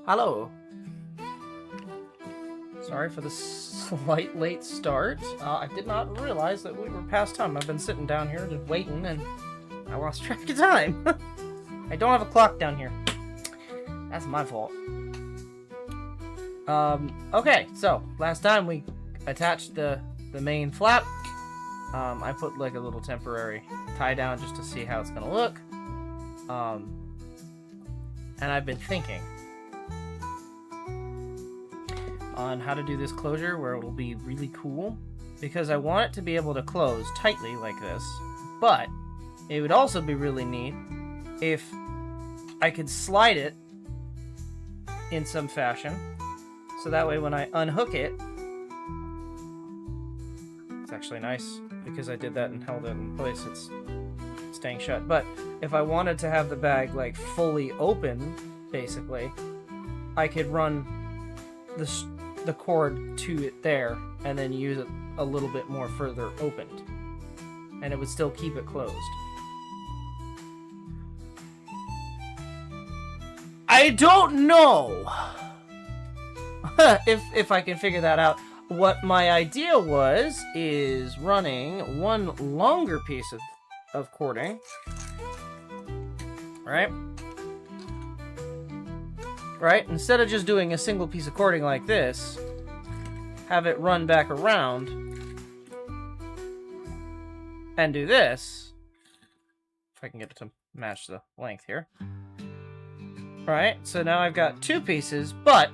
Hello. Sorry for the slight late start. I did not realize that we were past time. I've been sitting down here just waiting and I lost track of time. I don't have a clock down here. That's my fault. Okay, so last time we attached the main flap. I put like a little temporary tie down just to see how it's gonna look. And I've been thinking on how to do this closure where it'll be really cool, because I want it to be able to close tightly like this, but it would also be really neat if I could slide it in some fashion, so that way when I unhook it, it's actually nice because I did that and held it in place, it's staying shut. But if I wanted to have the bag like fully open, basically, I could run the cord to it there and then use it a little bit more further opened, and it would still keep it closed. I don't know if I can figure that out. What my idea was is running one longer piece of cording, right? Right? Instead of just doing a single piece of cording like this, have it run back around and do this. If I can get it to match the length here. Right? So now I've got two pieces, but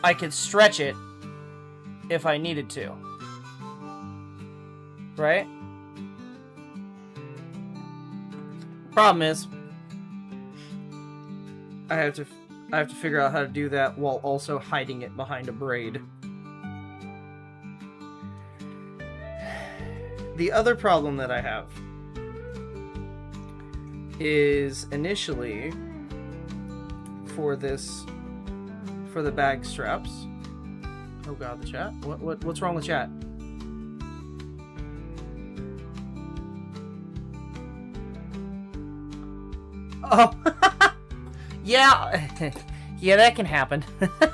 I could stretch it if I needed to. Right? Problem is, I have to figure out how to do that while also hiding it behind a braid. The other problem that I have is initially for the bag straps. Oh god, the chat. What's wrong with chat? Oh. Yeah, yeah, that can happen. Okay, so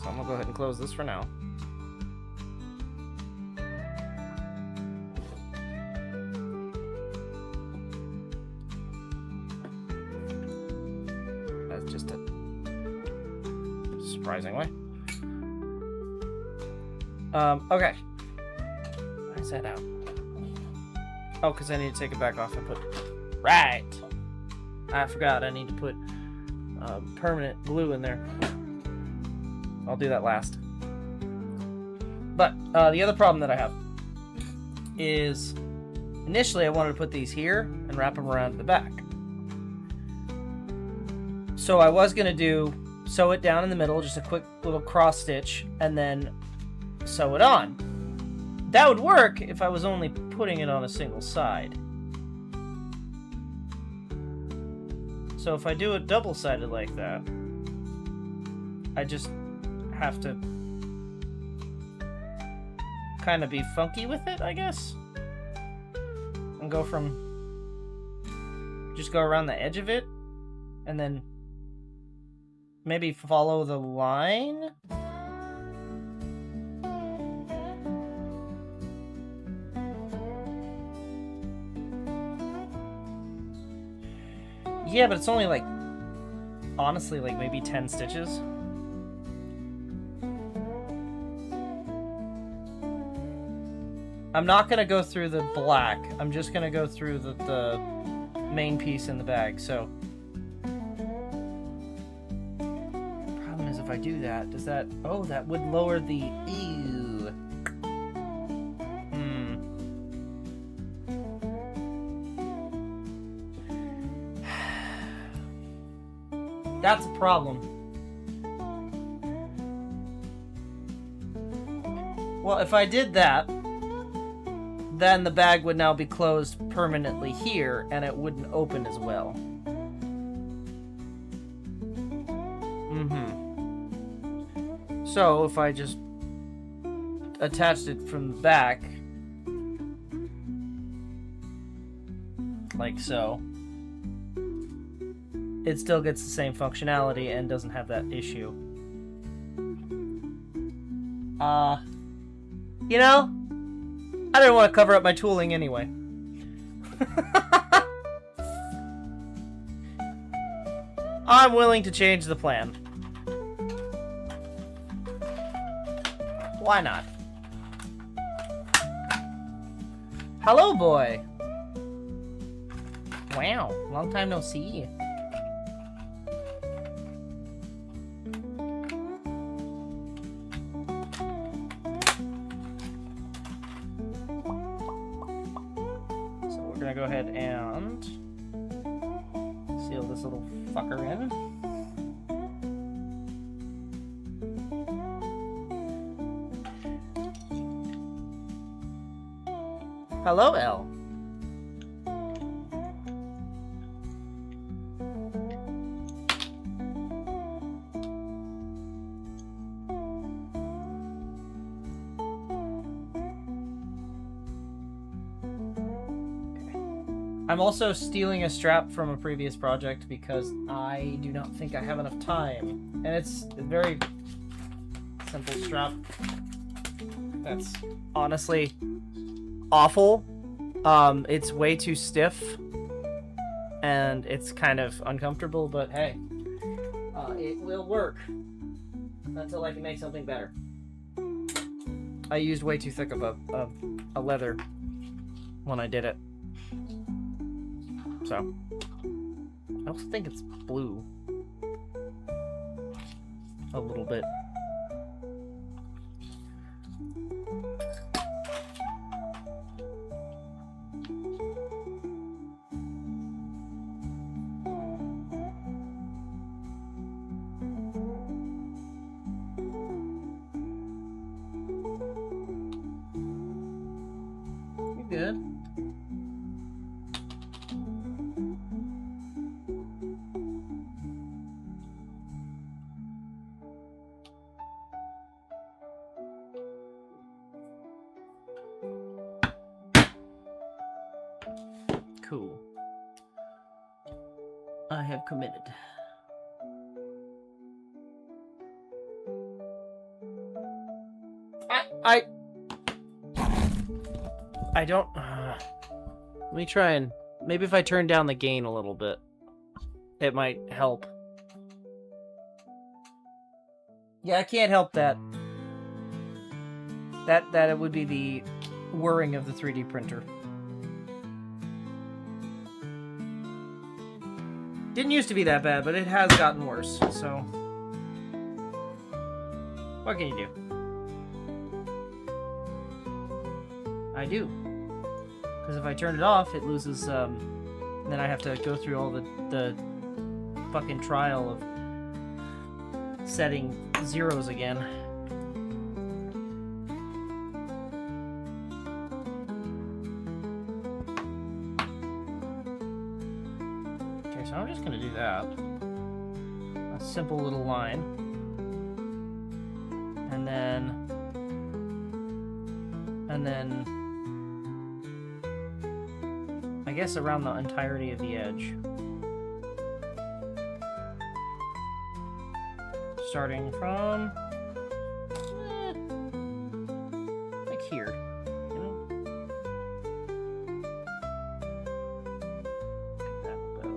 I'm gonna go ahead and close this for now. That's just a surprising way. Okay. Why is that out? Oh, because I need to take it back off and put... Right! I forgot I need to put permanent glue in there. I'll do that last. But the other problem that I have is initially I wanted to put these here and wrap them around the back. So I was going to sew it down in the middle, just a quick little cross stitch, and then sew it on. That would work if I was only putting it on a single side. So if I do it double-sided like that, I just have to kind of be funky with it, I guess. And go from... just go around the edge of it, and then maybe follow the line? Yeah, but it's only like, honestly, like maybe 10 stitches. I'm not going to go through the black. I'm just going to go through the main piece in the bag, so. The problem is if I do that, does that, oh, that would lower the, ew. That's a problem. Well, if I did that, then the bag would now be closed permanently here, and it wouldn't open as well. So, if I just attached it from the back, like so, it still gets the same functionality and doesn't have that issue. You know, I didn't want to cover up my tooling anyway. I'm willing to change the plan. Why not? Hello, boy. Wow, long time no see. So we're gonna go ahead and seal this little fucker in. Hello, Elle. I'm also stealing a strap from a previous project because I do not think I have enough time. And it's a very simple strap. That's honestly awful. It's way too stiff. And it's kind of uncomfortable, but hey. It will work. Until I can make something better. I used way too thick of a leather when I did it. So, I also think it's blue. A little bit. You good? Cool. I have committed. I don't... let me try and... Maybe if I turn down the gain a little bit, it might help. Yeah, I can't help that. That it would be the whirring of the 3D printer. Didn't used to be that bad, but it has gotten worse, so... What can you do? I do. Because if I turn it off, it loses, then I have to go through all the fucking trial of setting zeros again. Okay, so I'm just gonna do that. A simple little line. And then I guess around the entirety of the edge. Starting from like here, you know? That will go.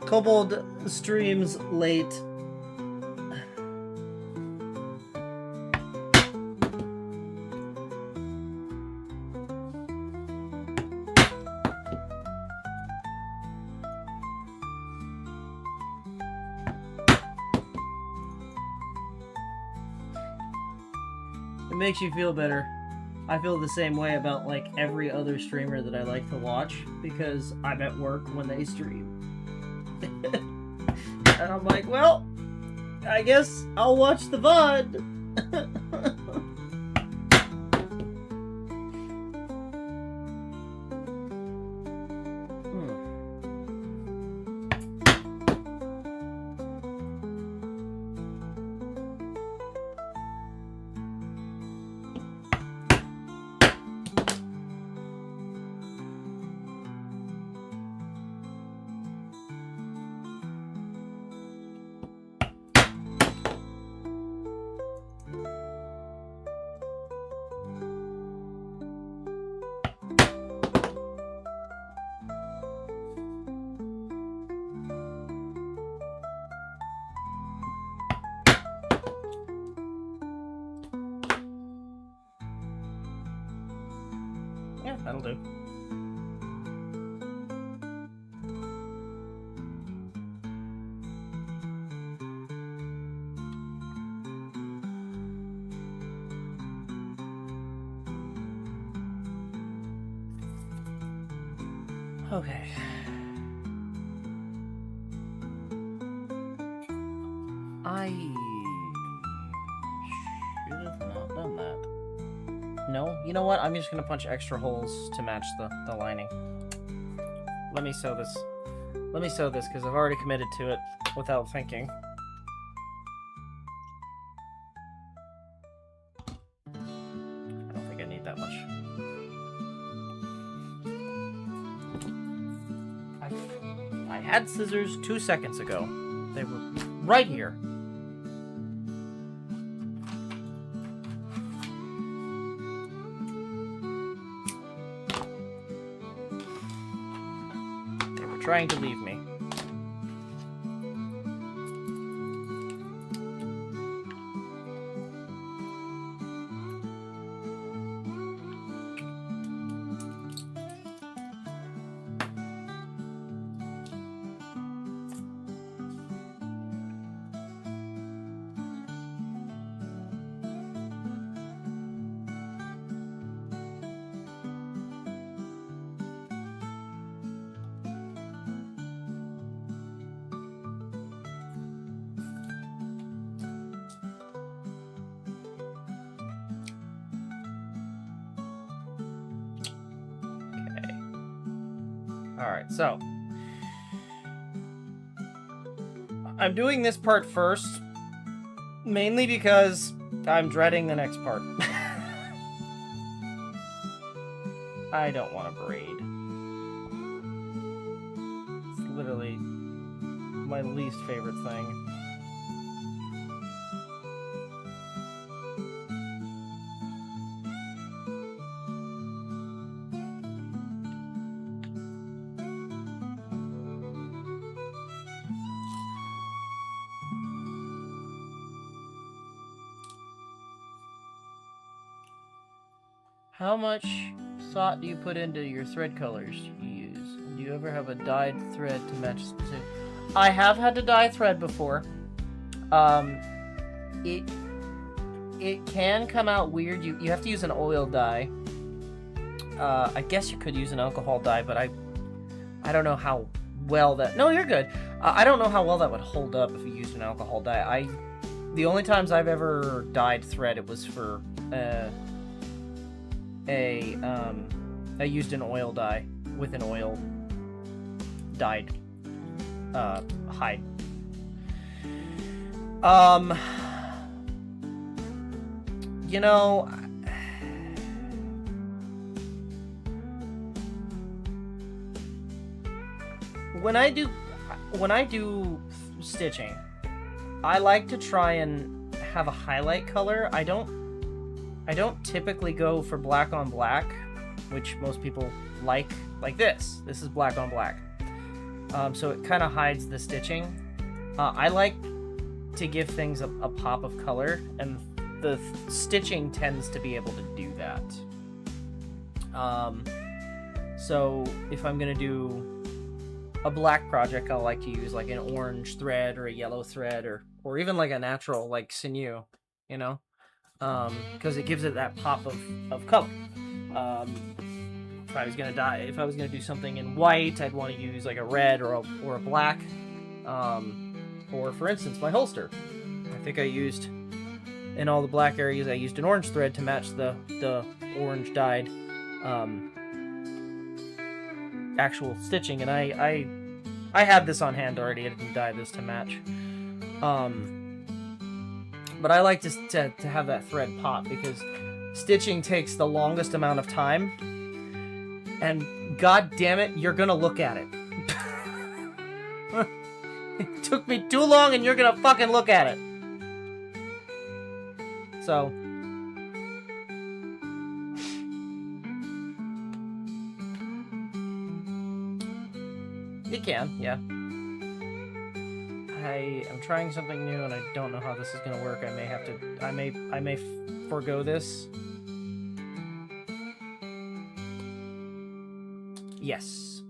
Kobold streams late. it makes you feel better. I feel the same way about, like, every other streamer that I like to watch, because I'm at work when they stream. And I'm like, well, I guess I'll watch the VOD. Yeah, that'll do. Okay. I should have not done that. No? You know what? I'm just gonna punch extra holes to match the lining. Let me sew this. Let me sew this, because I've already committed to it without thinking. I don't think I need that much. I had scissors 2 seconds ago. They were right here. They were trying to leave me. Alright, so I'm doing this part first, mainly because I'm dreading the next part. I don't want to braid. It's literally my least favorite thing. How much thought do you put into your thread colors you use? Do you ever have a dyed thread to match specific? I have had to dye thread before. It can come out weird. You have to use an oil dye. I guess you could use an alcohol dye, but I don't know how well that... No, you're good. I don't know how well that would hold up if you used an alcohol dye. The only times I've ever dyed thread, it was for... I used an oil dye with an oil dyed hide. You know, when I do stitching, I like to try and have a highlight color. I don't typically go for black on black, which most people like this. This is black on black. So it kind of hides the stitching. I like to give things a pop of color, and the stitching tends to be able to do that. So if I'm gonna do a black project, I like to use like an orange thread or a yellow thread, or even like a natural like sinew, you know. because it gives it that pop of color. If I was gonna do something in white, I'd want to use like a red or a black. Or for instance, my holster. I think I used in all the black areas. I used an orange thread to match the orange dyed actual stitching, and I had this on hand already. I didn't dye this to match. But I like to have that thread pop because stitching takes the longest amount of time, and god damn it, you're gonna look at it. It took me too long, and you're gonna fucking look at it. So it can, yeah. I am trying something new, and I don't know how this is gonna work. I may have to. I may forego this. Yes.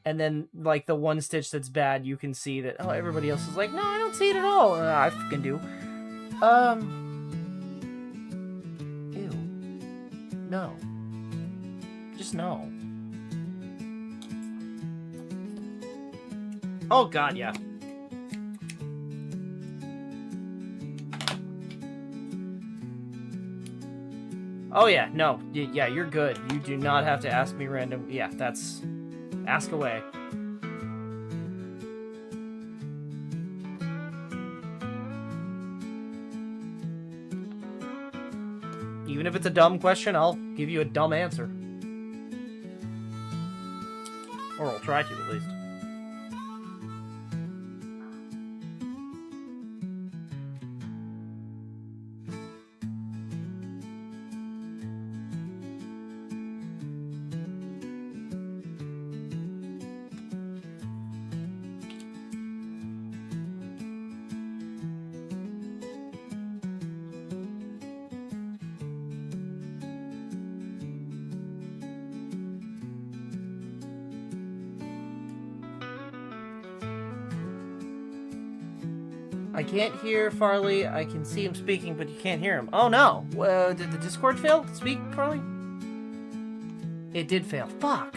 And then, like, the one stitch that's bad, you can see that, oh, everybody else is like, no, I don't see it at all. I fucking do. Ew. No. Just no. Oh, God, yeah. Oh, yeah, no. Yeah, you're good. You do not have to ask me random. Yeah, that's... Ask away. Even if it's a dumb question, I'll give you a dumb answer. Or I'll try to, at least. I can't hear Farley. I can see him speaking, but you can't hear him. Oh no! Did the Discord fail? Speak, Farley? It did fail. Fuck!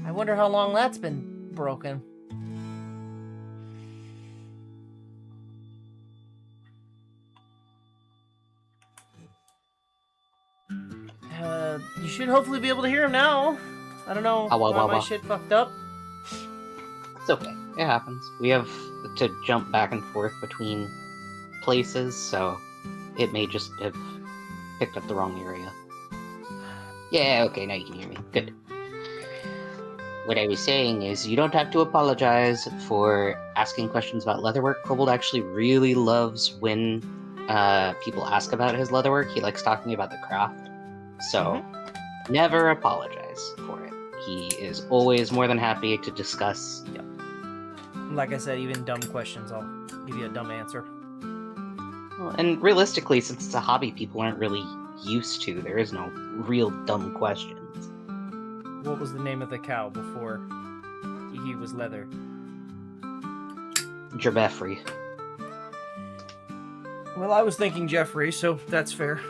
I wonder how long that's been broken. You should hopefully be able to hear him now. I don't know why my shit fucked up. It's okay. It happens. We have to jump back and forth between places, so it may just have picked up the wrong area. Yeah, okay, now you can hear me. Good. What I was saying is, you don't have to apologize for asking questions about leatherwork. Kobold actually really loves when people ask about his leatherwork. He likes talking about the craft. So, never apologize for it. He is always more than happy to discuss. Yep. Like I said, even dumb questions, I'll give you a dumb answer. Well, and realistically, since it's a hobby people aren't really used to, there is no real dumb questions. What was the name of the cow before he was leather? Jebeffrey. Well, I was thinking Jeffrey, so that's fair.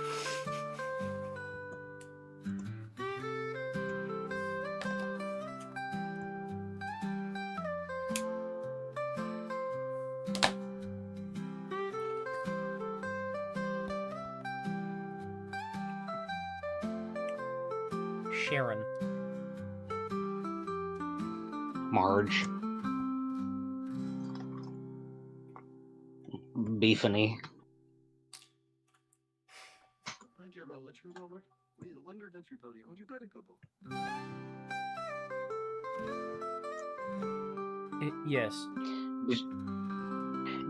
Sharon. Marge. Beefany. Yes.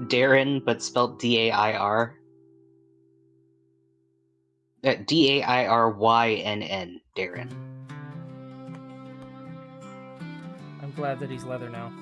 Darren, but spelled D-A-I-R. D-A-I-R-Y-N-N. Darren. I'm glad that he's leather now.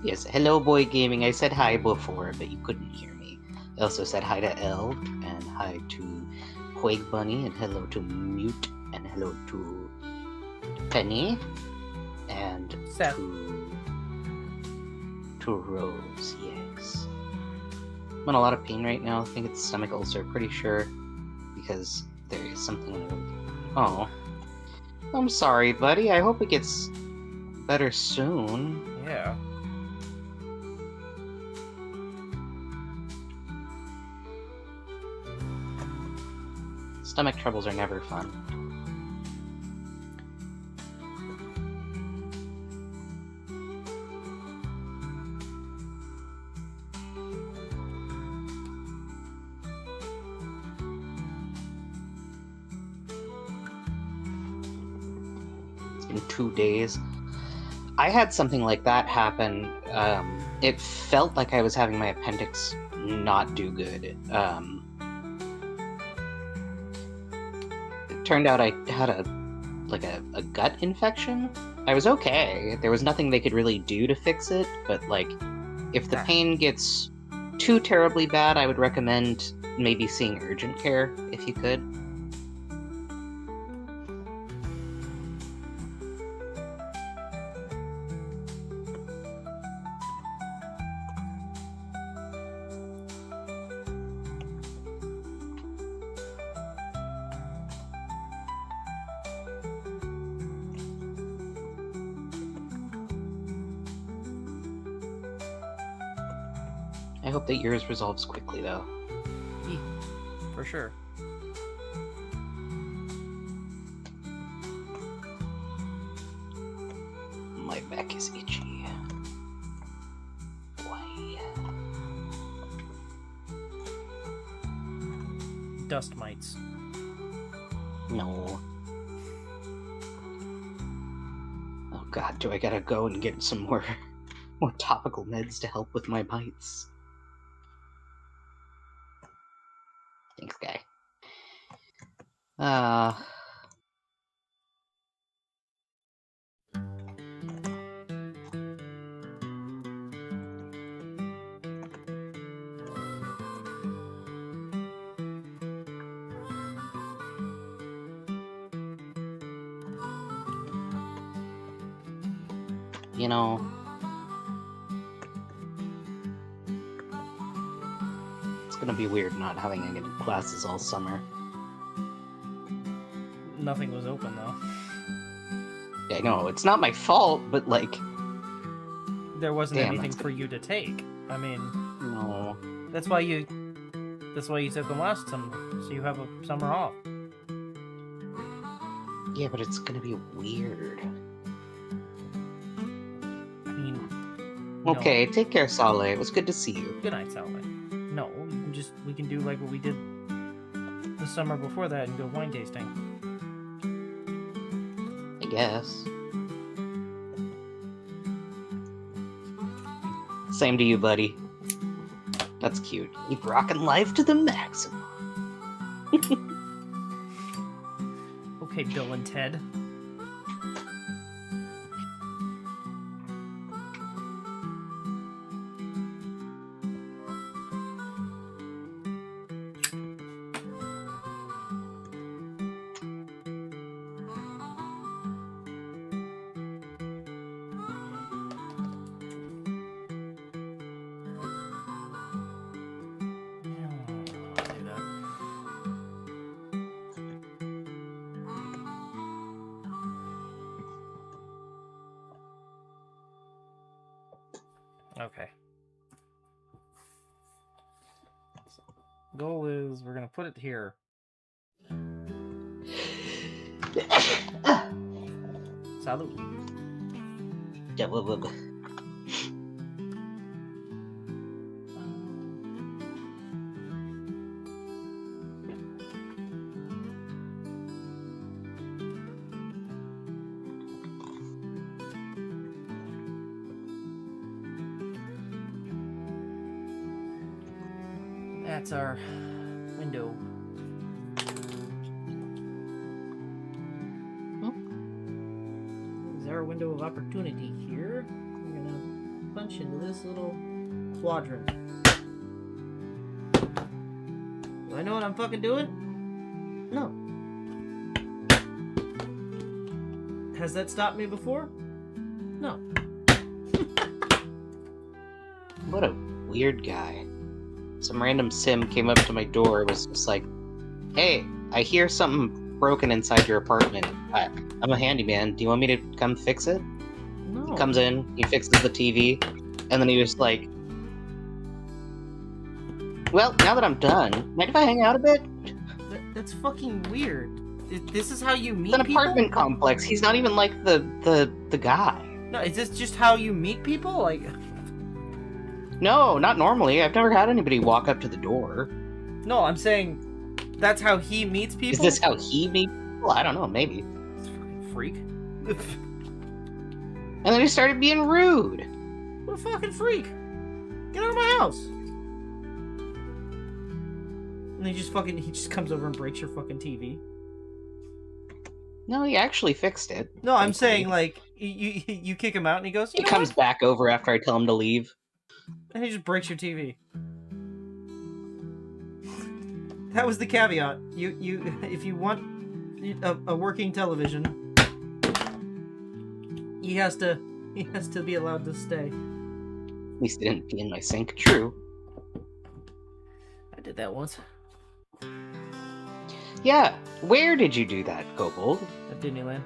Yes, hello, boy gaming. I said hi before, but you couldn't hear me. I also said hi to El, and hi to Quake Bunny, and hello to Mute, and hello to Penny, and Seth. to Rose, yes. I'm in a lot of pain right now. I think it's stomach ulcer, pretty sure, because there is something in the... Oh. I'm sorry, buddy. I hope it gets better soon. Yeah. Stomach troubles are never fun. It's been 2 days. I had something like that happen. It felt like I was having my appendix not do good. It turned out I had a gut infection. I was okay. There was nothing they could really do to fix it, but like, if the pain gets too terribly bad, I would recommend maybe seeing urgent care if you could. I hope that yours resolves quickly, though. Yeah, for sure. My back is itchy. Why? Dust mites. No. Oh god, do I gotta go and get some more topical meds to help with my bites? Thanks, guy. You know, it's gonna be weird not having any classes all summer. Nothing was open though. Yeah, I know, it's not my fault, but like... There wasn't anything for you to take. I mean... No. That's why you took them last summer, so you have a summer off. Yeah, but it's gonna be weird. I mean... Okay, no. take care, Sale. It was good to see you. Good night, Sally. No, we can do like what we did the summer before that and go wine tasting. I guess. Same to you, buddy. That's cute. Keep rocking life to the maximum. Okay, Bill and Ted. Okay. So, goal is we're gonna put it here. Salute. That's our window. Is our window of opportunity here? We're gonna punch into this little quadrant. Do I know what I'm fucking doing? No. Has that stopped me before? No. What a weird guy. Some random sim came up to my door and was just like, hey, I hear something broken inside your apartment. I'm a handyman. Do you want me to come fix it? No. He comes in, he fixes the TV, and then he was like, well, now that I'm done, mind if I hang out a bit? That's fucking weird. This is how you meet It's an people? apartment complex. He's not even like the guy. No, is this just how you meet people? Like, No, not normally. I've never had anybody walk up to the door. no, I'm saying that's how he meets people. Is this how he meets people? I don't know, maybe. This fucking freak. And then he started being rude. What a fucking freak! Get out of my house! And he just comes over and breaks your fucking TV. No, he actually fixed it. No, I'm thankfully. saying like you kick him out and he goes. He comes back over after I tell him to leave. And he just breaks your TV. That was the caveat. You if you want a working television, he has to be allowed to stay. At least it didn't pee in my sink. True. I did that once Yeah. Where did you do that, Kobold? at Disneyland.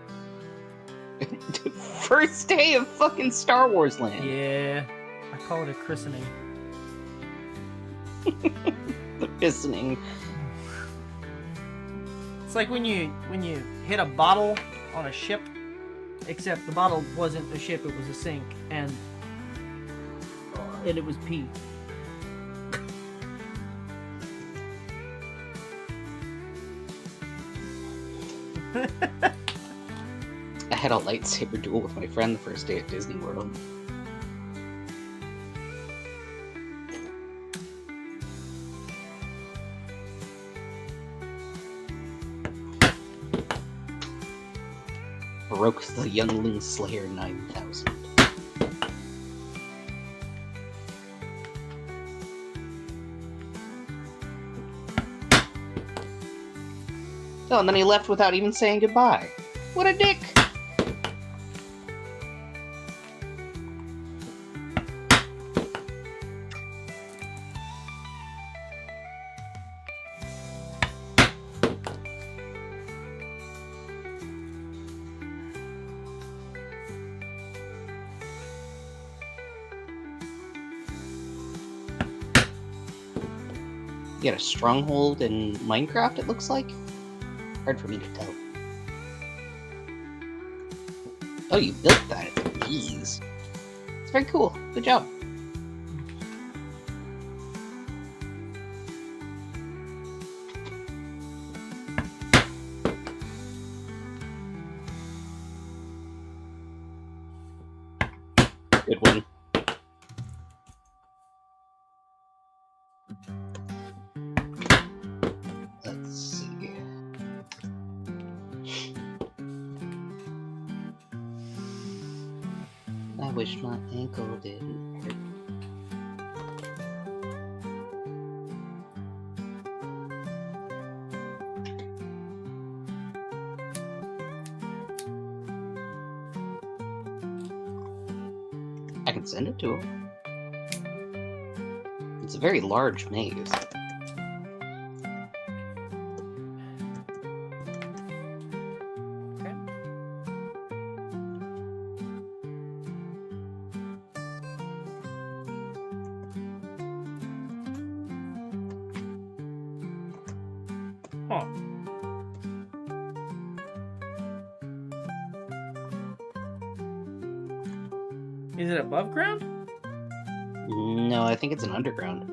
First day of fucking Star Wars Land. Yeah, I call it a christening. The christening. It's like when you hit a bottle on a ship, except the bottle wasn't a ship; it was a sink, and it was pee. I had a lightsaber duel with my friend the first day at Disney World. Broke the Youngling Slayer 9000. Oh, and then he left without even saying goodbye. What a dick! You got a stronghold in Minecraft, it looks like? Hard for me to tell. Oh, you built that with ease. It's very cool. Good job. Good one. Let's see. I wish my ankle didn't hurt. I can send it to him. It's a very large maze. Okay. Huh. Is it above ground? No, I think it's an underground.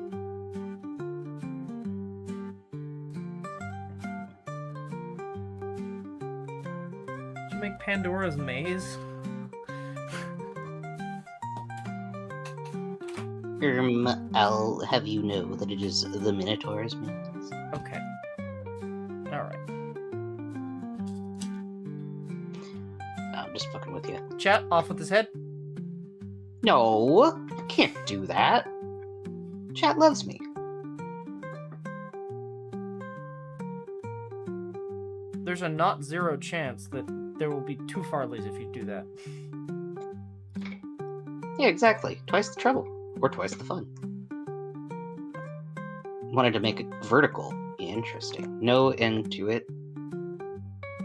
Did you make Pandora's maze? I'll have you know that it is the Minotaur's maze. Okay. Alright. I'm just fucking with you. Chat, off with his head. No, can't do that. Chat loves me. There's a not zero chance that there will be 2 Farleys if you do that. Yeah, exactly. Twice the trouble. Or twice the fun. Wanted to make it vertical. Interesting. No end to it.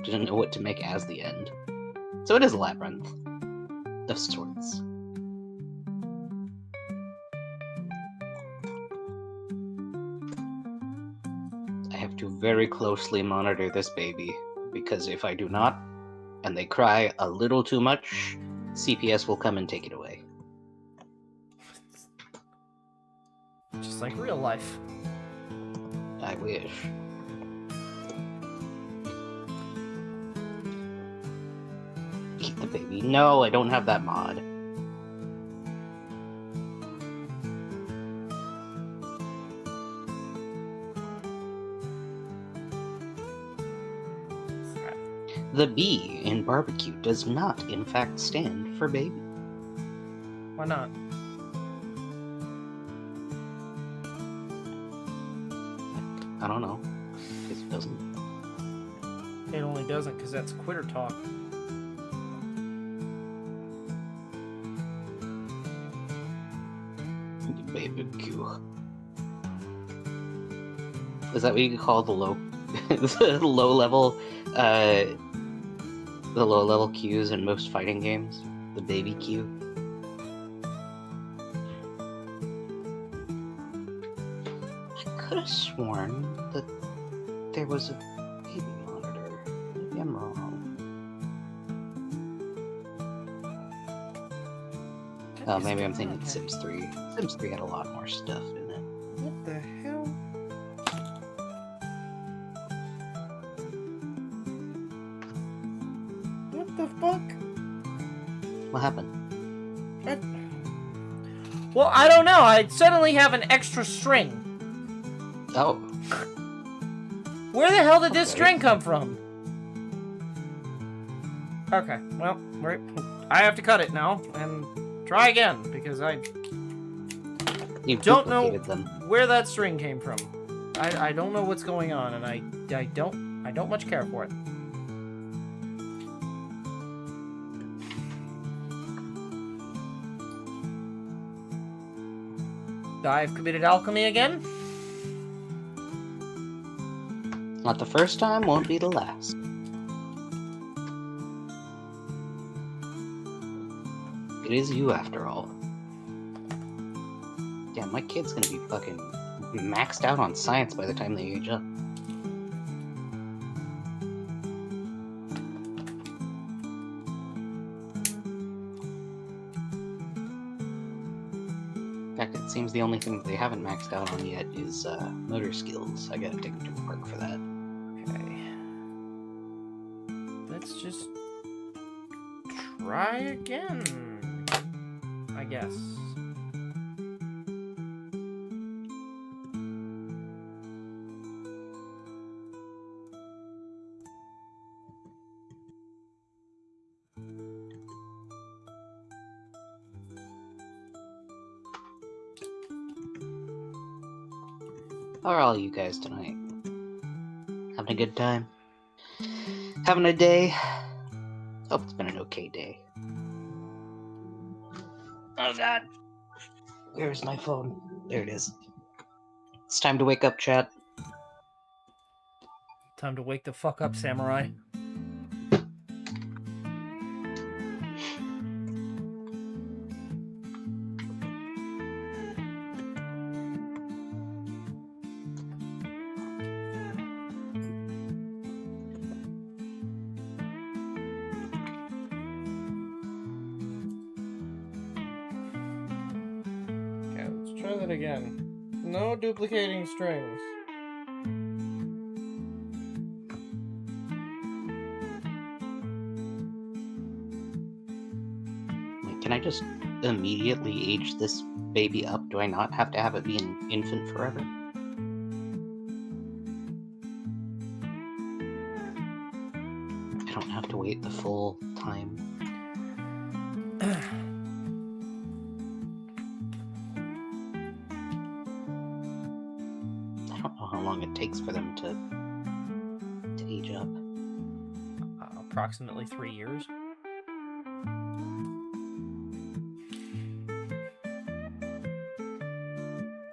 Didn't know what to make as the end. So it is a labyrinth. Of sorts. I have to very closely monitor this baby, because if I do not, and they cry a little too much, CPS will come and take it away. Just like real life. I wish. Eat the baby. No, I don't have that mod. The B in barbecue does not, in fact, stand for baby. Why not? I don't know. Because it doesn't. It only doesn't because that's quitter talk. Baby Q. Is that what you call the low, the low level Qs in most fighting games? The baby Q. I could have sworn that there was a baby monitor. Maybe I'm wrong. Oh, maybe I'm thinking Sims 3. Sims 3 had a lot more stuff in it. What the hell? What the fuck? What happened? Well, I don't know. I suddenly have an extra string. Oh. Where the hell did this string come from? Okay, well, I have to cut it now and try again because I don't know where that string came from. I don't know what's going on, and I don't much care for it. I've committed alchemy again. Not the first time, won't be the last. It is you, after all. Damn, my kid's gonna be fucking maxed out on science by the time they age up. In fact, it seems the only thing that they haven't maxed out on yet is motor skills. I gotta take them to work for that. Okay. Let's just try again, I guess. How are all you guys tonight? Having a good time? Having a day? Hope it's been an okay day. Oh god. Where's my phone? There it is. It's time to wake up, chat. Time to wake the fuck up, samurai. Try that again. No duplicating strings. Can I just immediately age this baby up? Do I not have to have it be an infant forever? I don't have to wait the full time. how long it takes for them to age up. Approximately 3 years. I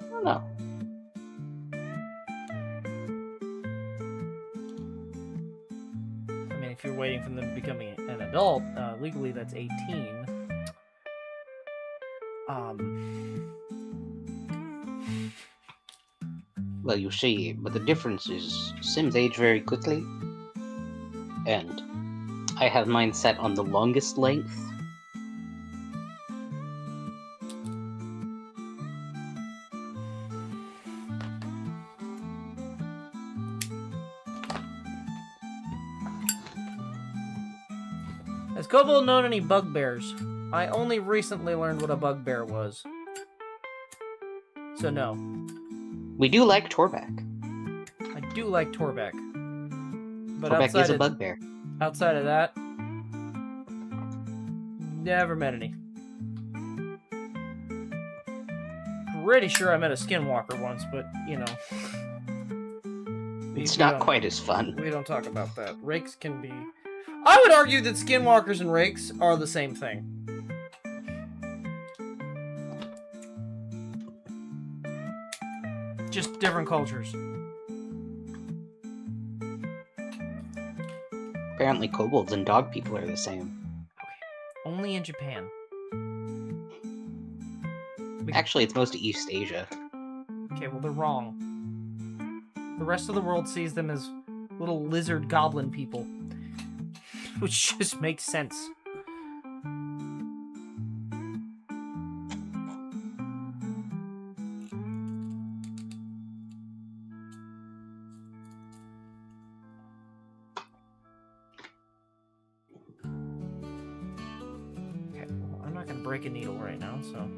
don't know. I mean, if you're waiting for them to become an adult, legally that's 18. Well, you see, but the difference is Sims age very quickly, and I have mine set on the longest length. Has Kobold known any bugbears? I only recently learned what a bugbear was. So no. We do like Torbeck. I do like Torbeck. But Torbeck is a bugbear. Outside of that, never met any. Pretty sure I met a skinwalker once, but, you know. It's not quite as fun. We don't talk about that. Rakes can be... I would argue that skinwalkers and rakes are the same thing. Just different cultures. Apparently kobolds and dog people are the same. Only in Japan. Actually, it's most of East Asia. Okay, well, they're wrong. The rest of the world sees them as little lizard goblin people. Which just makes sense. Okay, well, I'm not going to break a needle right now, so...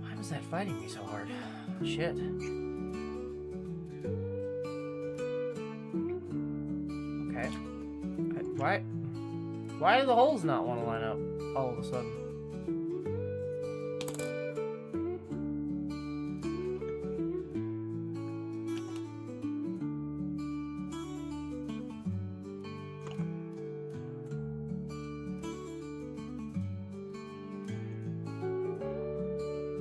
Why was that fighting me so hard? Shit. Okay. Why do the holes not want to line up all of a sudden?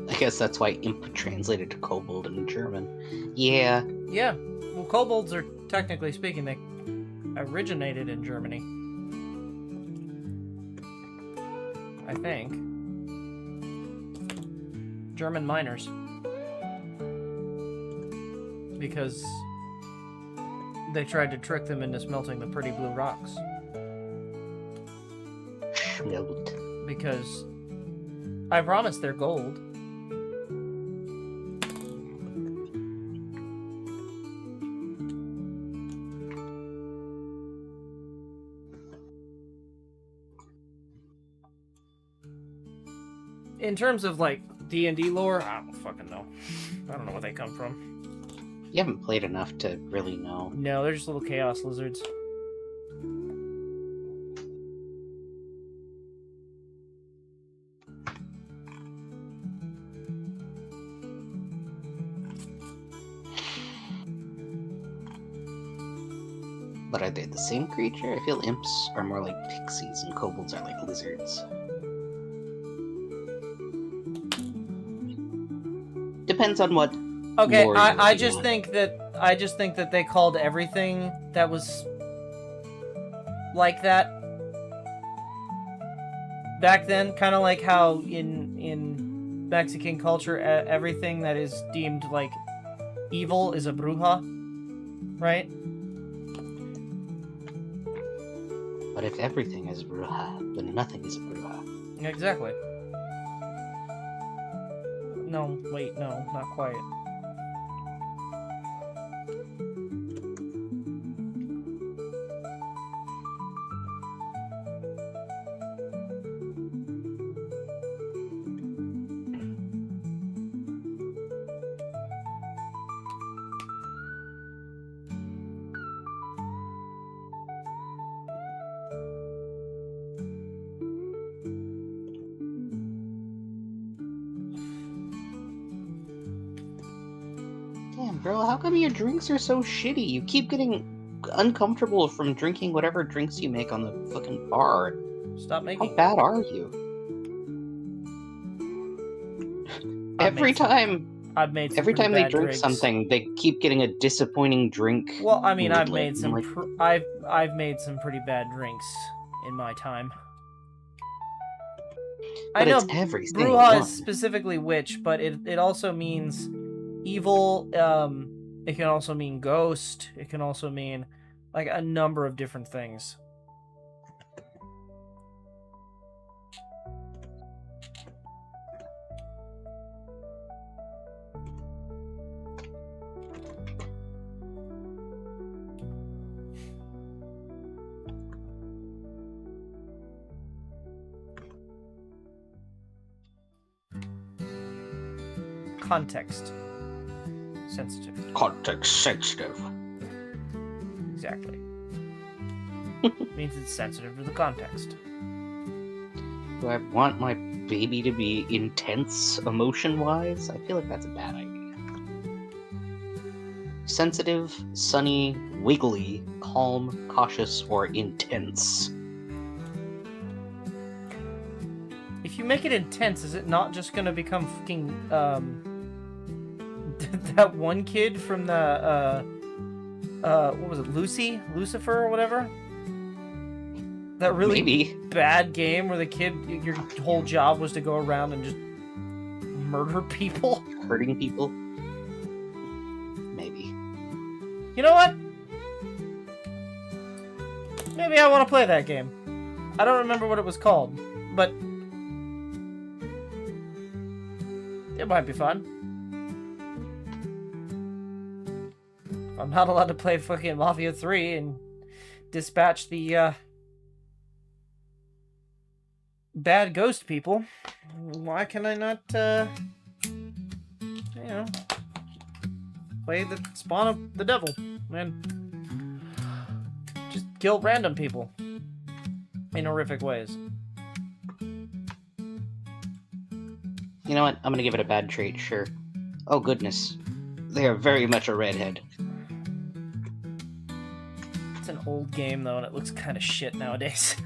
I guess that's why imp translated to kobold in German. Yeah. Yeah. Well, kobolds are, technically speaking, they originated in Germany. I think. German miners. Because they tried to trick them into smelting the pretty blue rocks. Schmelt. Because I promise they're gold. In terms of, like, D&D lore, I don't fucking know. I don't know where they come from. You haven't played enough to really know. No, they're just little chaos lizards. But are they the same creature? I feel imps are more like pixies and kobolds are like lizards. Depends on what. Okay, lore I you're just looking think that they called everything that was like that back then, kind of like how in Mexican culture everything that is deemed like evil is a bruja, right? But if everything is bruja, then nothing is a bruja. Exactly. No, wait, no, not quite. Damn, bro, how come your drinks are so shitty? You keep getting uncomfortable from drinking whatever drinks you make on the fucking bar. Stop making. How bad are you? Every time they drink something, they keep getting a disappointing drink. Well, I mean, I've moodlet. made some. Like, I've made some pretty bad drinks in my time. but I know it's every single Bruja one. is specifically witch, but it also means evil. It can also mean ghost. It can also mean like a number of different things. Context sensitive. Context sensitive. Exactly. Means it's sensitive to the context. Do I want my baby to be intense emotion-wise? I feel like that's a bad idea. Sensitive, sunny, wiggly, calm, cautious, or intense. If you make it intense, is it not just gonna become fucking that one kid from the what was it, Lucifer or whatever? That really Maybe. bad game where the kid, your whole job was to go around and just murder people. Hurting people? Maybe. You know what? Maybe I want to play that game. I don't remember what it was called, but it might be fun. I'm not allowed to play fucking Mafia 3 and dispatch the bad ghost people. Why can I not, you know, play the spawn of the devil and just kill random people in horrific ways? You know what? I'm gonna give it a bad trait, sure. Oh goodness. They are very much a redhead. It's an old game, though, and it looks kind of shit nowadays.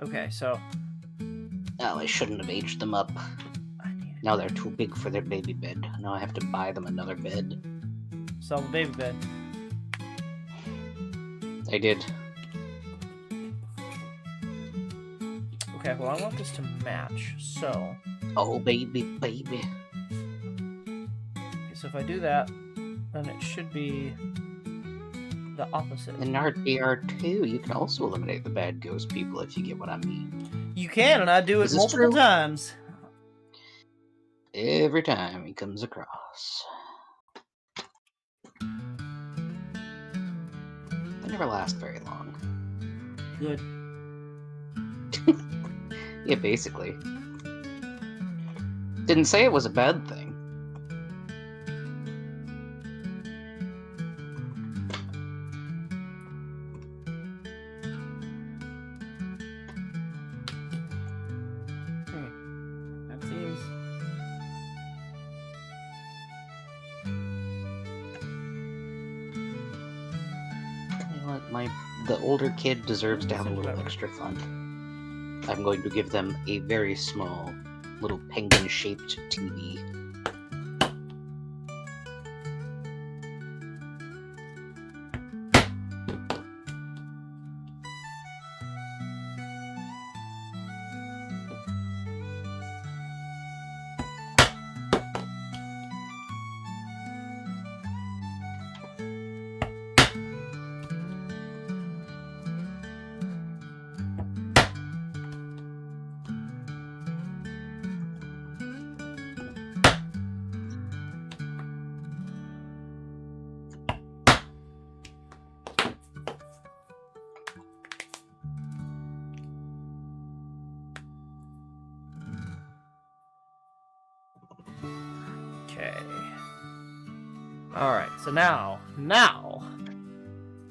Okay, so... Oh, I shouldn't have aged them up. Now they're too big for their baby bed. Now I have to buy them another bed. Sell the baby bed. I did. Okay, well, I want this to match, so... Oh, baby, baby. Okay, so if I do that, then it should be the opposite. In RDR2, you can also eliminate the bad ghost people if you get what I mean. You can, and I do it Is this multiple true? times. Every time he comes across. They never last very long. Good. Yeah, basically. Didn't say it was a bad thing. That seems... You know what? The older kid deserves to have a little extra fun. I'm going to give them a very small, little penguin-shaped TV. Okay. Alright, so now,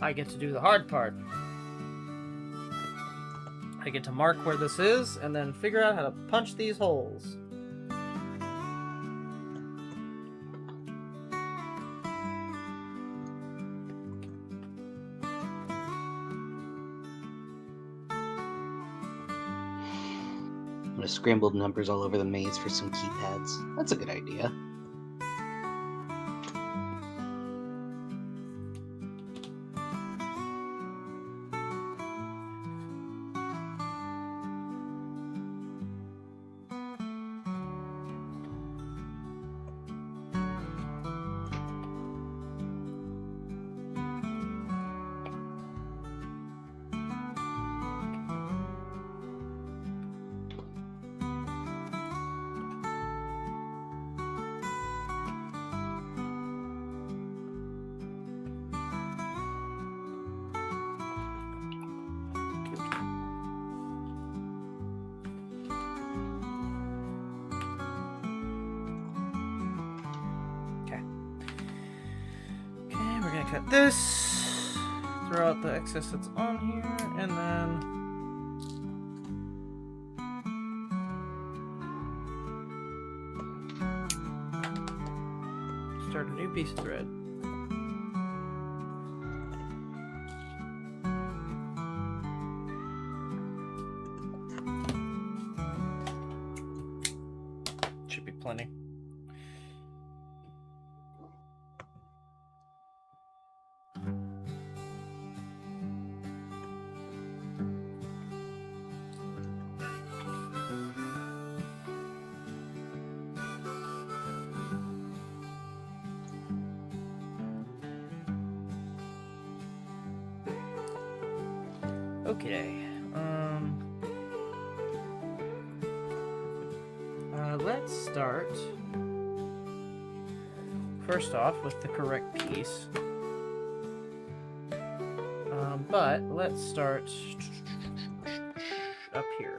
I get to do the hard part. I get to mark where this is and then figure out how to punch these holes. I'm gonna scramble numbers all over the maze for some keypads. That's a good idea. Cut this, throw out the excess that's on here, and then start a new piece of thread. Should be plenty. Okay. Let's start first off with the correct piece. But let's start up here.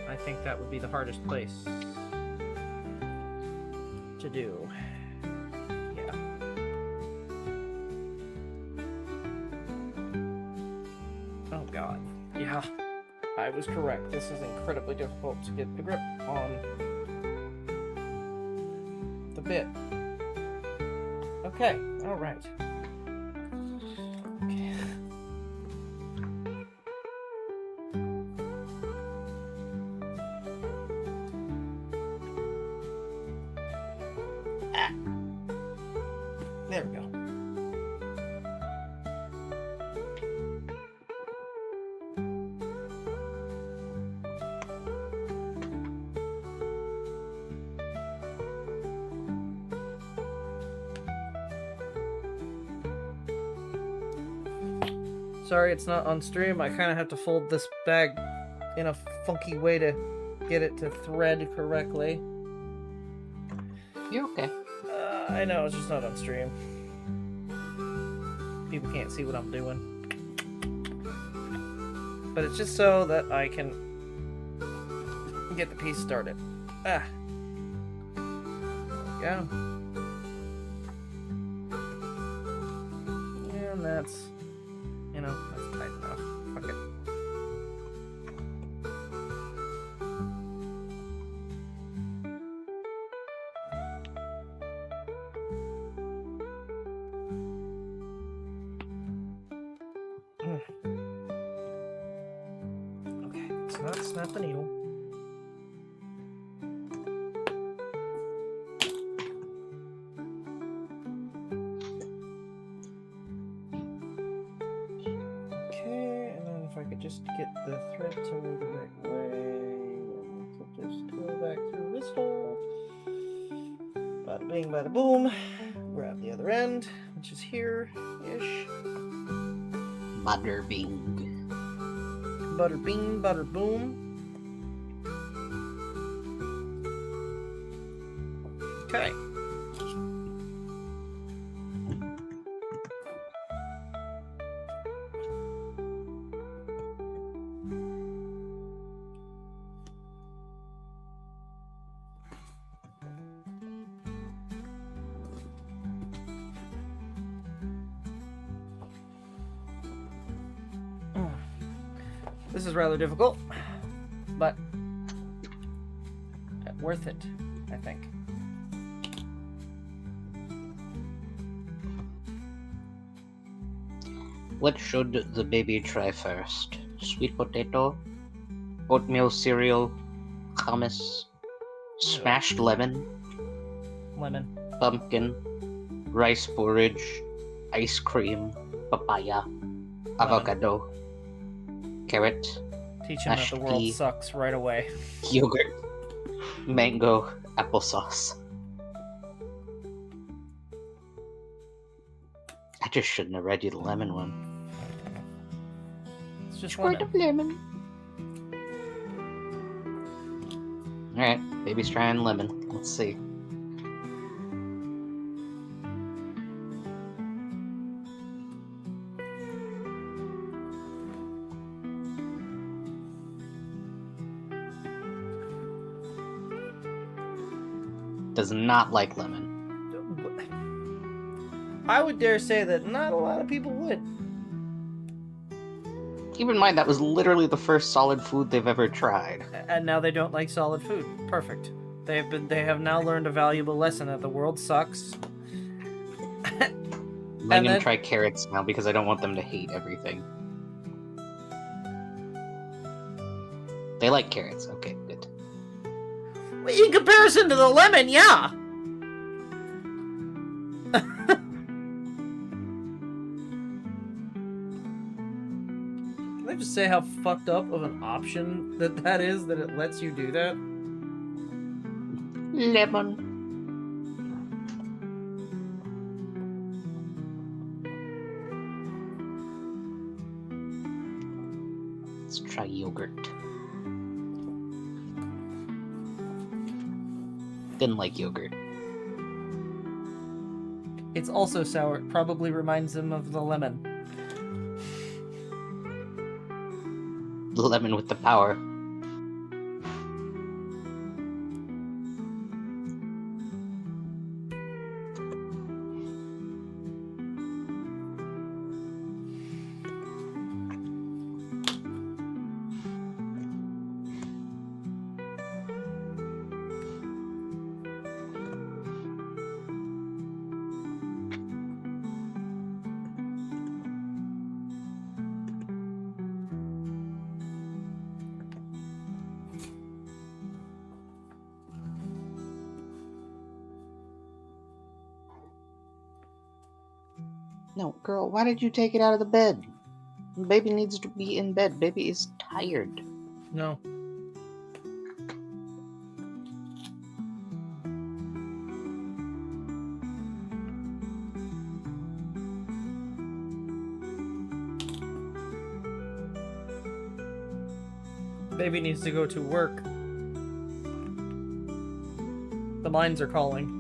I think that would be the hardest place to do. Yeah. Oh god. Yeah, I was correct. This is incredibly difficult to get the grip on the bit. Okay, alright. Okay. Ah. There we go. Sorry it's not on stream. I kind of have to fold this bag in a funky way to get it to thread correctly. You're okay. I know, it's just not on stream. People can't see what I'm doing. But it's just so that I can get the piece started. Ah. There we go. And that's... You know, that's tight enough. Fuck it. Okay, let's not snap the needle. Just get the thread to move the right way. So just go back through this hole. Bada bing, bada boom. Grab the other end, which is here-ish. Butter bing. Butter bing, butter boom. Okay. This is rather difficult, but worth it, I think. What should the baby try first? Sweet potato, oatmeal cereal, hummus, smashed lemon, pumpkin, rice porridge, ice cream, papaya, avocado, carrot, Teach him that mashed the world pea, sucks right away. yogurt, mango, applesauce. I just shouldn't have read you the lemon one. It's just Squirt lemon. of lemon. Alright, baby's trying lemon. Let's see. Does not like lemon. I would dare say that not a lot of people would. Keep in mind that was literally the first solid food they've ever tried. And now they don't like solid food. Perfect. They have now learned a valuable lesson that the world sucks. Letting them try carrots now because I don't want them to hate everything. They like carrots. Okay, good. In comparison to the lemon, yeah. Can I just say how fucked up of an option that is, that it lets you do that? Lemon. Let's try yogurt. Didn't like yogurt. It's also sour. It probably reminds him of the lemon. The lemon with the power. No, girl, why did you take it out of the bed? Baby needs to be in bed. Baby is tired. No. Baby needs to go to work. The mines are calling.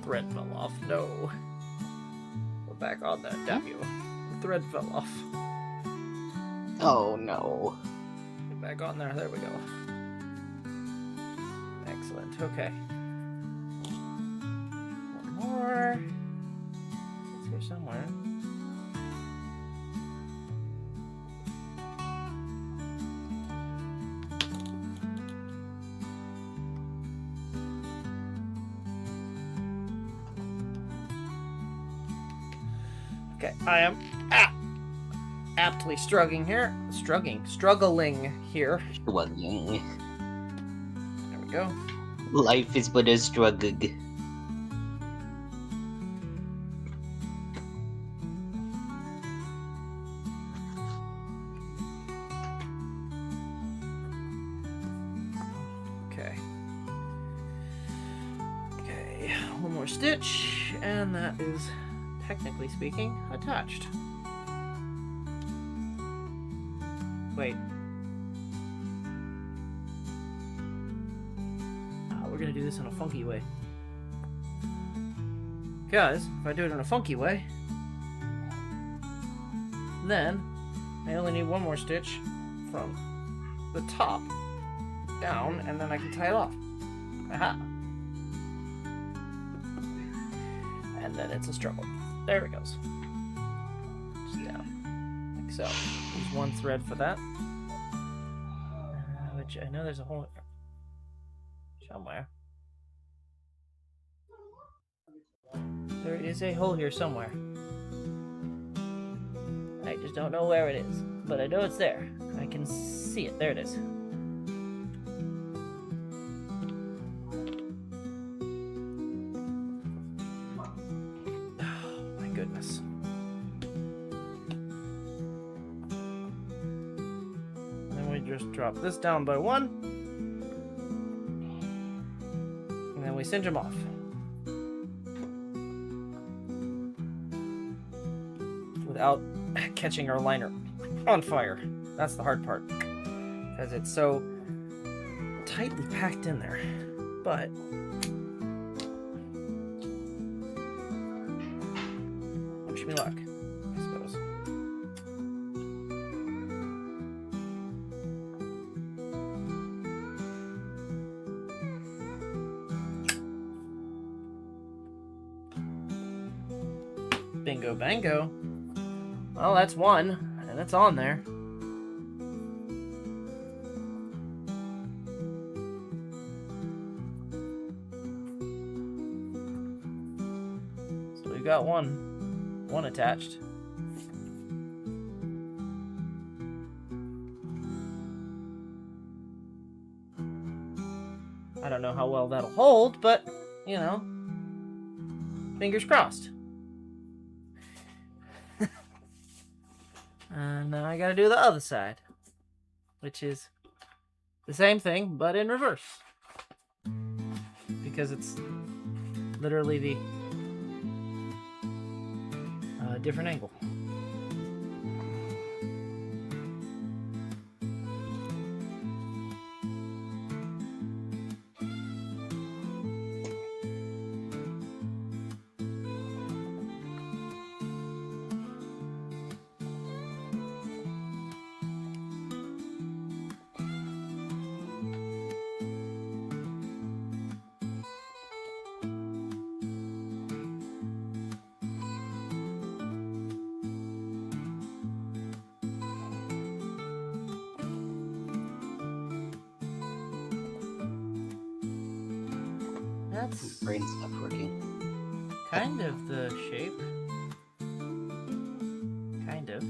Thread fell off. No. We're back on that, damn you. The thread fell off. Oh no. Get back on there. There we go. Excellent. Okay. One more. It's here somewhere. Okay, I am aptly struggling here. There we go. Life is but a struggle. Okay. Okay, one more stitch, and that is, technically speaking, attached. Wait. We're gonna do this in a funky way. Because, if I do it in a funky way, then I only need one more stitch from the top down, and then I can tie it off. Aha! And then it's a struggle. There it goes. Just down. Like so. Use one thread for that. Which I know there's a hole somewhere. There is a hole here somewhere. I just don't know where it is. But I know it's there. I can see it. There it is. Goodness. And then we just drop this down by one. And then we cinch them off. Without catching our liner on fire. That's the hard part. Because it's so tightly packed in there. But me luck, I suppose. Bingo bango. Well, that's one, and it's on there. So we got one attached. I don't know how well that'll hold, but, you know, fingers crossed. And now I gotta do the other side, which is the same thing, but in reverse. Because it's literally the different angle. That's Brain stuff working. Kind of the shape. Kind of.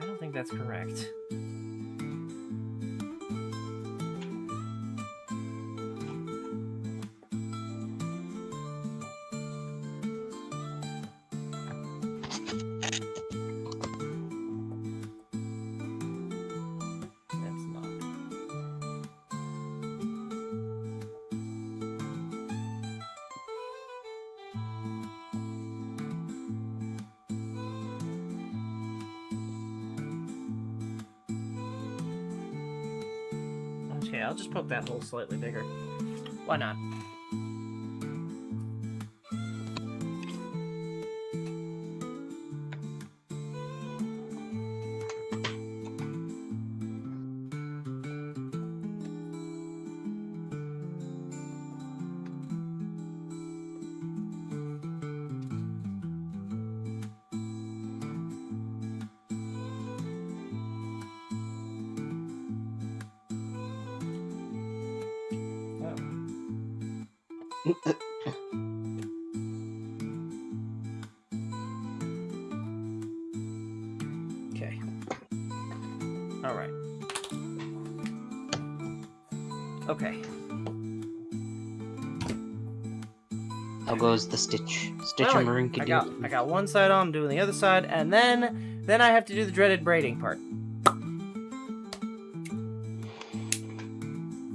I don't think that's correct. Okay, I'll just poke that hole slightly bigger. Why not? Alright. Okay. How goes the stitch? Stitch Well, and maroon I got one side on, I'm doing the other side, and then I have to do the dreaded braiding part.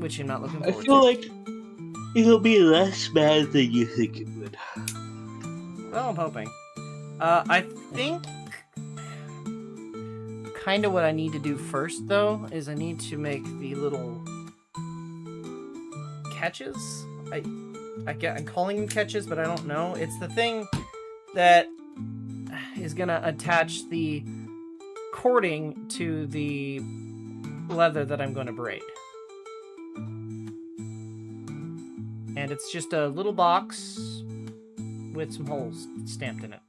Which I'm not looking forward to. I feel like it'll be less bad than you think it would. Well, I'm hoping. I think kind of what I need to do first, though, is I need to make the little catches. I'm calling them catches, but I don't know. It's the thing that is gonna attach the cording to the leather that I'm going to braid. And it's just a little box with some holes stamped in it.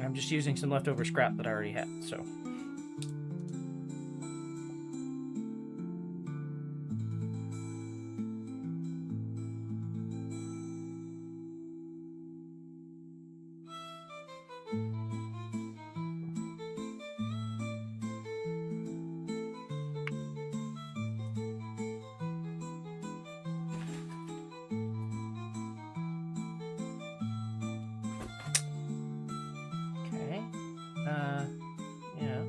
I'm just using some leftover scrap that I already had, so. Yeah.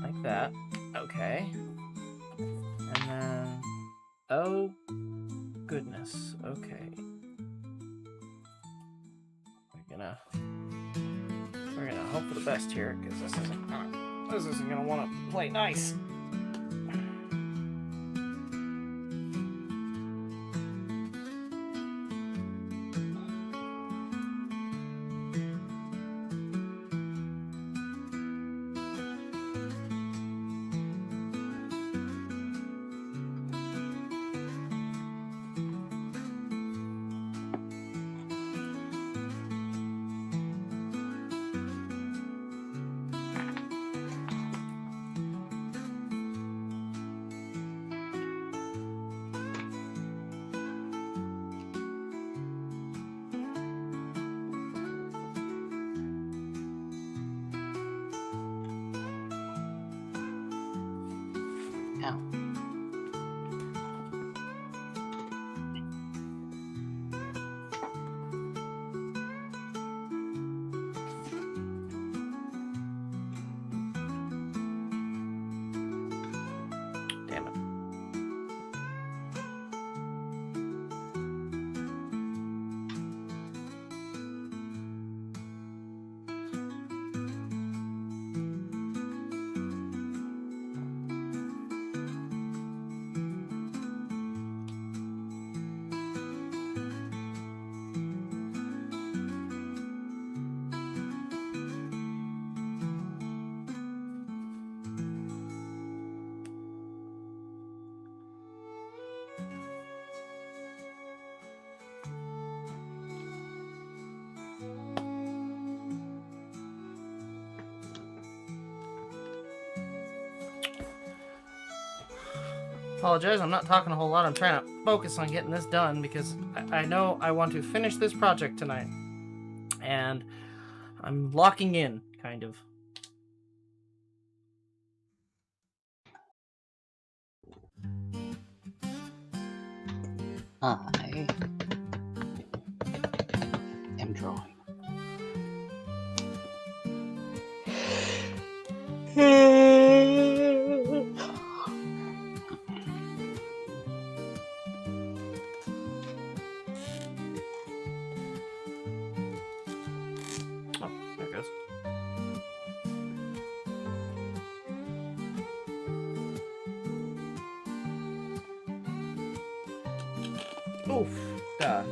Like that. Okay. And then... Oh, goodness. Okay. We're gonna hope for the best here, because this isn't gonna want to play nice. Ow. Damn it. Apologize, I'm not talking a whole lot. I'm trying to focus on getting this done because I know I want to finish this project tonight. And I'm locking in, kind of. I am drawing. Oh, there it goes. Oof. Duh.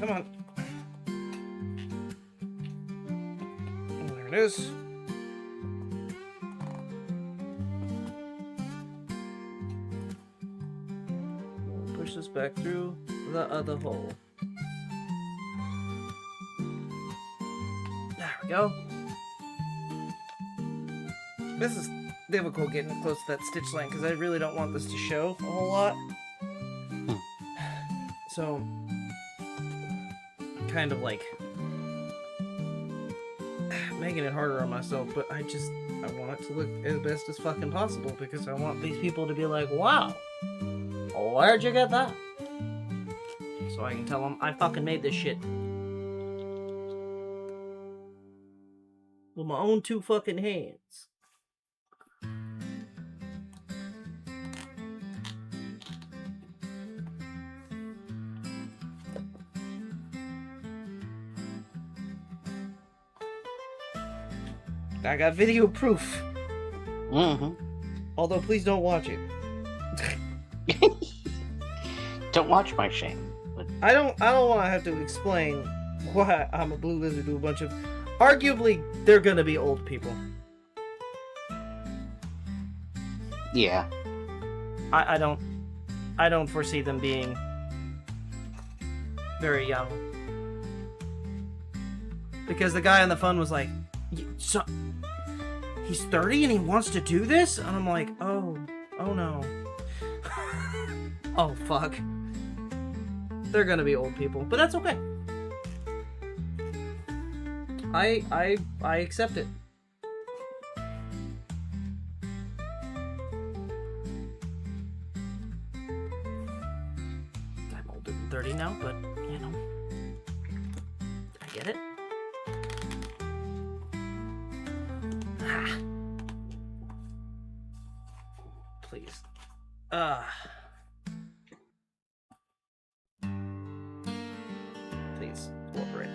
Come on. Oh, there it is. We'll push this back through the other hole. There we go. This is difficult getting close to that stitch line because I really don't want this to show a whole lot. So, kind of like making it harder on myself, but I want it to look as best as fucking possible because I want these people to be like, wow, where'd you get that? So I can tell them I fucking made this shit. With my own 2 fucking hands. I got video proof. Mm-hmm. Although, please don't watch it. Don't watch my shame. But... I don't want to have to explain why I'm a blue lizard to a bunch of... Arguably, they're gonna be old people. Yeah. I don't foresee them being very young. Because the guy on the phone was like, so, he's 30 and he wants to do this? And I'm like, oh no. Oh fuck. They're gonna be old people, but that's okay. I accept it. I'm older than 30 now, but you know, I get it. Ah. Please. Please cooperate.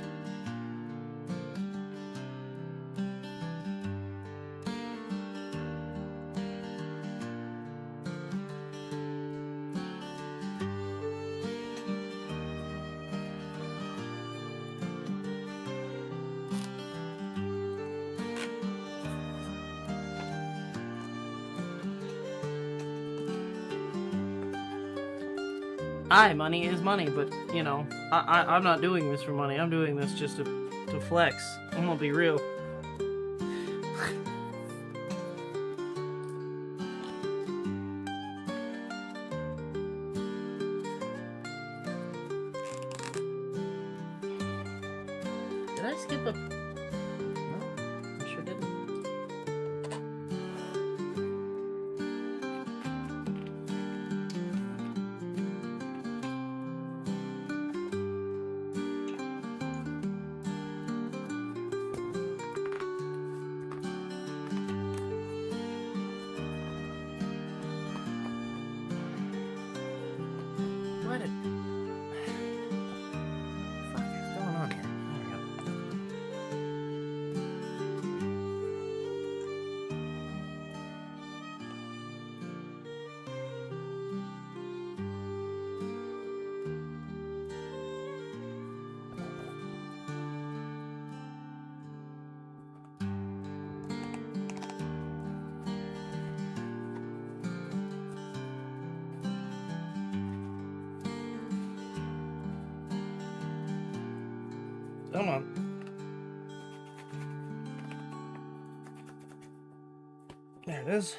Money is money, but, you know, I'm not doing this for money. I'm doing this just to flex. I'm gonna be real. Did I skip a... No, I sure didn't. What the fuck is going on here? There we go. Come on. There it is.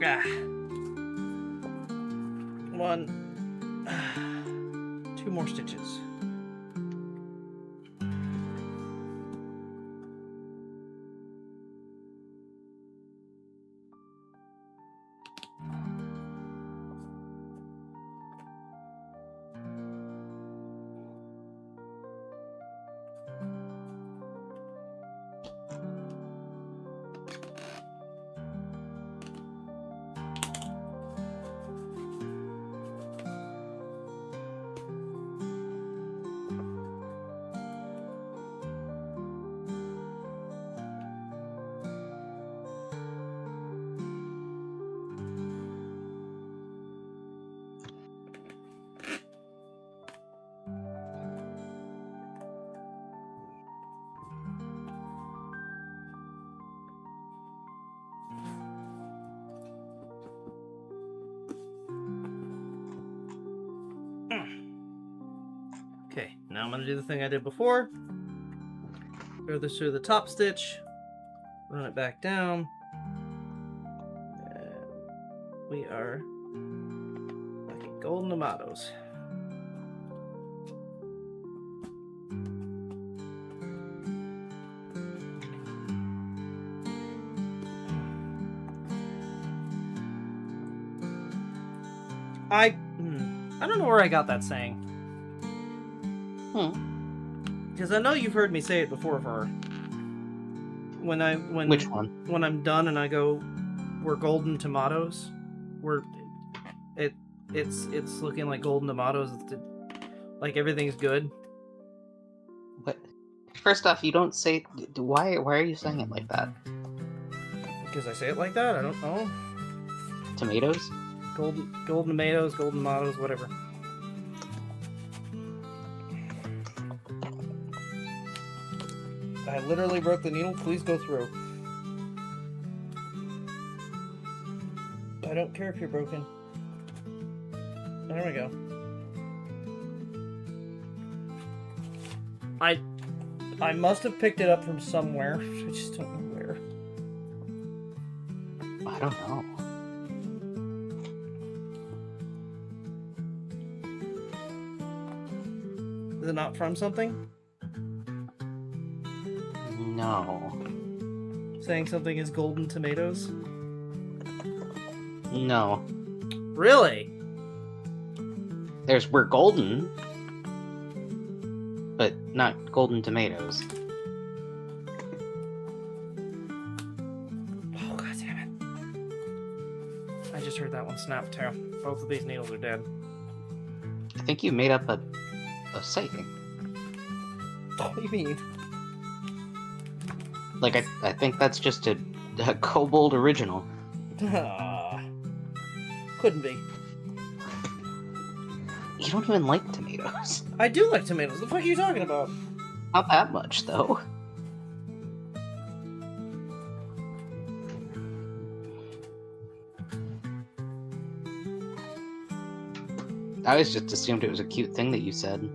Ah. 2 more stitches. Okay, now I'm gonna do the thing I did before. Go this through the top stitch, run it back down. And we are like golden tomatoes. I don't know where I got that saying. Because I know you've heard me say it before. For Which one? When I'm done and I go, we're golden tomatoes. It's looking like golden tomatoes. Like everything's good. What? First off, you don't say. Why are you saying it like that? Because I say it like that. I don't know. Tomatoes. Golden tomatoes, golden tomatoes, whatever. I literally broke the needle. Please go through. I don't care if you're broken. There we go. I must have picked it up from somewhere. I just don't know where. I don't know. Is it not from something? No. Saying something is golden tomatoes? No. Really? We're golden, but not golden tomatoes. Oh, god damn it. I just heard that one snap too. Both of these needles are dead. I think you made up a saying. What do you mean? Like, I think that's just a Kobold original. Couldn't be. You don't even like tomatoes. I do like tomatoes. What the fuck are you talking about? Not that much, though. I always just assumed it was a cute thing that you said.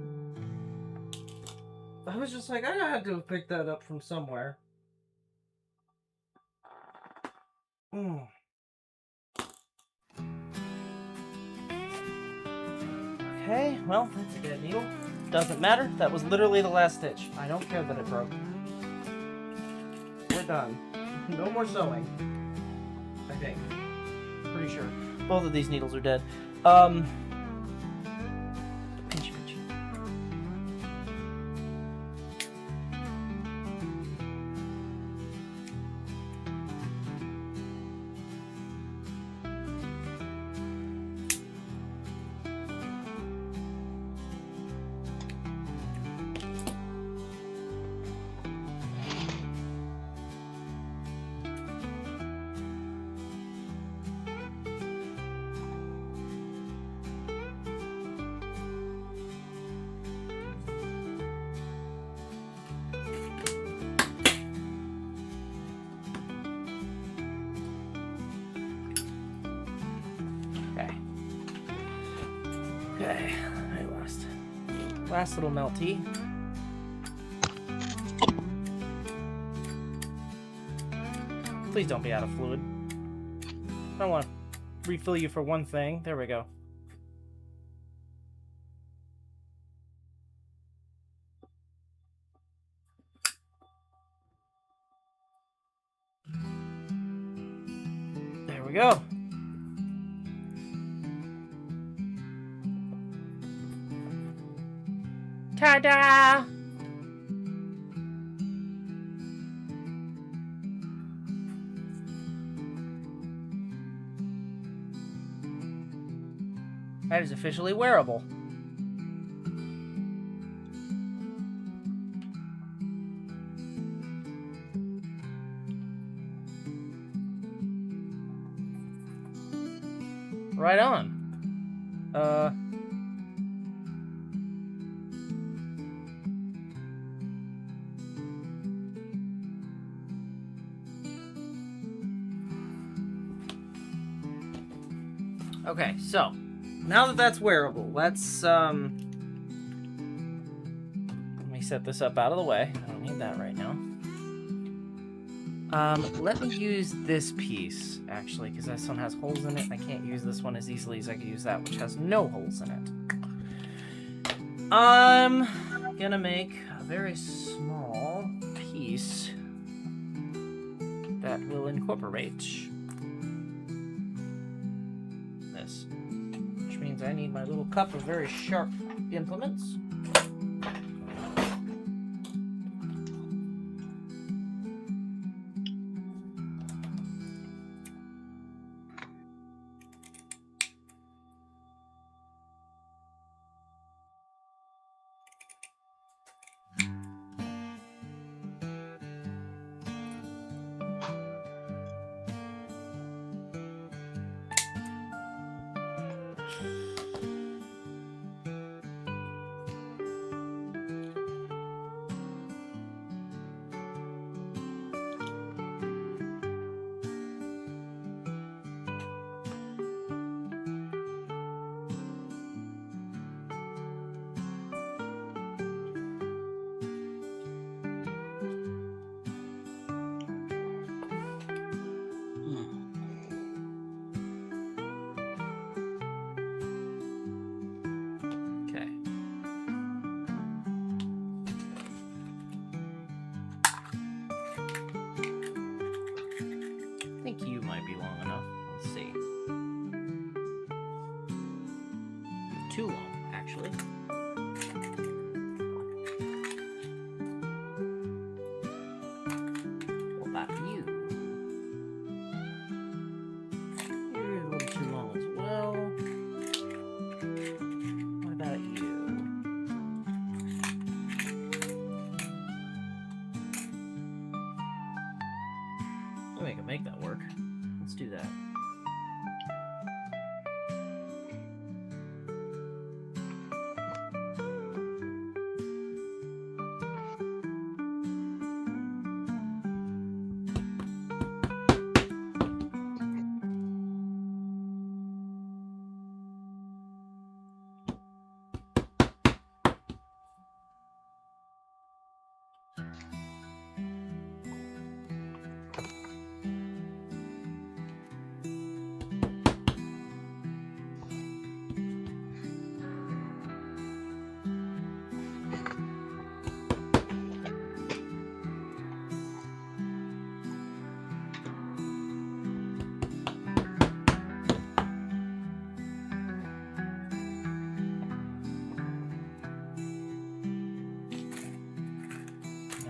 I was just like, I had to have picked that up from somewhere. Okay, well, that's a dead needle. Doesn't matter. That was literally the last stitch. I don't care that it broke. We're done. No more sewing. I think. Pretty sure. Both of these needles are dead. Pinchy, pinchy. Okay, I lost. Last little melty. Please don't be out of fluid. I don't want to refill you for one thing. There we go. There we go. Ta-da! That is officially wearable. Right on. Okay, so now that that's wearable, let's set this up out of the way. I don't need that right now. Let me use this piece, actually, because this one has holes in it. I can't use this one as easily as I can use that, which has no holes in it. I'm gonna make a very small piece that will incorporate this, which means I need my little cup of very sharp implements. You might be long enough. Let's see. Too long, actually. What about you? You're a little too long as well. What about you? We can make that work. Let's do that.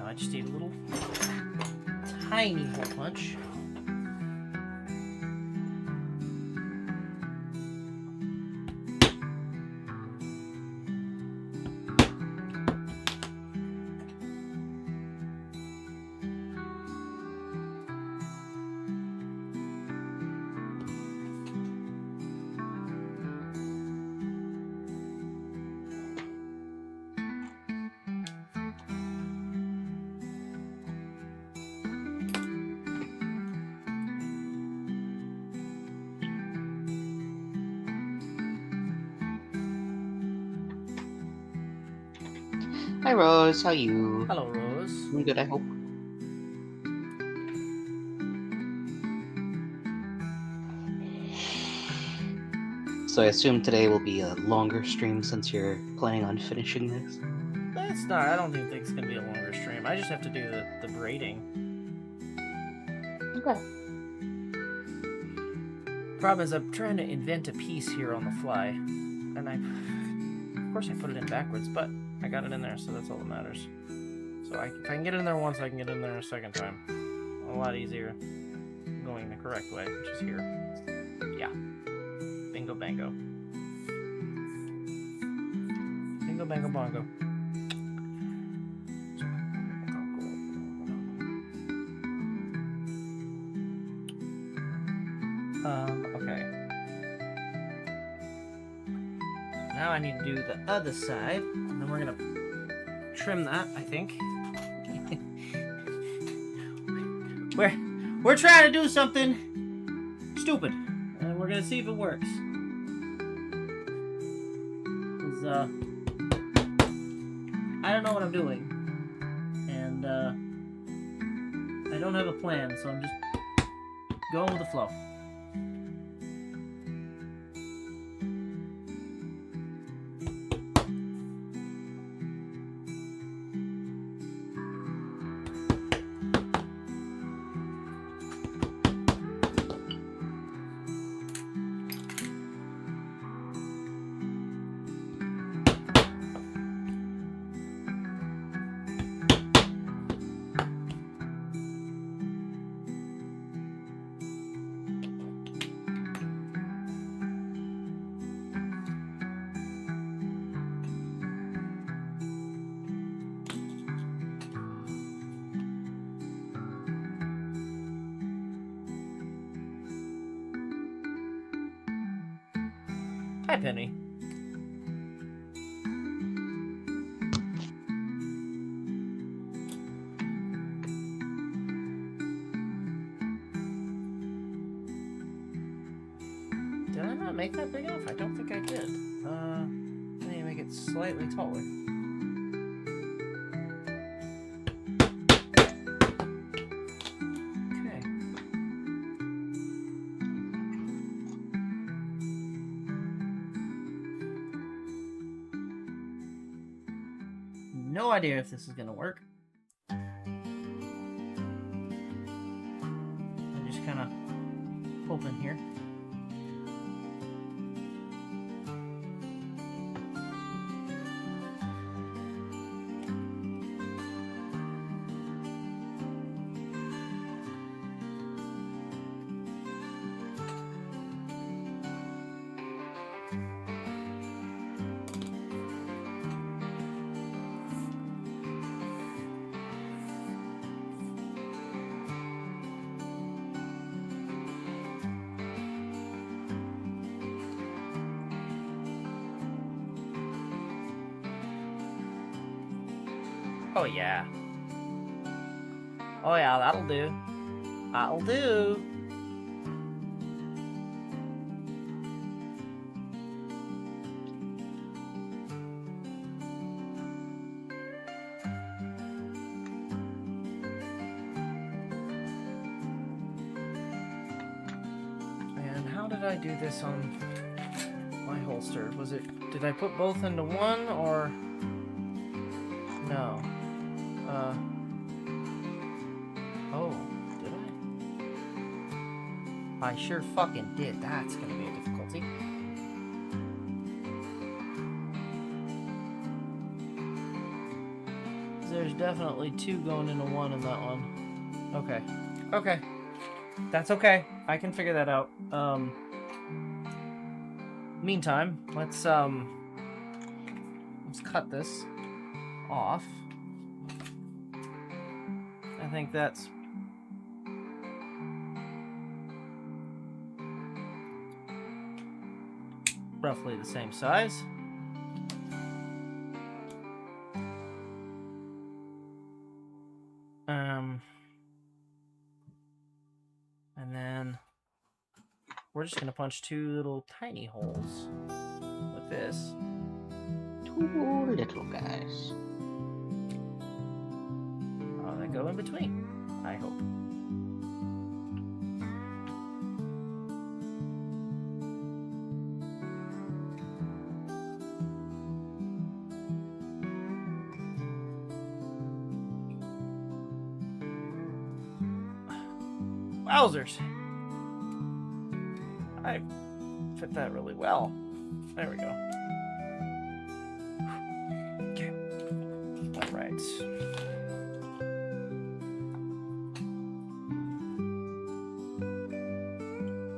I just need a little tiny hole punch. Hi Rose, how you? Hello, Rose. I'm good, I hope. So I assume today will be a longer stream since you're planning on finishing this? It's not. I don't think it's going to be a longer stream. I just have to do the braiding. Okay. Problem is, I'm trying to invent a piece here on the fly. And of course I put it in backwards, but I got it in there, so that's all that matters. So if I can get it in there once, I can get it in there a second time. A lot easier going the correct way, which is here. Yeah. Bingo bango. Bingo bango bongo. Okay. Now I need to do the other side, and then we're gonna trim that, I think. We're trying to do something stupid, and we're gonna see if it works. 'Cause, I don't know what I'm doing. And, I don't have a plan, so I'm just going with the flow. Hi, Penny. Did I not make that big enough? I don't think I did. I need to make it slightly taller. Okay. No idea if this is gonna work. I'm just kind of hoping here. Oh yeah. Oh yeah, that'll do. That'll do. And how did I do this on my holster? Was it, did I put both into one or no? Oh, did I? I sure fucking did. That's gonna be a difficulty. There's definitely two going into one in that one. Okay. Okay. That's okay. I can figure that out. Meantime, let's cut this off. I think that's roughly the same size. And then we're just gonna punch two little tiny holes with this. Two little guys. Oh, they go in between, I hope. Wowzers! I fit that really well. There we go. Okay. All right.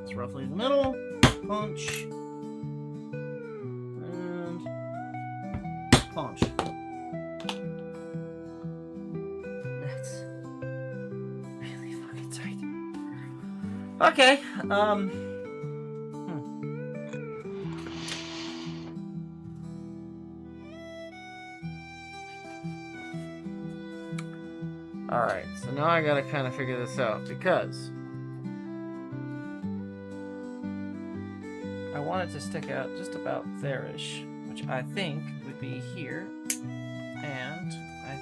It's roughly the middle. Punch. And punch. That's really fucking tight. Okay. Alright, so now I gotta kind of figure this out because I want it to stick out just about there-ish, which I think would be here, and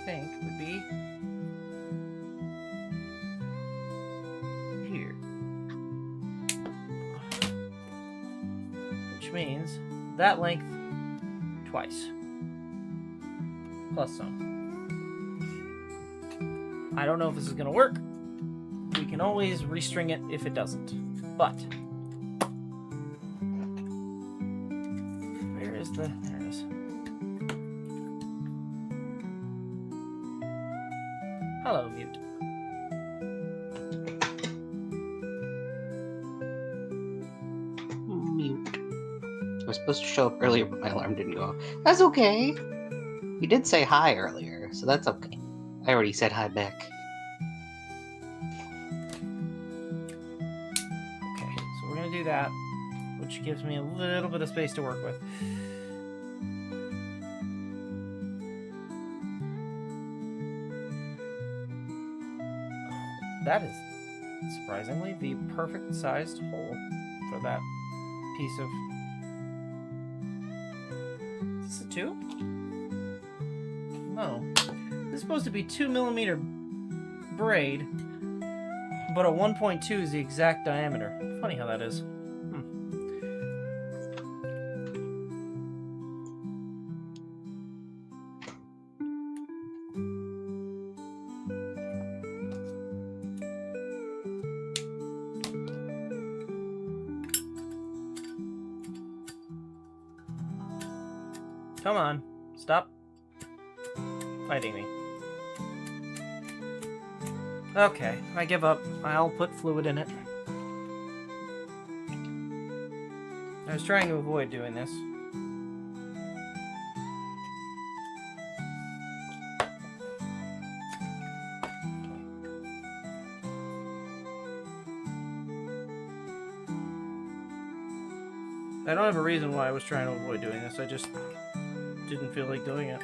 think would be here. Which means that length twice. Plus some. I don't know if this is going to work. We can always restring it if it doesn't. But where is the... There it is. Hello, mute. Mute. I was supposed to show up earlier, but my alarm didn't go off. That's okay. You did say hi earlier, so that's okay. I already said hi back. Okay, so we're going to do that, which gives me a little bit of space to work with. That is, surprisingly, the perfect sized hole for that piece of... Is this a 2? No. This is supposed to be 2mm braid, but a 1.2 is the exact diameter. Funny how that is. Come on, stop fighting me. Okay, I give up. I'll put fluid in it. I was trying to avoid doing this. I don't have a reason why I was trying to avoid doing this. I just didn't feel like doing it.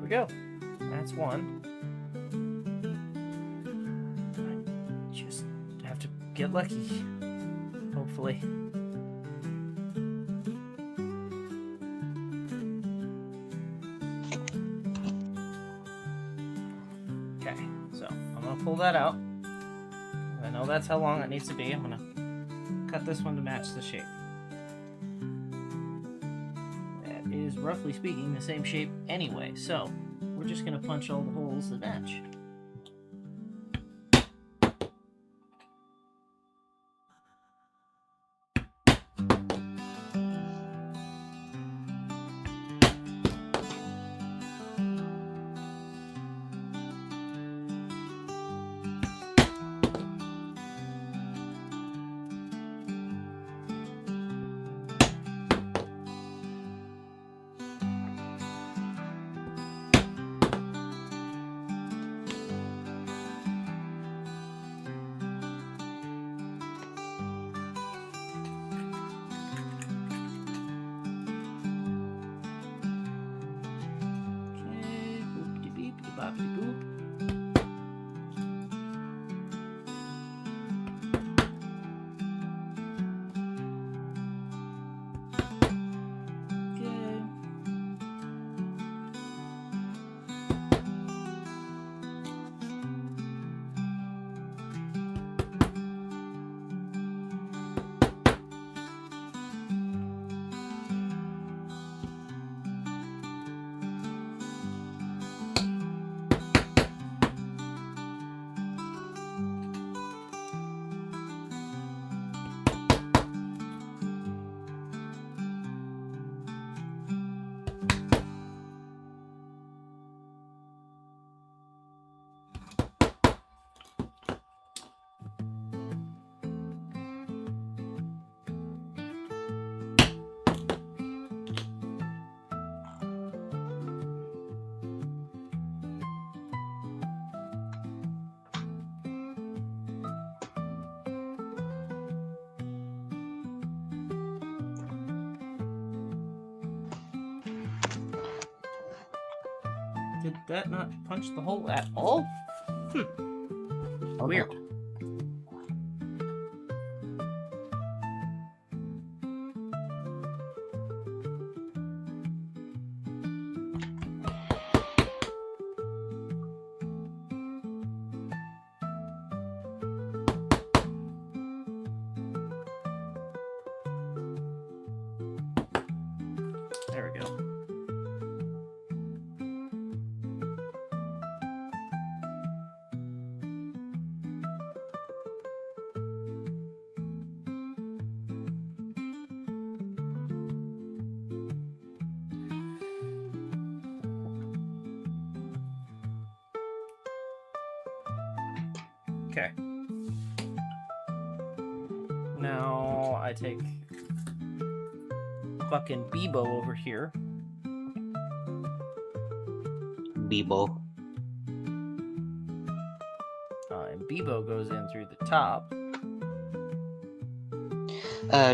Go. That's one. I just have to get lucky. Hopefully. Okay, so I'm gonna pull that out. I know that's how long it needs to be. I'm gonna cut this one to match the shape. That is, roughly speaking, the same shape anyway, so we're just going to punch all the holes that match. Did that not punch the hole at all? Weird. There we go. Okay. Now I take fucking Bebo over here. Bebo. And Bebo goes in through the top.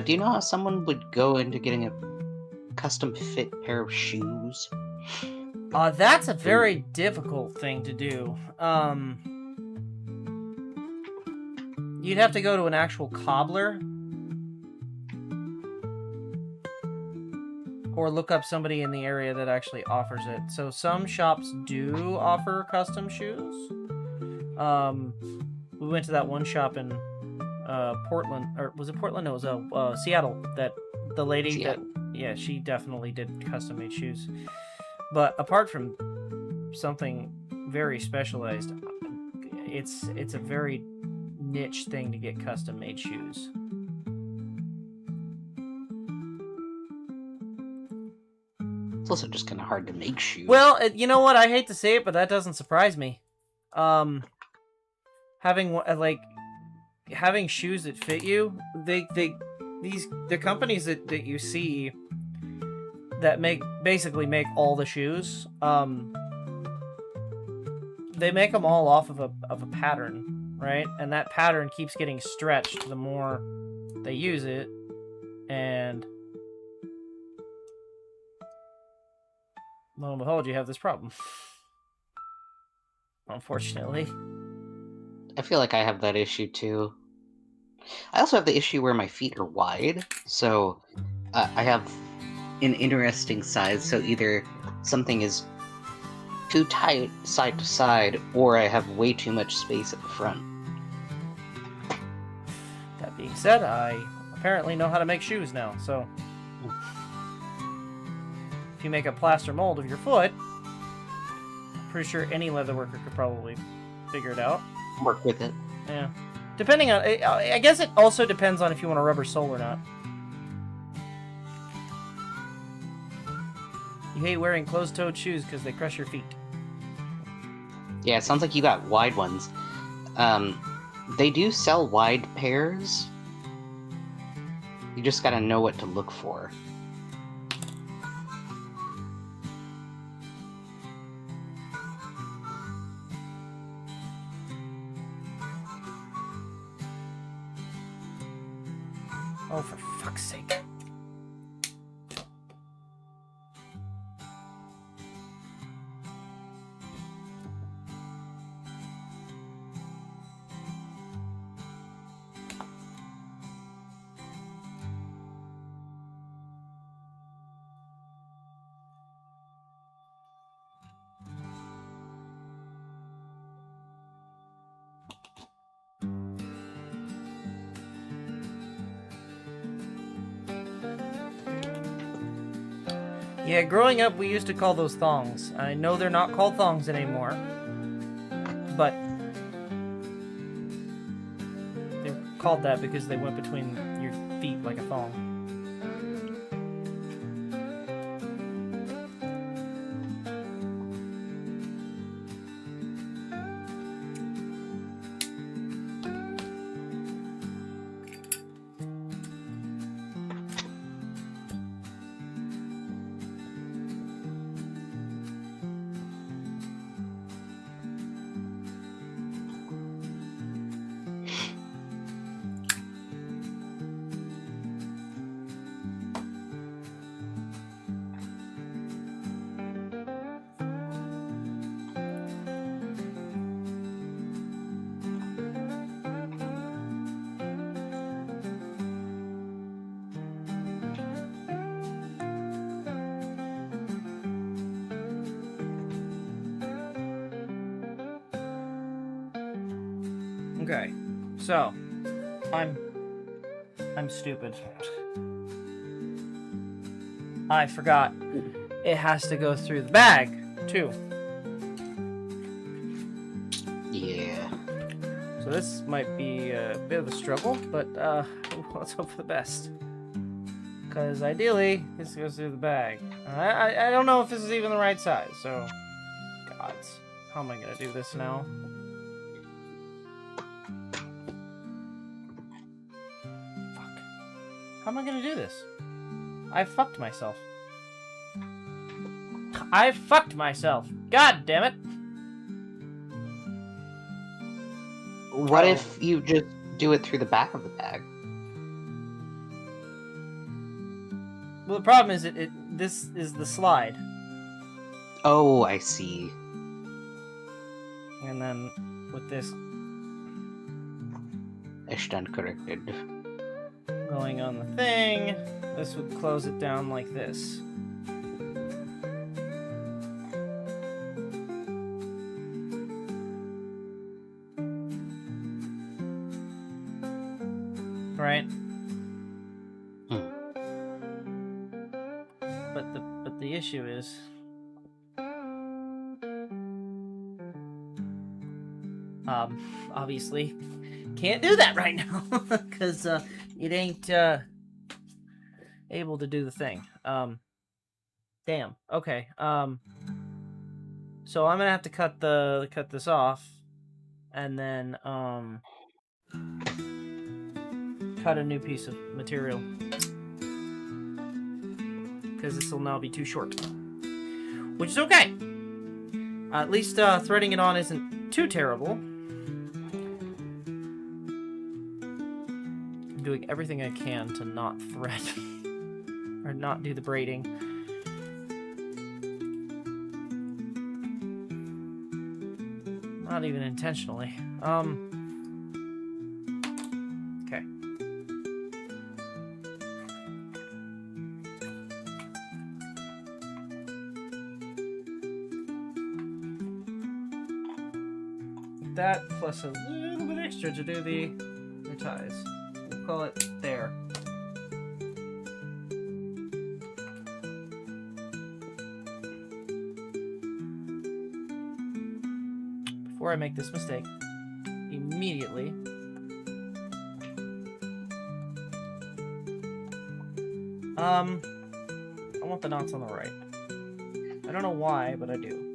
Do you know how someone would go into getting a custom fit pair of shoes? That's a very difficult thing to do. You'd have to go to an actual cobbler. Or look up somebody in the area that actually offers it. So some shops do offer custom shoes. We went to that one shop in Portland, or was it Portland? No, it was Seattle. That the lady Seattle. yeah, she definitely did custom made shoes. But apart from something very specialized, it's a very niche thing to get custom made shoes. It's also just kind of hard to make shoes. Well, you know what? I hate to say it, but that doesn't surprise me. Having shoes that fit you, the companies that you see that basically make all the shoes, they make them all off of a pattern, right? And that pattern keeps getting stretched the more they use it, and lo and behold, you have this problem. Unfortunately. I feel like I have that issue too. I also have the issue where my feet are wide, so I have an interesting size, so either something is too tight side to side, or I have way too much space at the front. That being said, I apparently know how to make shoes now, so if you make a plaster mold of your foot, I'm pretty sure any leatherworker could probably figure it out. Work with it. Yeah. Depending on... I guess it also depends on if you want a rubber sole or not. You hate wearing closed-toed shoes because they crush your feet. Yeah, it sounds like you got wide ones. They do sell wide pairs. You just gotta know what to look for. Oh, for fuck's sake. Yeah, growing up, we used to call those thongs. I know they're not called thongs anymore, but they're called that because they went between your feet like a thong. Okay, so I'm stupid. I forgot it has to go through the bag too. Yeah. So this might be a bit of a struggle, but let's hope for the best. Because ideally, this goes through the bag. I don't know if this is even the right size, so... Gods. How am I going to do this now? Fuck. How am I going to do this? I fucked myself. I fucked myself. God damn it. What if you just do it through the back of the bag? Well, the problem is this is the slide. Oh, I see. And then with this I stand corrected. going on the thing, this would close it down like this. Right? But the issue is obviously can't do that right now because it ain't able to do the thing. Damn. Okay. So I'm gonna have to cut this off, and then cut a new piece of material because this will now be too short, which is okay. At least threading it on isn't too terrible. I'm doing everything I can to not thread or not do the braiding. Not even intentionally. Okay. That plus a little bit extra to do the ties. We'll call it there. Before I make this mistake, immediately I want the knots on the right. I don't know why, but I do.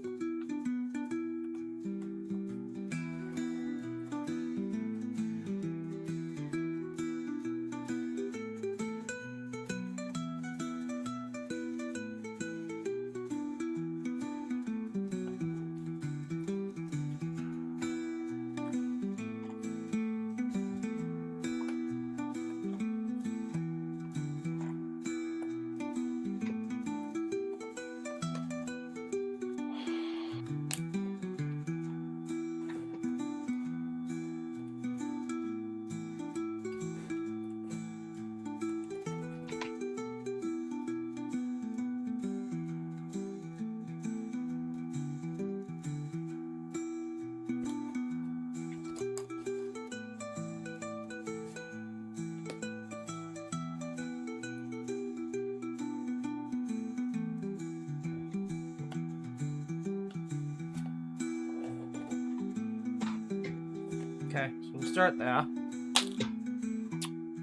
Okay, so we'll start there.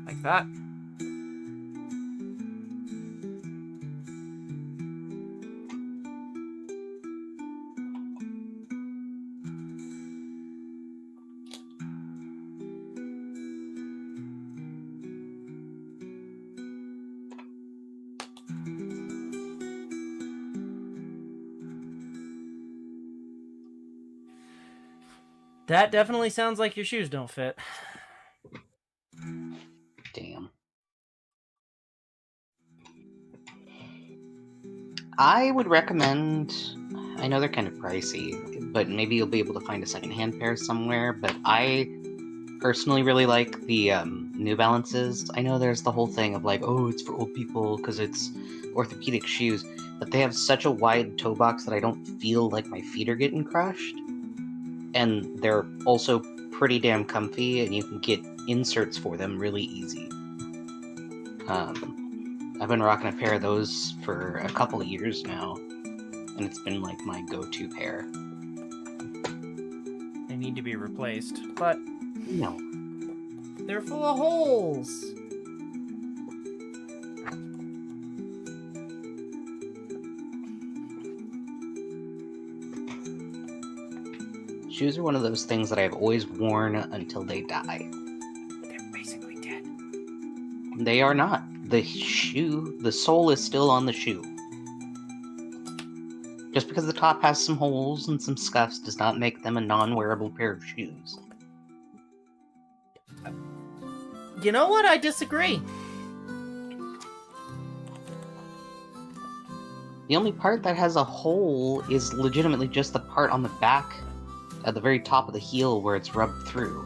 Like that. That definitely sounds like your shoes don't fit. Damn. I would recommend, I know they're kind of pricey, but maybe you'll be able to find a secondhand pair somewhere, but I personally really like the New Balances. I know there's the whole thing of like, oh, it's for old people because it's orthopedic shoes, but they have such a wide toe box that I don't feel like my feet are getting crushed. And they're also pretty damn comfy, and you can get inserts for them really easy. I've been rocking a pair of those for a couple of years now, and it's been like my go-to pair. They need to be replaced, but No. they're full of holes. Shoes are one of those things that I've always worn until they die. They're basically dead. They are not. The sole is still on the shoe. Just because the top has some holes and some scuffs does not make them a non-wearable pair of shoes. You know what? I disagree. The only part that has a hole is legitimately just the part on the back at the very top of the heel where it's rubbed through.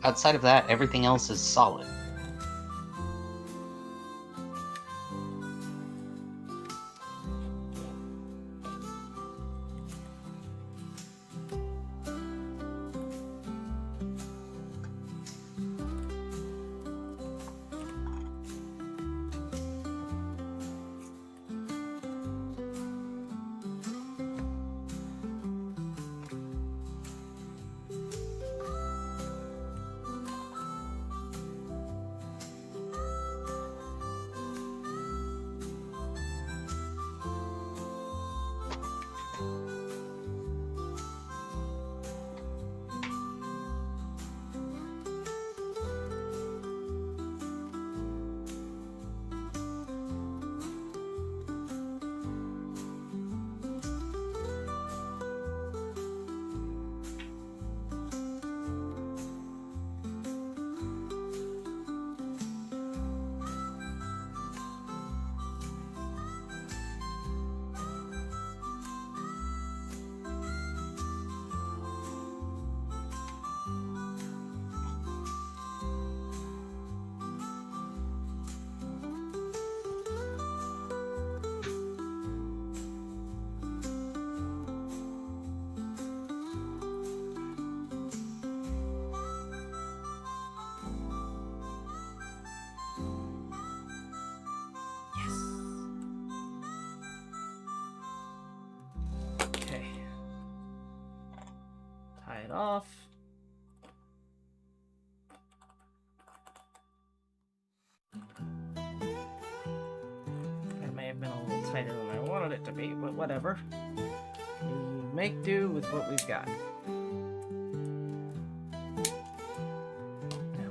Outside of that, everything else is solid. It off. It may have been a little tighter than I wanted it to be, but whatever. We make do with what we've got. Now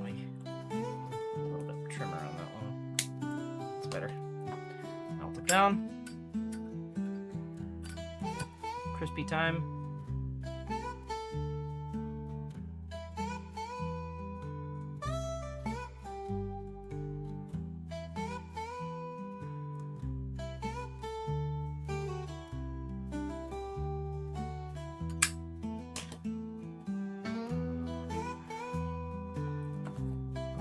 we a little bit of trimmer on that one. It's better. Melt it down. Crispy time.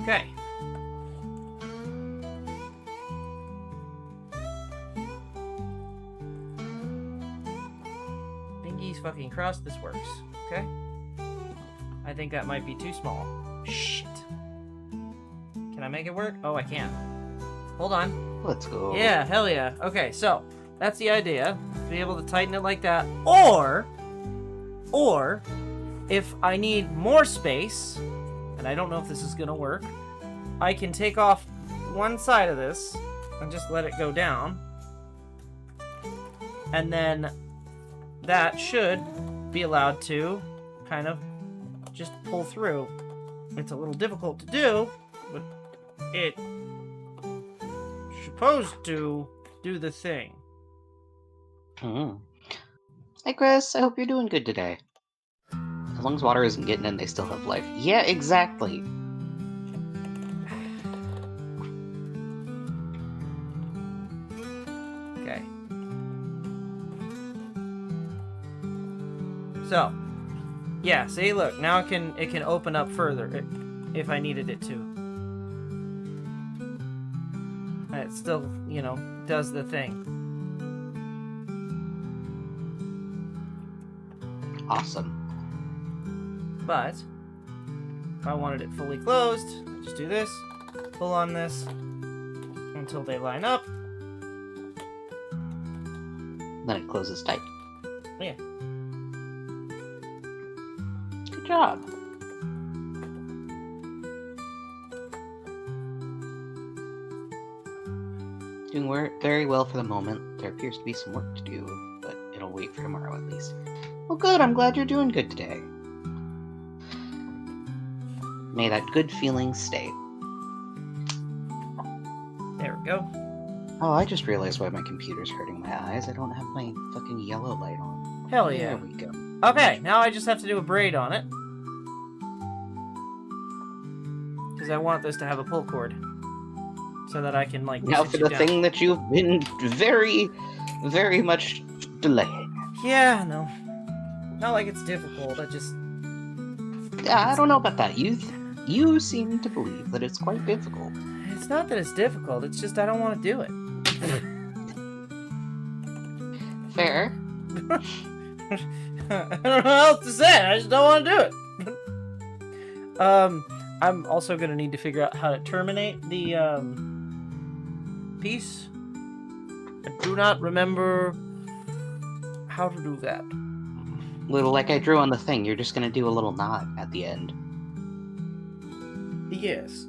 Okay. Bingy's fucking crossed. This works. Okay. I think that might be too small. Shit. Can I make it work? Oh, I can. Hold on. Let's go. Yeah, hell yeah. Okay, so that's the idea. Be able to tighten it like that. Or if I need more space, and I don't know if this is gonna work, I can take off one side of this and just let it go down. And then that should be allowed to kind of just pull through. It's a little difficult to do, but it's supposed to do the thing. Mm-hmm. Hey Chris, I hope you're doing good today. As long as water isn't getting in, they still have life. Yeah, exactly. Okay. So, yeah, see, look, now it can open up further if I needed it to. And it still, you know, does the thing. Awesome. But if I wanted it fully closed, I just do this, pull on this until they line up. Then it closes tight. Yeah. Good job. Doing very well for the moment. There appears to be some work to do, but it'll wait for tomorrow at least. Well, good. I'm glad you're doing good today. May that good feeling stay. There we go. Oh, I just realized why my computer's hurting my eyes. I don't have my fucking yellow light on. Hell yeah. There we go. Okay, now I just have to do a braid on it. Because I want this to have a pull cord. So that I can, like, now sit for you the down. thing that you've been very, very much delaying. Yeah, no. Not like it's difficult, I just... Yeah, I don't know about that. You seem to believe that it's quite difficult. It's not that it's difficult, it's just I don't want to do it. Fair. I don't know what else to say, I just don't want to do it. I'm also going to need to figure out how to terminate the, piece. I do not remember how to do that. Little like I drew on the thing, you're just gonna do a little knot at the end. Yes.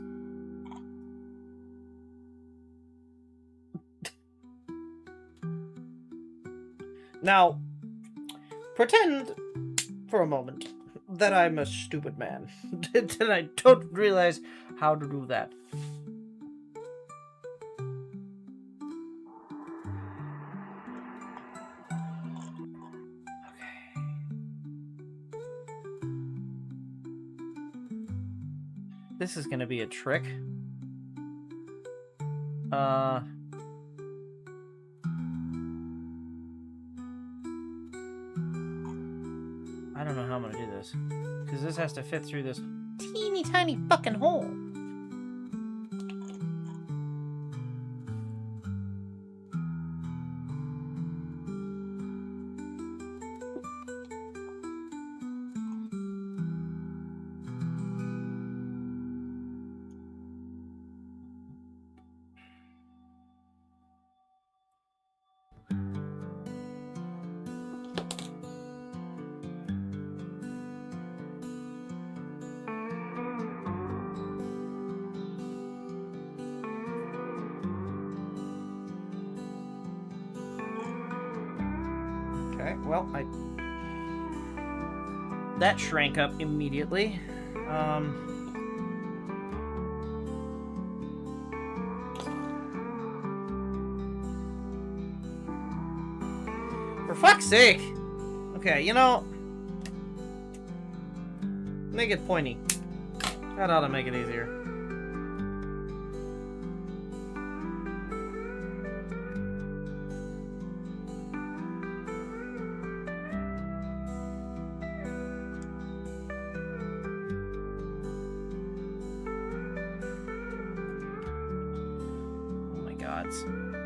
Now, pretend for a moment that I'm a stupid man. That I don't realize how to do that. This is gonna be a trick. I don't know how I'm gonna do this. Because this has to fit through this teeny tiny fucking hole. Okay, well, that shrank up immediately. For fuck's sake! Okay, you know... Make it pointy. That ought to make it easier.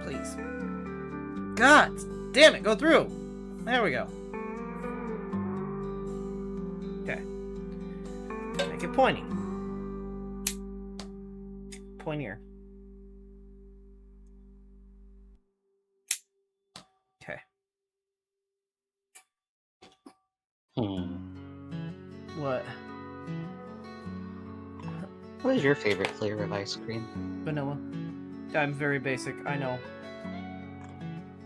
Please. God damn it, go through! There we go. Okay. Make it pointy. Pointier. Okay. What? What is your favorite flavor of ice cream? Vanilla. I'm very basic, I know.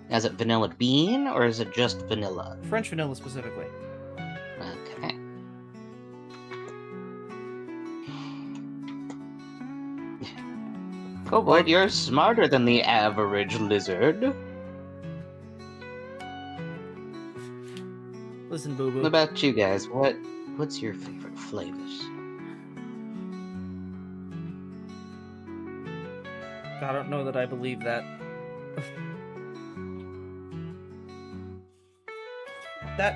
Is it vanilla bean, or is it just vanilla? French vanilla specifically. Okay. Kobold, you're smarter than the average lizard. Listen, boo-boo. What about you guys? What's your favorite flavors? I don't know that I believe that. That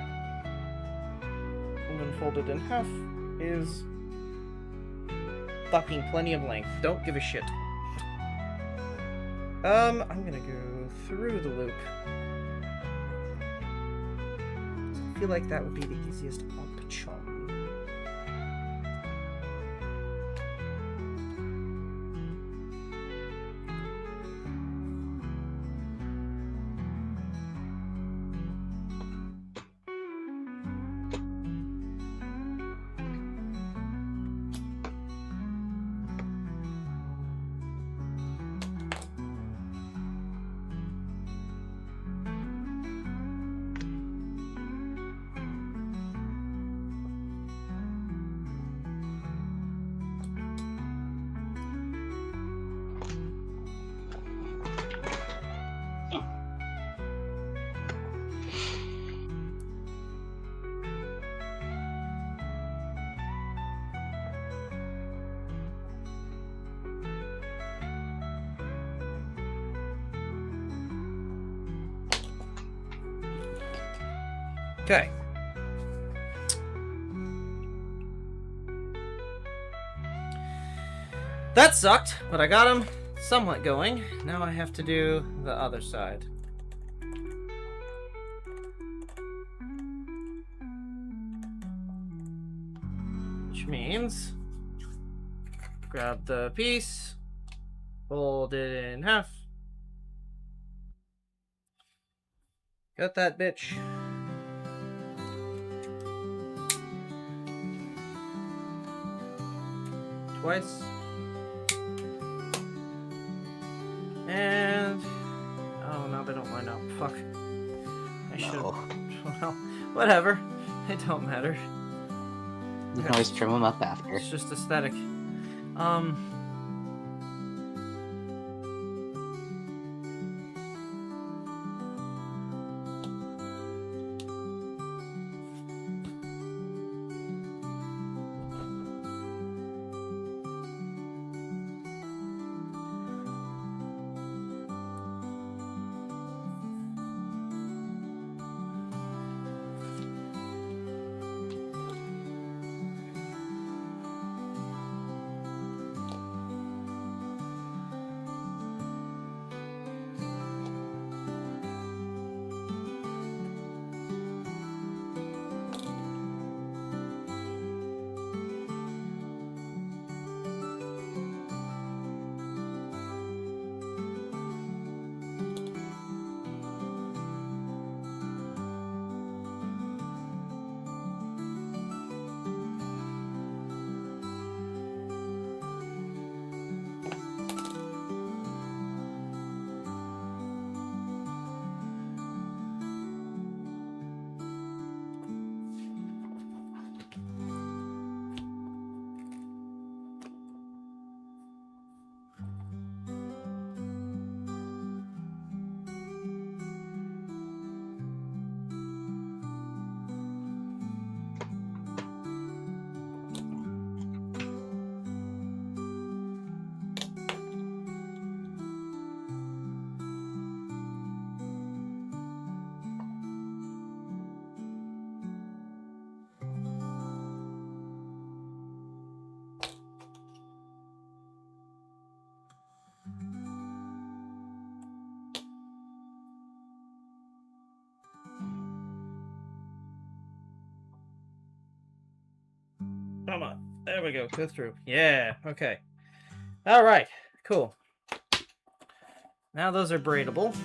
when folded in half is fucking plenty of length. Don't give a shit. I'm gonna go through the loop. I feel like that would be the easiest option. Okay. That sucked, but I got him somewhat going. Now I have to do the other side. Which means grab the piece, fold it in half. Got that bitch. Twice. And oh no, they don't line up. Fuck. I should. No. Well, whatever. It don't matter. You can always trim them up after. It's just aesthetic. Come on. There we go. Go through. Yeah. Okay. All right. Cool. Now those are braidable.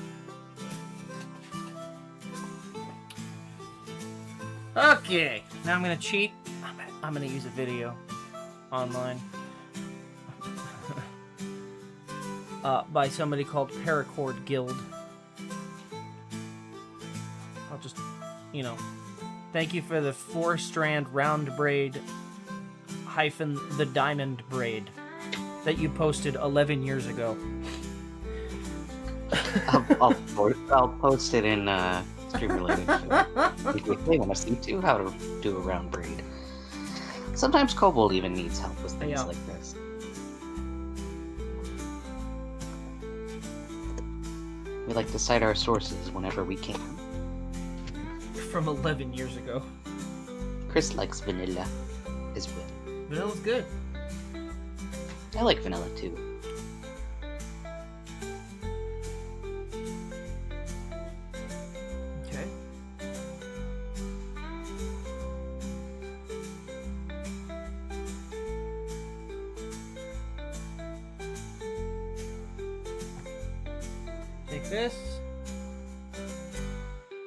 Okay. Now I'm going to cheat. I'm going to use a video online by somebody called Paracord Guild. I'll just, you know, thank you for the 4-strand round braid hyphen the diamond braid that you posted 11 years ago. I'll post it in stream related. If they want to see too how to do a round braid. Sometimes Kobold even needs help with things like this. We like to cite our sources whenever we can. From 11 years ago. Chris likes vanilla as well. Vanilla's good. I like vanilla too. Okay. Take this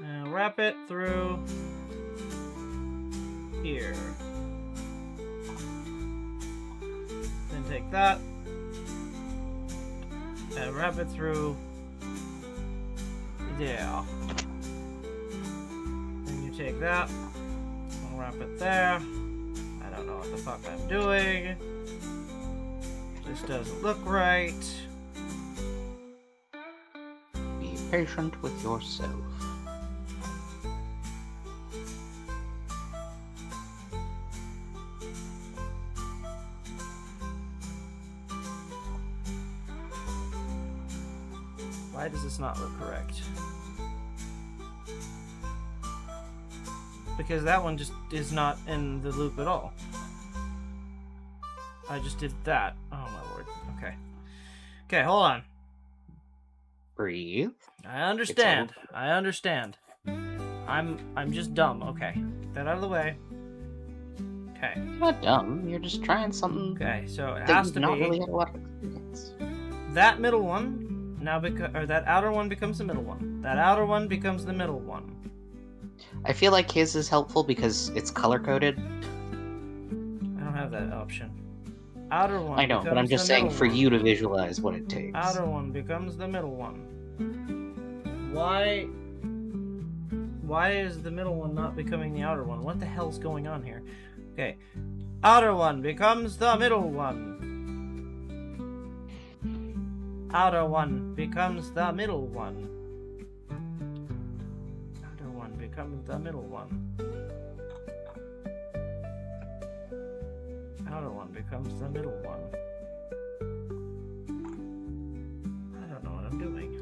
and wrap it through here. Then take that and wrap it through there. Then you take that and wrap it there. I don't know what the fuck I'm doing. This doesn't look right. Be patient with yourself. Why does this not look correct? Because that one just is not in the loop at all. I just did that. Oh my lord. Okay. Okay, hold on. Breathe. I understand. I understand. I'm just dumb. Okay. Get that out of the way. Okay. You're not dumb. You're just trying something Okay, so it that has you've to not be really had a lot of experience. that middle one now or that outer one becomes the middle one. That outer one becomes the middle one. I feel like his is helpful because it's color-coded. I don't have that option. Outer one. I know, but I'm just saying for you to visualize what it takes. Outer one becomes the middle one. Why is the middle one not becoming the outer one? What the hell's going on here? Okay. Outer one becomes the middle one. Outer one becomes the middle one. Outer one becomes the middle one. Outer one becomes the middle one. I don't know what I'm doing.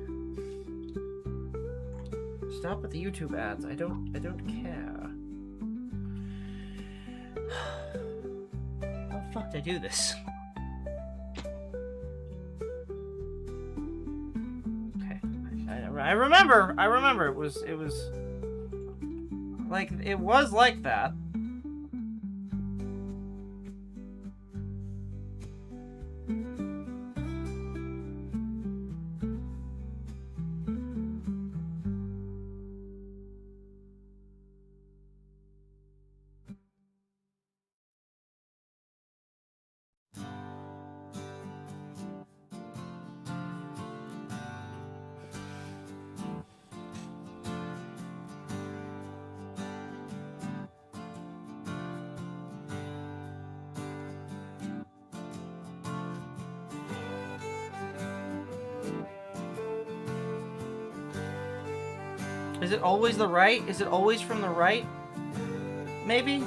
Stop with the YouTube ads. I don't care. How the fuck did I do this? Okay. I remember. It was like that. Is it always the right? Is it always from the right? Maybe?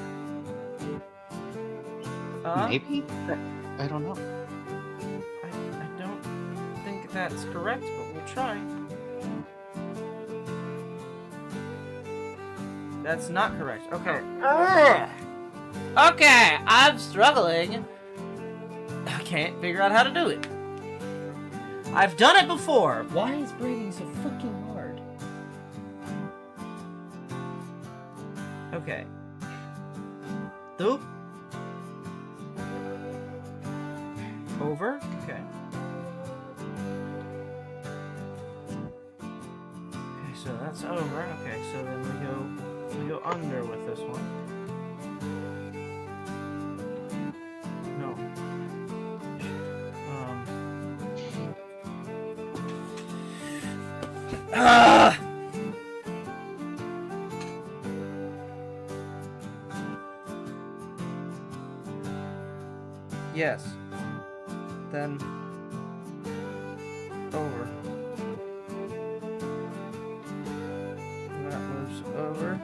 Maybe? I don't know. I don't think that's correct, but we'll try. That's not correct. Okay. Okay, I'm struggling. I can't figure out how to do it. I've done it before. Why is braiding so fucking hard? Okay. Loop. Over. Okay. Okay, so that's over. Okay, so then we go under with this one. No. Yes. Then over. That moves over.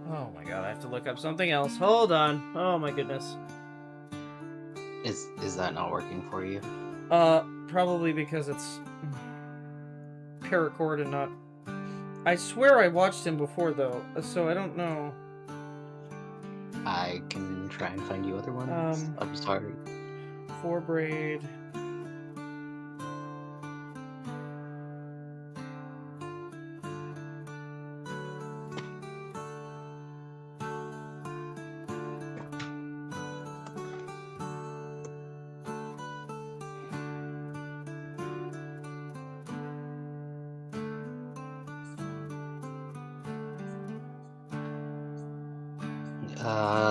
Oh my god, I have to look up something else. Hold on. Oh my goodness. Is that not working for you? Probably because it's paracord and not... I swear I watched him before though, so I don't know. I can try and find you other ones. I'm sorry. 4 braid.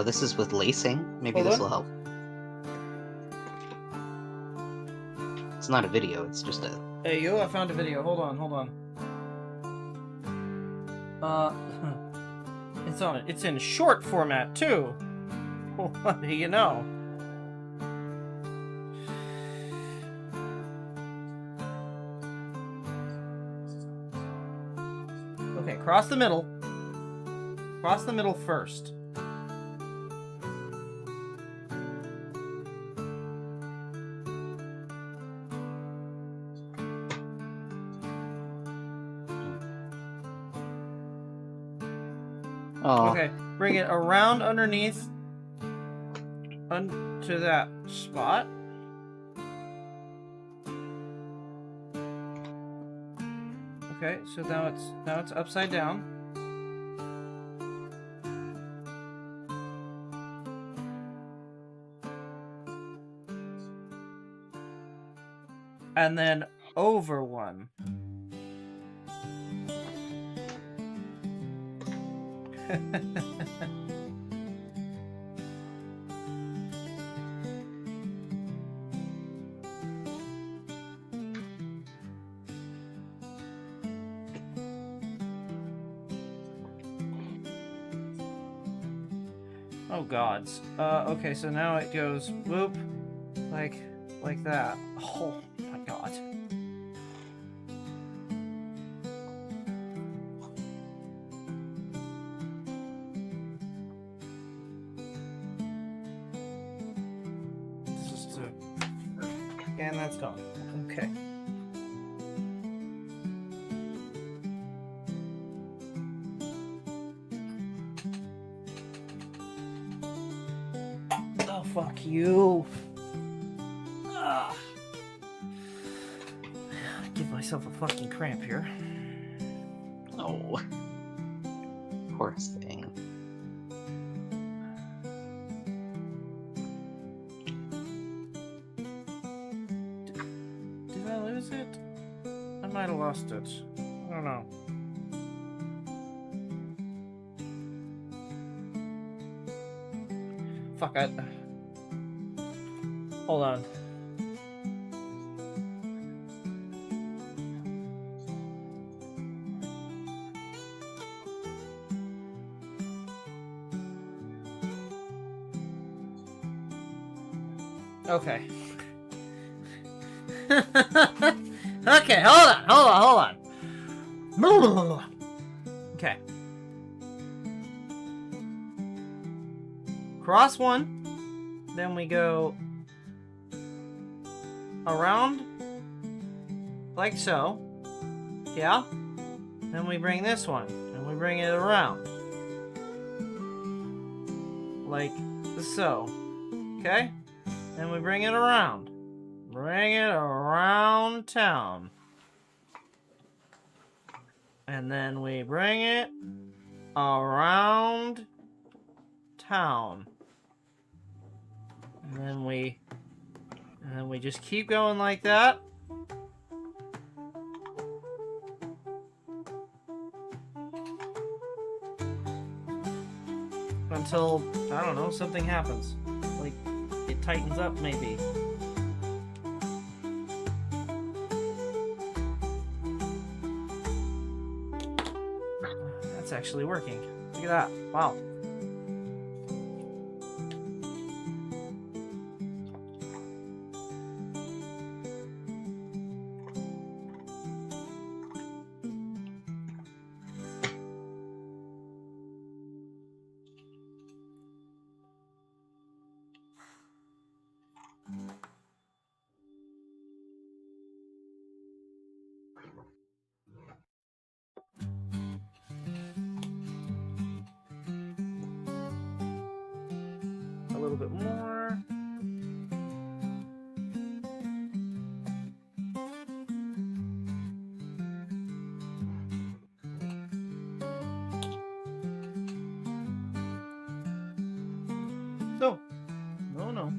This is with lacing. Maybe Hold this will help. It's not a video, it's just a... Hey, yo, I found a video. Hold on. It's in short format, too. What do you know? Cross the middle. Cross the middle first. Oh. Okay, bring it around underneath to that spot. Okay, so now it's upside down. And then over one. Oh gods. Okay, so now it goes whoop, like that. Oh my god. This is to, and that's done. Okay. Fuck you. Ugh. Give myself a fucking cramp here. Oh. Poor thing. Did I lose it? I might have lost it. I don't know. Fuck it. Hold on. Okay. Okay, hold on. Okay. Cross one, then we go around like so. Yeah? Then we bring this one, and we bring it around. Like so. Okay? Then we bring it around. Bring it around town. And then we bring it around town. And then we just keep going like that. Until, I don't know, something happens. Like, it tightens up, maybe. That's actually working. Look at that. Wow. A little bit more. No. No, no.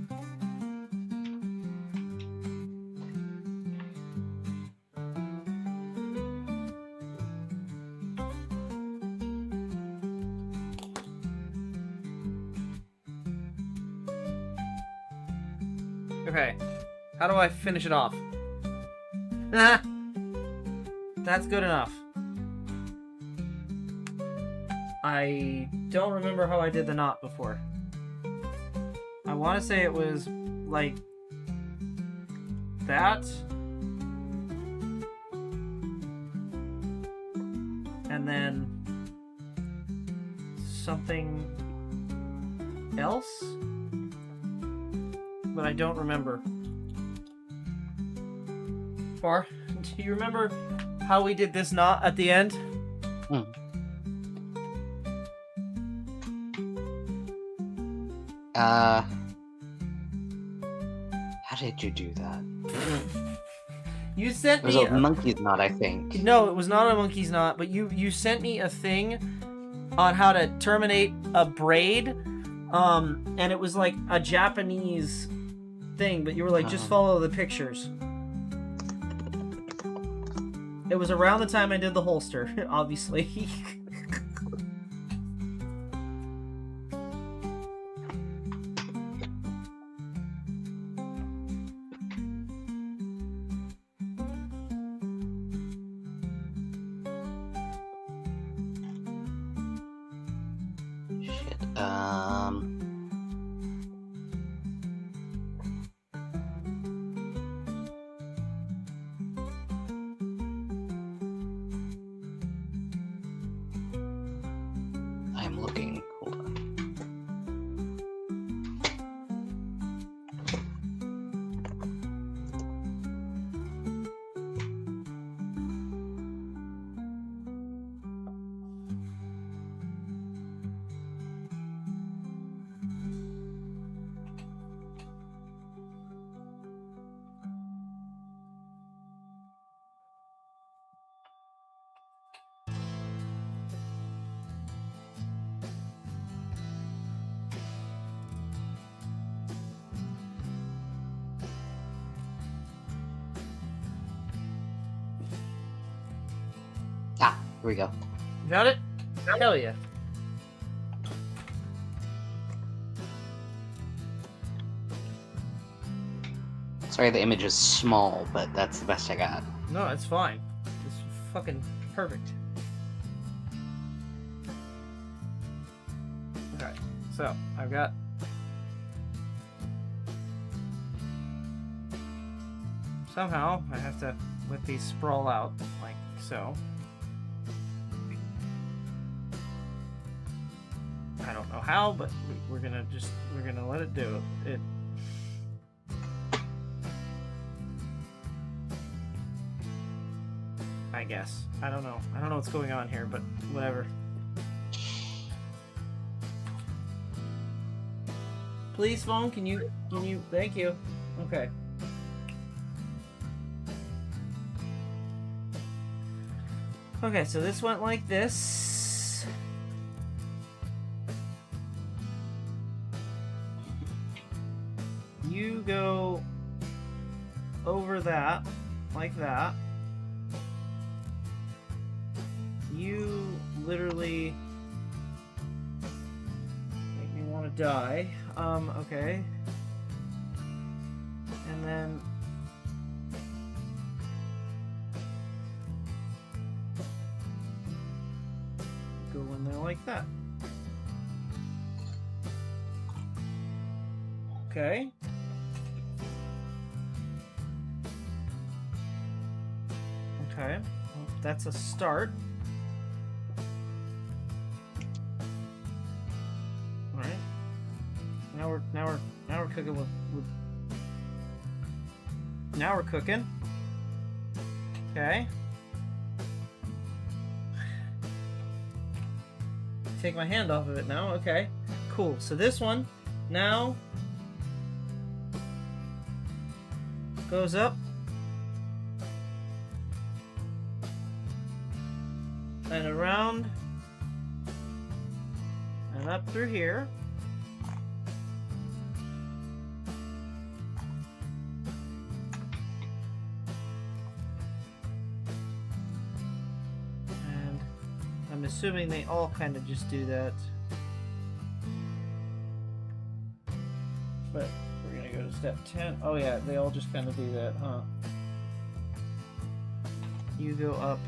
Okay, how do I finish it off? That's good enough. I don't remember how I did the knot before. I want to say it was like that. And then something else, but I don't remember. Or, do you remember how we did this knot at the end? How did you do that? You sent It was me a monkey's knot, I think. No, it was not a monkey's knot, but you sent me a thing on how to terminate a braid, and it was like a Japanese thing, but you were like, just follow the pictures. It was around the time I did the holster, obviously. I'm looking. Hold on. Ah, here we go. Got it? Hell yeah. Sorry the image is small, but that's the best I got. No, it's fine. It's fucking perfect. Okay, so I've got somehow I have to let these sprawl out like so. I don't know how, but we're gonna let it do it. I guess. I don't know. I don't know what's going on here, but whatever. Please, phone, can you, thank you. Okay. Okay, so this went like this. You go over that, like that. You literally make me want to die. Okay. And then go in there like that. Okay. Okay. Well, that's a start. Now we're cooking with now we're cooking. Okay. Take my hand off of it now. Okay. Cool. So this one now goes up and around and up through here. I'm assuming they all kind of just do that. But we're gonna go to step 10. Oh yeah, they all just kind of do that, huh? You go up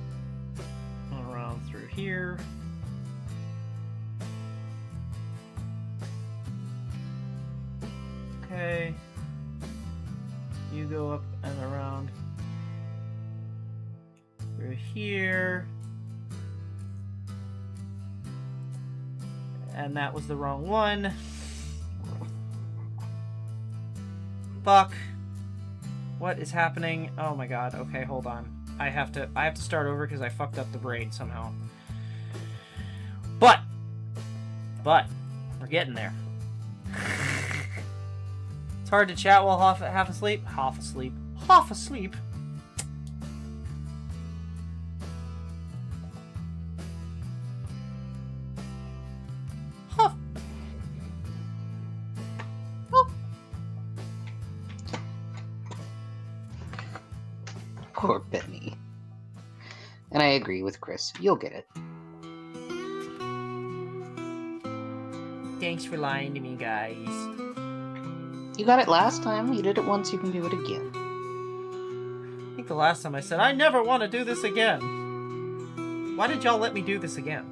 and around through here. Okay. You go up and around through here. And that was the wrong one. Fuck. What is happening? Oh my god. Okay, hold on. I have to start over because I fucked up the braid somehow. But we're getting there. It's hard to chat while half asleep. Half asleep. Half asleep. Huh. Oh. Poor Benny. And I agree with Chris. You'll get it. Thanks for lying to me, guys. You got it last time. You did it once. You can do it again. I think the last time I said, I never want to do this again. Why did y'all let me do this again?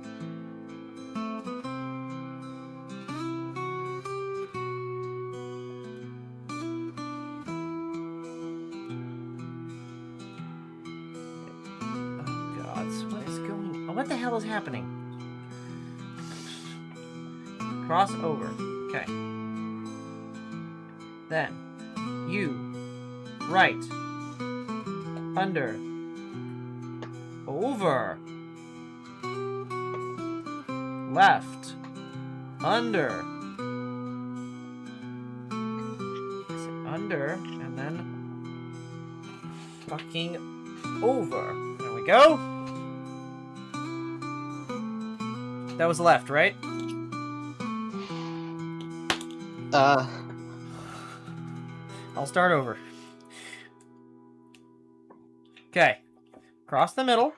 Oh, God. What is going on? What the hell is happening? Cross over. Okay. Then, you, right, under, over, left, under, and then fucking over. There we go. That was left, right? I'll start over. Okay. Cross the middle.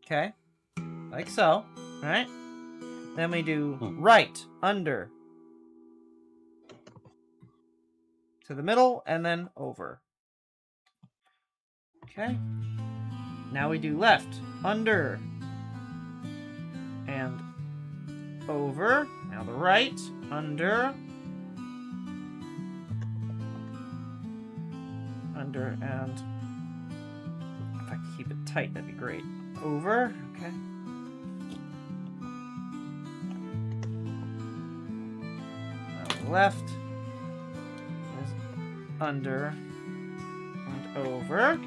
Okay. Like so. Alright. Then we do right, under. To the middle, and then over. Okay. Now we do left, under. And over. Now the right, under. Under, and if I could keep it tight, that'd be great. Over, okay. Now left is under and over.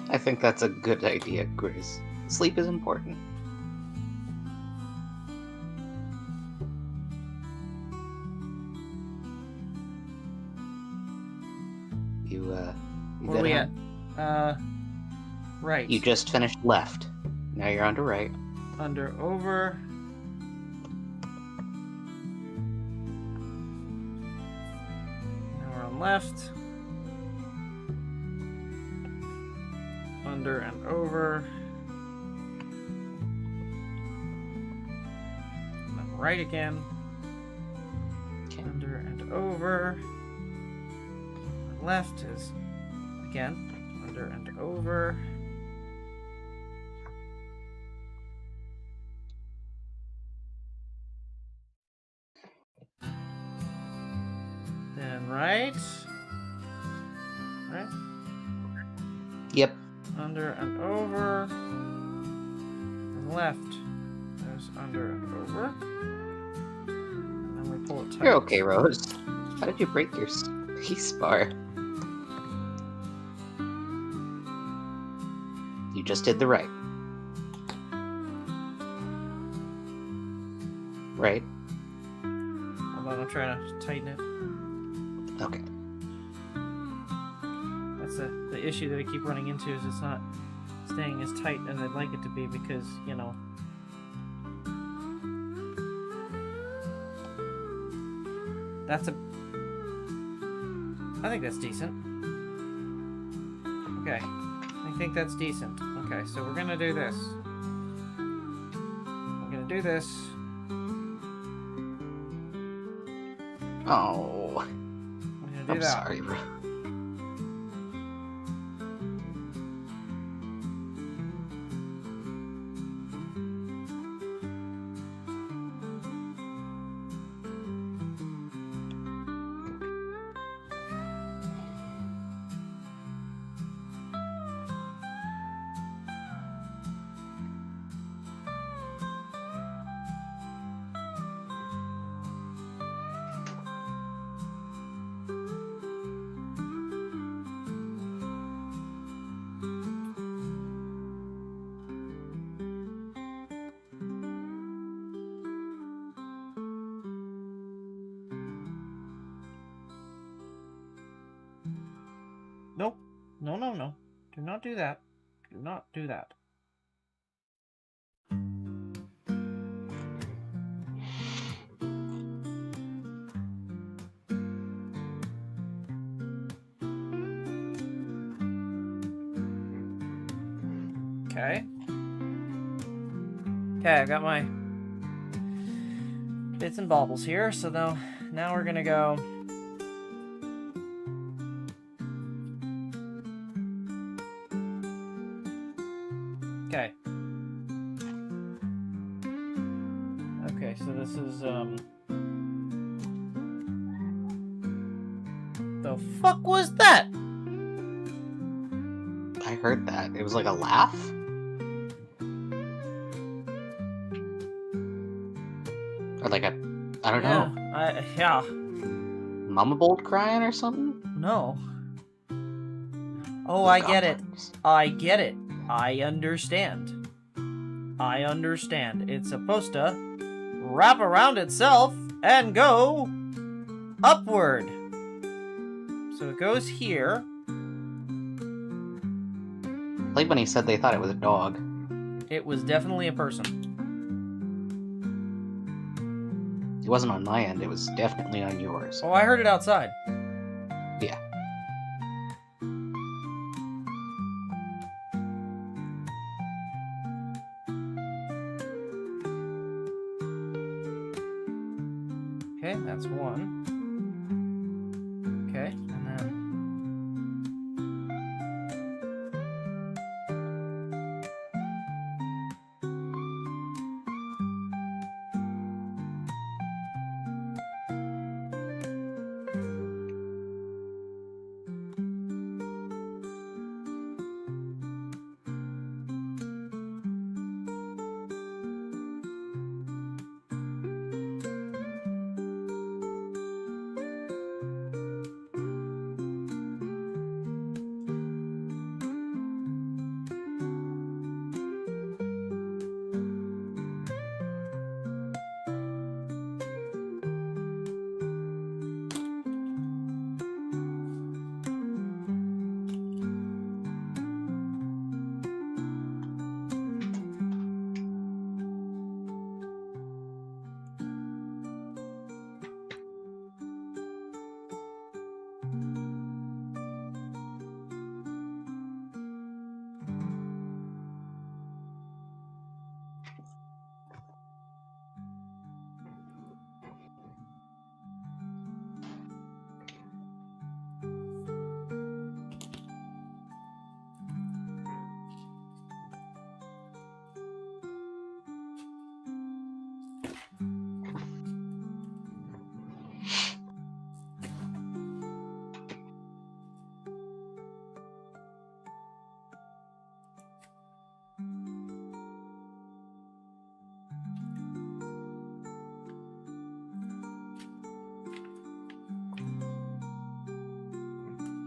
I think that's a good idea, Chris. Sleep is important. Where are we at? Right. You just finished left. Now you're on to right. Under, over. Now we're on left. Under and over. And then right again. Okay. Under and over. Left is again under and over. Then right. Right? Yep. Under and over. And left. There's under and over. And then we pull it tight. You're okay, Rose. How did you break your space bar? You just did the right. Right? Hold on, I'm trying to tighten it. Okay. That's the issue that I keep running into, is it's not staying as tight as I'd like it to be because, you know. That's I think that's decent. Okay. I think that's decent. Okay, so we're gonna do this. We're gonna do this. Oh. I'm gonna do I'm that. sorry, bro. Nope. No, no, no. Do not do that. Do not do that. Okay. Okay, I got my bits and baubles here, so now we're gonna go. Okay. Okay, so this is the fuck was that? I heard that. It was like a laugh? Or like a, I don't know. Yeah. Mama Bold crying or something? No. Oh, I get it. I get it. I understand. I understand. It's supposed to wrap around itself and go upward. So it goes here. Like when he said they thought it was a dog. It was definitely a person. It wasn't on my end, it was definitely on yours. Oh, I heard it outside. Yeah. Okay, that's one. Okay, and then...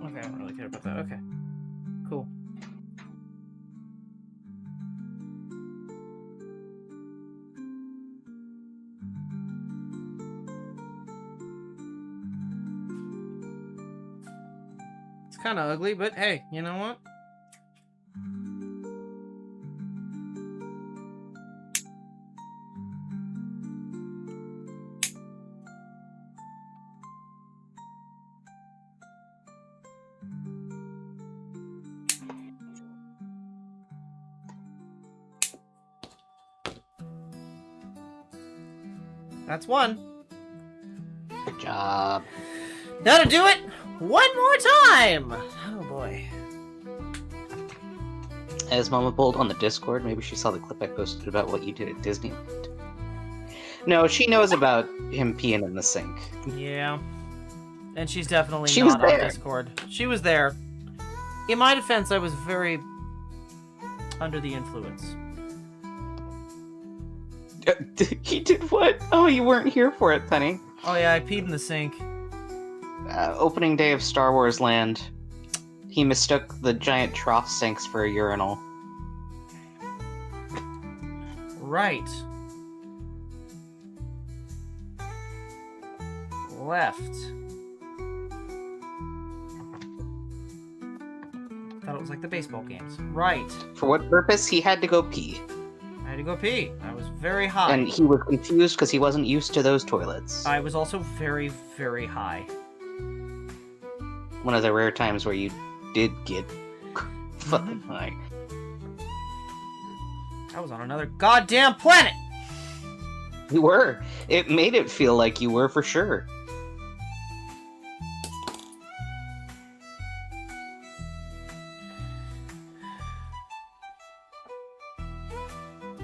Okay, I don't really care about that. Okay. Cool. It's kind of ugly, but hey, you know what? That's one. Good job. That'll do it! One more time! Oh boy. As Mama Bold on the Discord, maybe she saw the clip I posted about what you did at Disneyland. No, she knows about him peeing in the sink. Yeah. And she's definitely She was not on there. Discord. She was there. In my defense, I was very under the influence. He did what? Oh, you weren't here for it, Penny. Oh yeah, I peed in the sink. Opening day of Star Wars Land. He mistook the giant trough sinks for a urinal. Right. Left. thought it was like the baseball games. Right. For what purpose? He had to go pee. I had to go pee. I was very high. And he was confused because he wasn't used to those toilets. I was also very, very high. One of the rare times where you did get fucking high. I was on another goddamn planet! You were. It made it feel like you were for sure.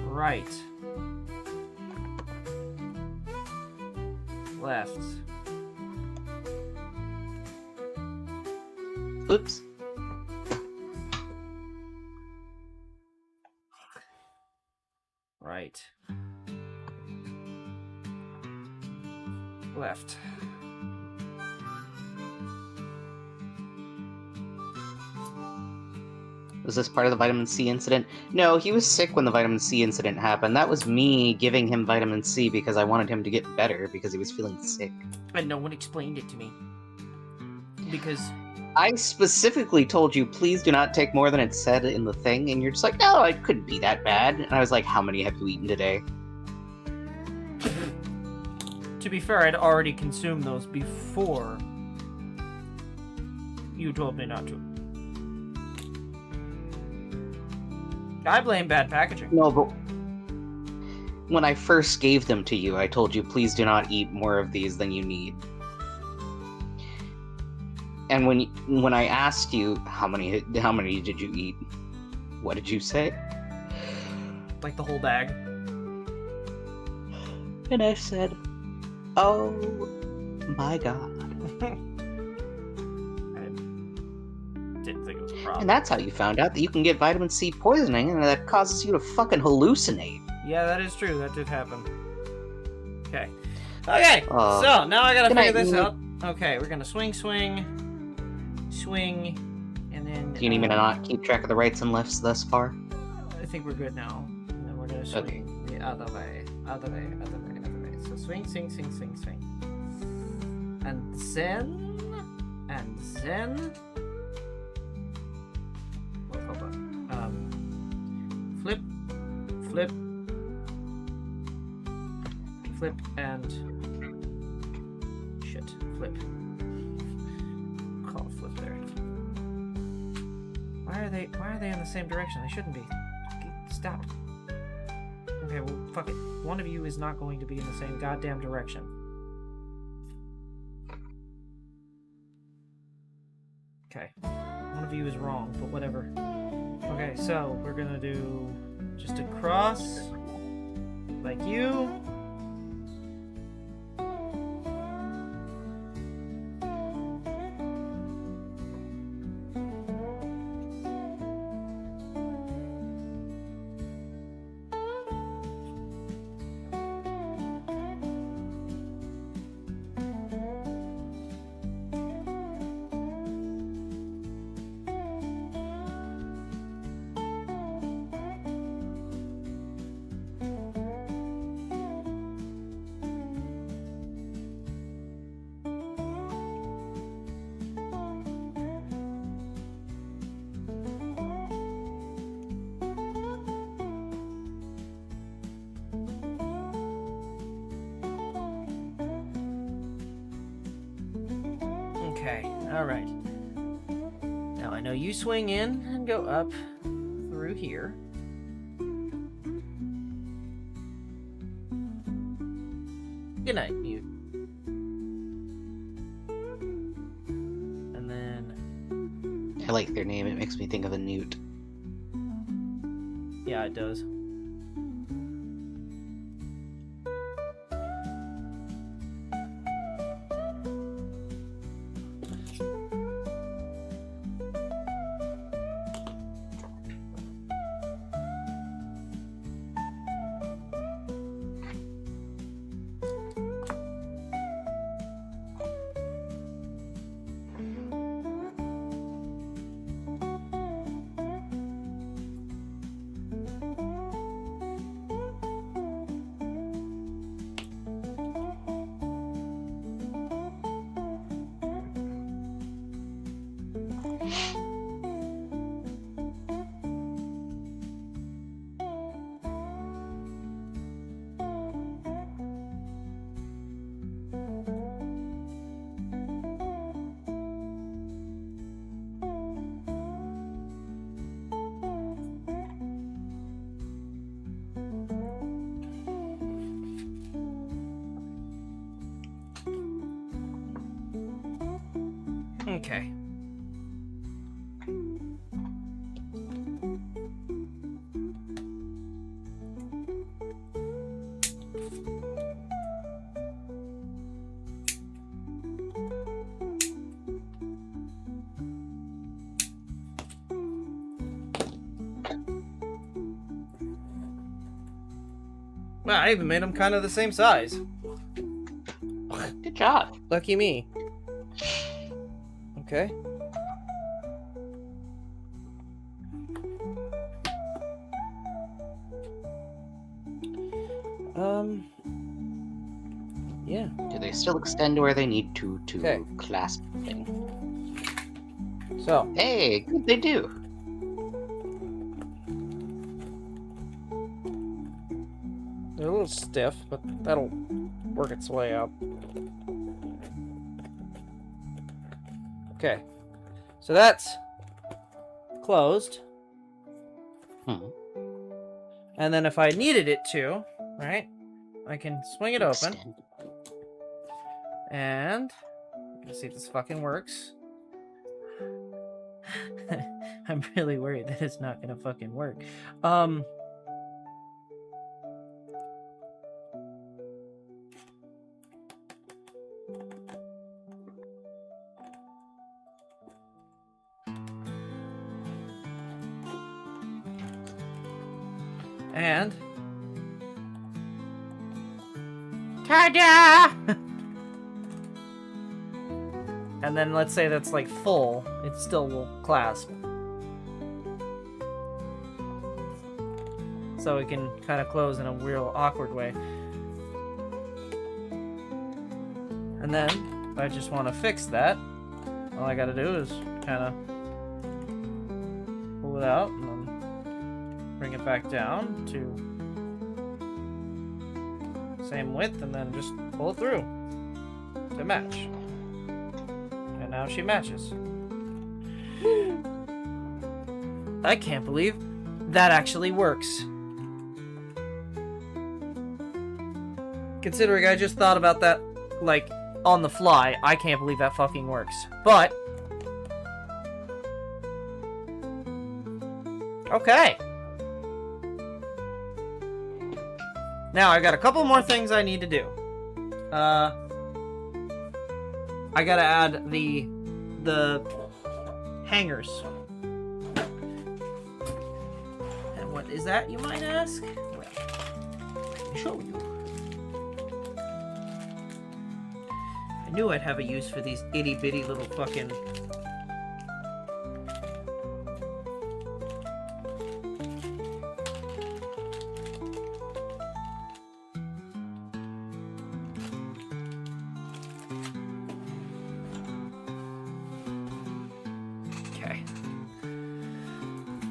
Right. Left. Oops. Right. Left. Was this part of the vitamin C incident? No, he was sick when the vitamin C incident happened. That was me giving him vitamin C because I wanted him to get better because he was feeling sick. And no one explained it to me. Because... I specifically told you, please do not take more than it said in the thing, and you're just like, no, it couldn't be that bad. And I was like, how many have you eaten today? To be fair, I'd already consumed those before you told me not to. I blame bad packaging. No, but when I first gave them to you, I told you, please do not eat more of these than you need. And when I asked you how many did you eat, what did you say? Like the whole bag. And I said, oh my god. I didn't think it was a problem. And that's how you found out that you can get vitamin C poisoning and that causes you to fucking hallucinate. Yeah, that is true. That did happen. Okay. Okay, So now I gotta figure this night. out. Okay, we're gonna swing, and then... Do you need me to not keep track of the rights and lefts thus far? I think we're good now. And then we're gonna swing the other way. So swing. And then... Well, hold on. Flip, and... Shit, flip. Call it flip there. Why are they in the same direction? They shouldn't be. Stop. Okay, well, fuck it. One of you is not going to be in the same goddamn direction. Okay. One of you is wrong, but whatever. Okay, so we're gonna do just a cross, like you. Okay, alright. Now I know you swing in and go up through here. Good night, mute. And then... I like their name, it makes me think of a newt. Yeah, it does. Okay. Well, I even made them kind of the same size. Good job. Lucky me. Okay. Yeah. Do they still extend where they need to Okay. clasp the thing? So, Hey, good, they do. they're a little stiff, but that'll work its way out. Okay. So that's closed. And then if I needed it to, right, I can swing it open. Extend. And let's see if this fucking works. I'm really worried that it's not gonna fucking work. And ta-da! And then let's say that's like full, it still will clasp. So it can kind of close in a real awkward way. And then, if I just want to fix that, all I gotta do is kind of pull it out and then bring it back down to same width and then just pull it through to match. And now she matches. I can't believe that actually works. Considering I just thought about that, like, on the fly, I can't believe that fucking works. But okay. Now, I got a couple more things I need to do. I gotta add the hangers. And what is that, you might ask? Well, let me show you. I knew I'd have a use for these itty-bitty little fucking...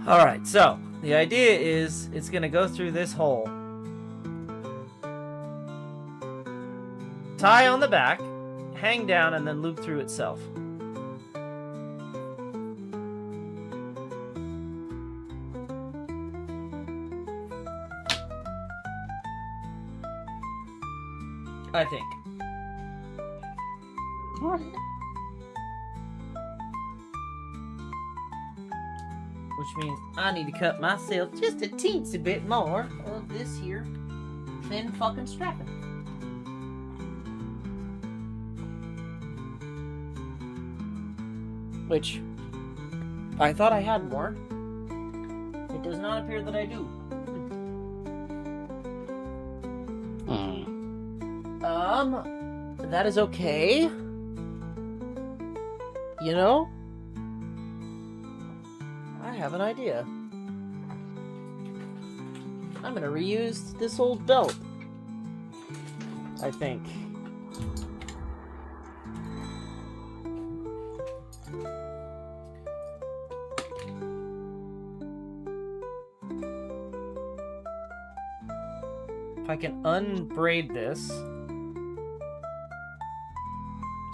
Alright, so the idea is it's gonna go through this hole. Tie on the back, hang down, and then loop through itself. I think. Which means I need to cut myself just a teensy bit more of this here thin fucking strapping. Which I thought I had more. It does not appear that I do. That is okay. You know? I have an idea. I'm gonna reuse this old belt. I think. If I can unbraid this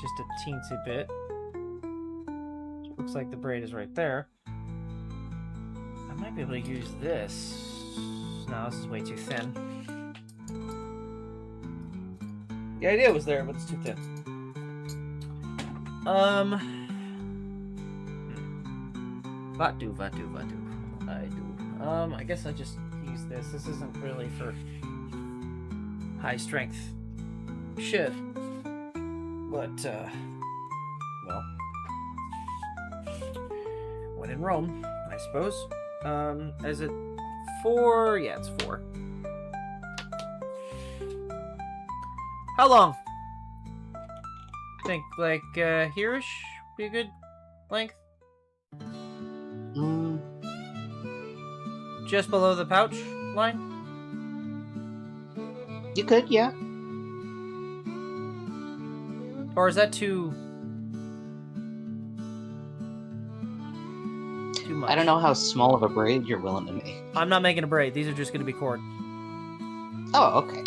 just a teensy bit. Looks like the braid is right there. I might be able to use this. No, this is way too thin. The idea was there, but it's too thin. Vatu. I do. I guess I just use this. This isn't really for high strength shit. But, well, when in Rome, I suppose. Is it 4? Yeah, it's 4. How long? Think like here-ish be a good length? Just below the pouch line? You could, yeah. Or is that too much? I don't know how small of a braid you're willing to make. I'm not making a braid. These are just going to be cord. Oh, okay.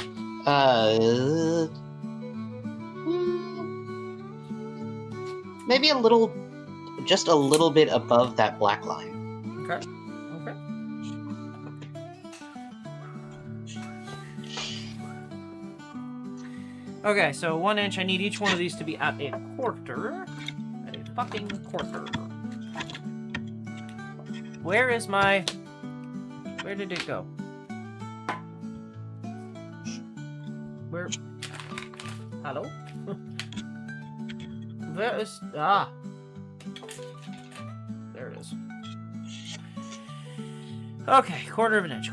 Maybe just a little bit above that black line. Okay. Okay, so 1 inch. I need each one of these to be at a quarter. At a fucking quarter. Where did it go? Where? Hello? Where is... Ah! There it is. Okay, quarter of an inch.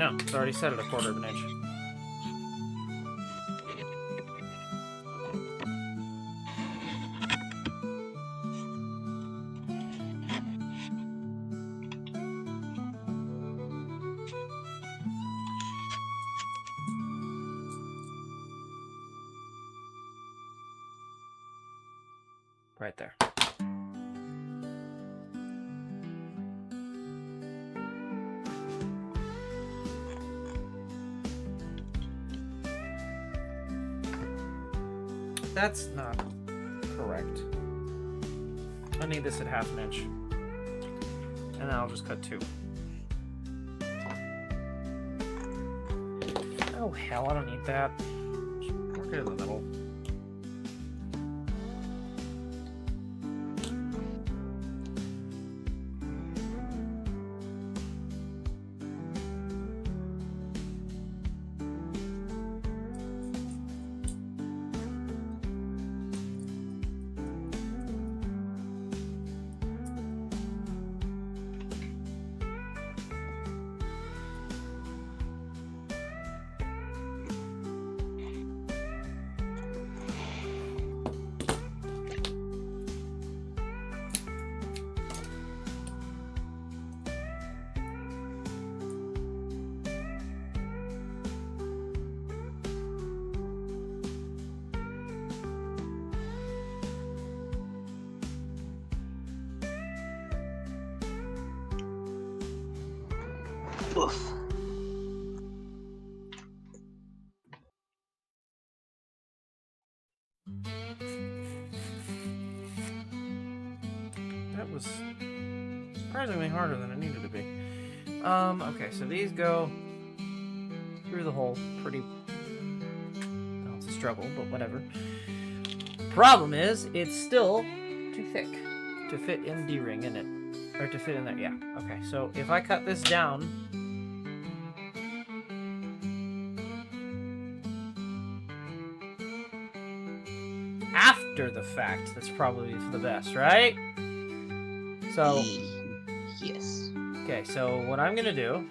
No, it's already set at a quarter of an inch. Right there. That's not correct. I need this at half an inch. And then I'll just cut 2. Oh hell, I don't need that. Work it in the middle. Oof. That was surprisingly harder than it needed to be. Okay, so these go through the hole pretty... Well, it's a struggle, but whatever. Problem is, it's still too thick to fit in D-ring in it. Or to fit in there, yeah. Okay, so if I cut this down... after the fact, that's probably for the best, right? So... Yes. Okay, so what I'm gonna do...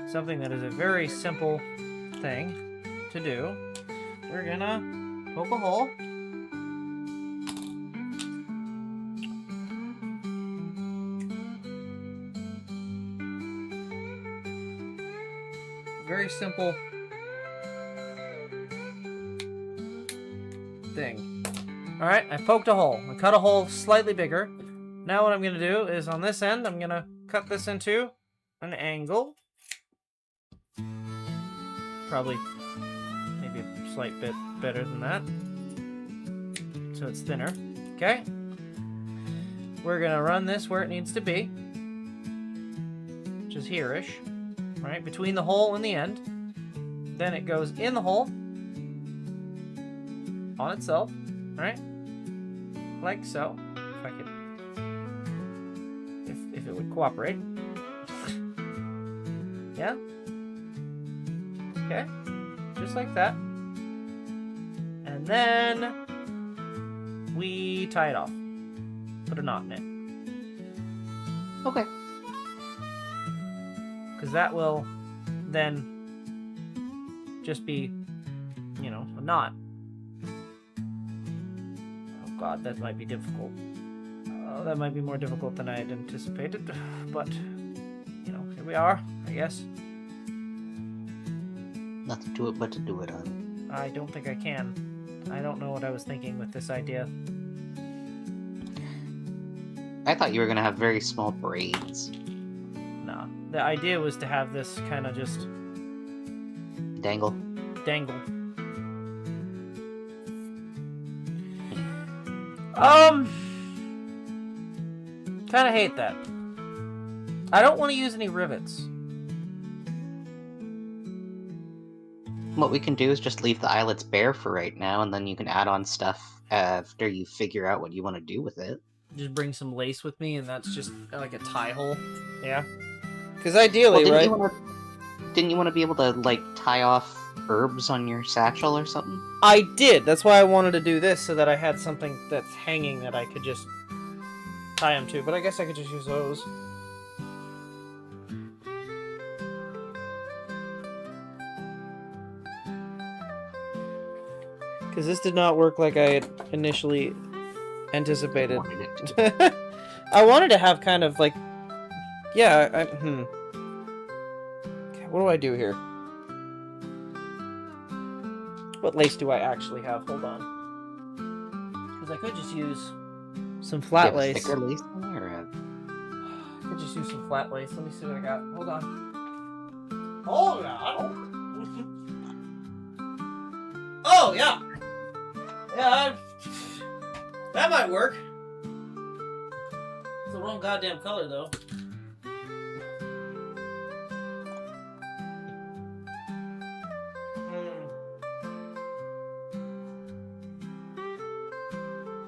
something that is a very simple thing to do. We're gonna poke a hole. Very simple thing. Alright, I poked a hole. I cut a hole slightly bigger. Now what I'm going to do is on this end, I'm going to cut this into an angle. Probably maybe a slight bit better than that. so it's thinner. Okay. We're gonna run this where it needs to be, which is here-ish, right? Between the hole and the end. Then it goes in the hole on itself, right? Like so. If I could, if it would cooperate. Yeah. Okay. Just like that. And then we tie it off. Put a knot in it. Okay. Because that will then just be, you know, a knot. Oh god, that might be difficult. That might be more difficult than I had anticipated. But, you know, here we are, I guess. Nothing to it but to do it, honey. I don't think I can. I don't know what I was thinking with this idea. I thought you were gonna have very small braids. Nah. The idea was to have this kind of just Dangle. dangle. Kind of hate that. I don't want to use any rivets. What we can do is just leave the eyelets bare for right now, and then you can add on stuff after you figure out what you want to do with it. Just bring some lace with me, and that's just like a tie hole. Yeah. Because ideally, right? Didn't you want to be able to, like, tie off herbs on your satchel or something? I did. That's why I wanted to do this, so that I had something that's hanging that I could just tie them to. But I guess I could just use those. Because this did not work like I had initially anticipated. I wanted to have kind of like... Yeah, Okay, what do I do here? What lace do I actually have? Hold on. Because I could just use some flat lace. Thicker lace or I could just use some flat lace. Let me see what I got. Hold on. Hold on. Oh, yeah. Yeah, that might work. It's the wrong goddamn color, though.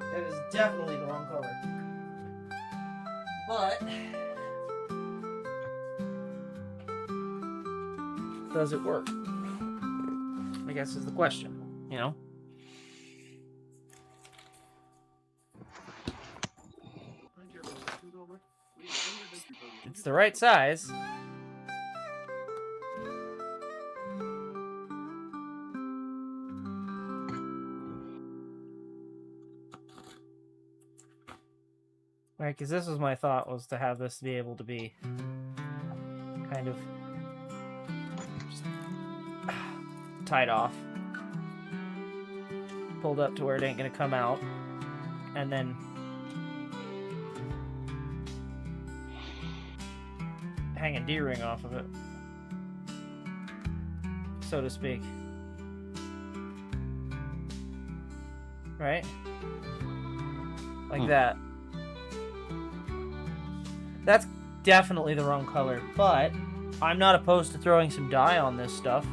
That is definitely the wrong color. But does it work? I guess is the question, you know? It's the right size. Right, because this was my thought, was to have this be able to be kind of just tied off, pulled up to where it ain't gonna come out, and then hang a D-ring off of it, so to speak. Right? Like that. That's definitely the wrong color, but I'm not opposed to throwing some dye on this stuff.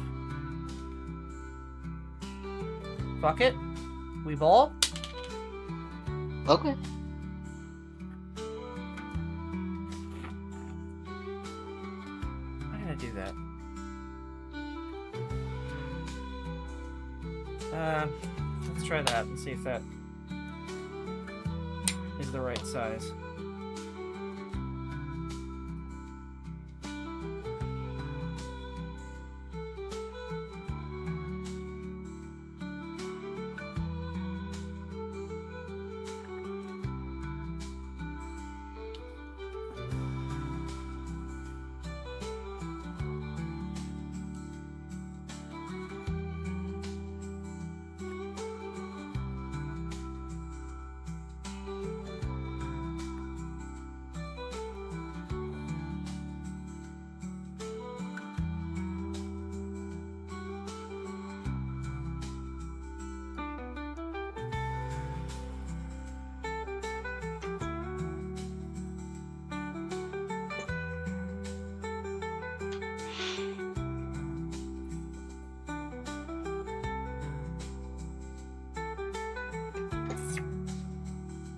Fuck it. We ball? Okay. Why did I do that? Let's try that and see if that is the right size.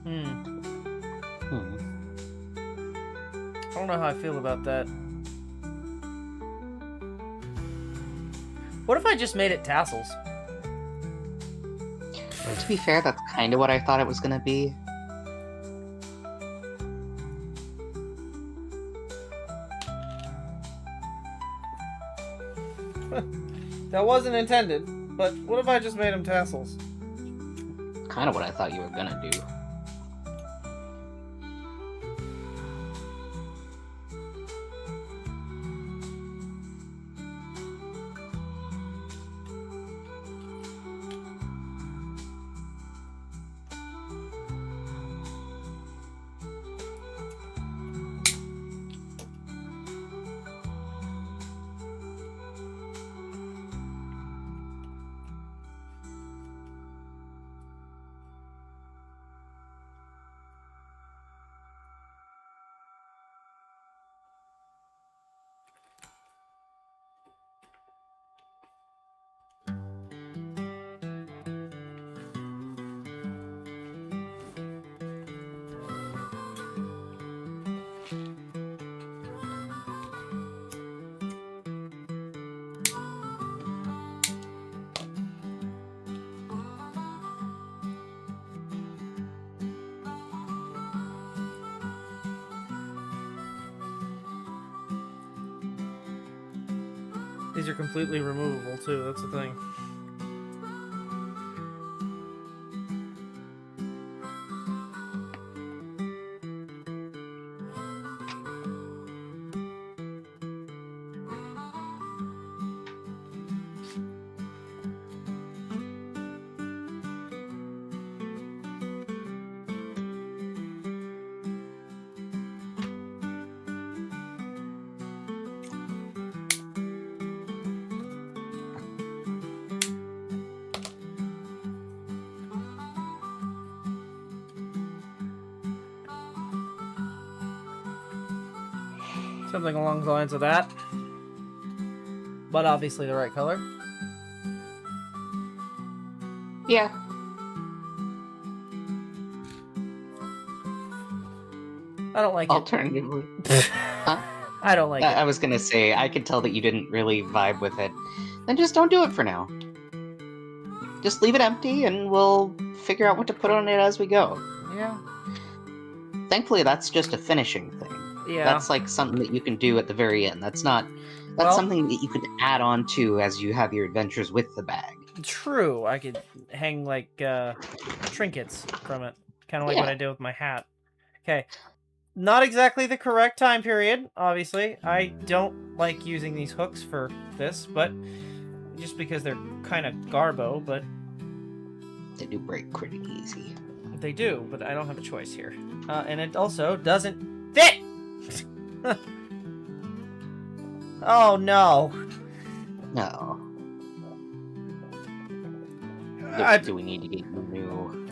I don't know how I feel about that. What if I just made it tassels? To be fair, that's kind of what I thought it was gonna be. That wasn't intended, but what if I just made them tassels? Kind of what I thought you were gonna do. These are completely removable too, that's the thing. Something along the lines of that. But obviously the right color. Yeah. I don't like Alternatively. Huh? I don't like it. I was gonna say, I could tell that you didn't really vibe with it. Then just don't do it for now. Just leave it empty and we'll figure out what to put on it as we go. Yeah. Thankfully, that's just a finishing thing. Yeah. That's like something that you can do at the very end. That's something that you can add on to as you have your adventures with the bag. True. I could hang like trinkets from it. Kind of like what I did with my hat. Okay. Not exactly the correct time period, obviously. I don't like using these hooks for this, but just because they're kind of garbo, but They do break pretty easy. they do, but I don't have a choice here. And it also doesn't fit! Oh no. No. Do we need to get you new?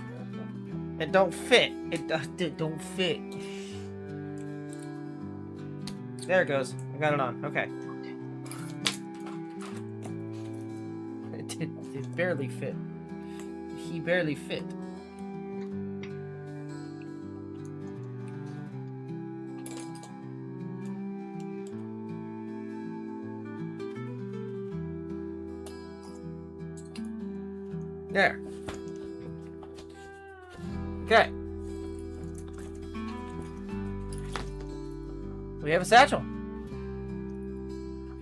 It don't fit. It don't fit. There it goes. I got it on. Okay. It barely fit. He barely fit. There. Okay. We have a satchel.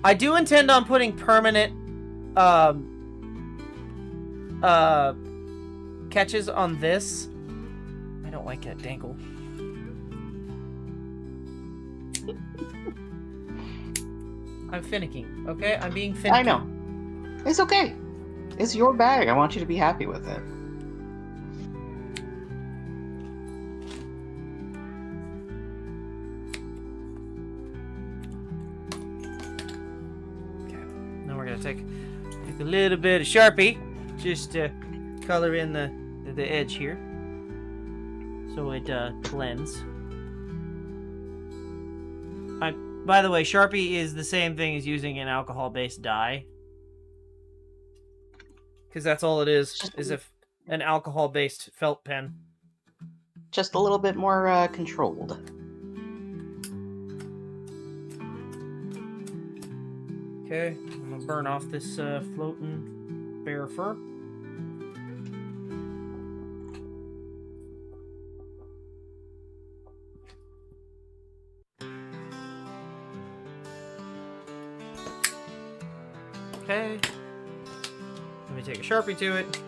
I do intend on putting permanent catches on this. I don't like that dangle. I'm finicking, okay? I'm being finicky. I know. It's okay. It's your bag. I want you to be happy with it. Okay. Now we're gonna take a little bit of Sharpie, just to color in the edge here, so it blends. By the way, Sharpie is the same thing as using an alcohol-based dye. Because that's all it is if an alcohol-based felt pen. just a little bit more controlled. Okay, I'm gonna burn off this floating bear fur. Okay. Let me take a Sharpie to it.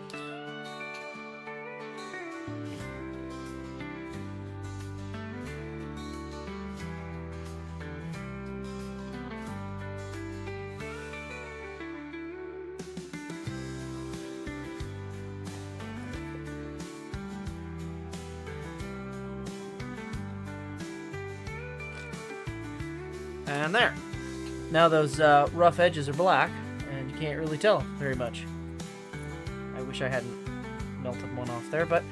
And there. Now those rough edges are black, and you can't really tell very much. I wish I hadn't melted one off there, but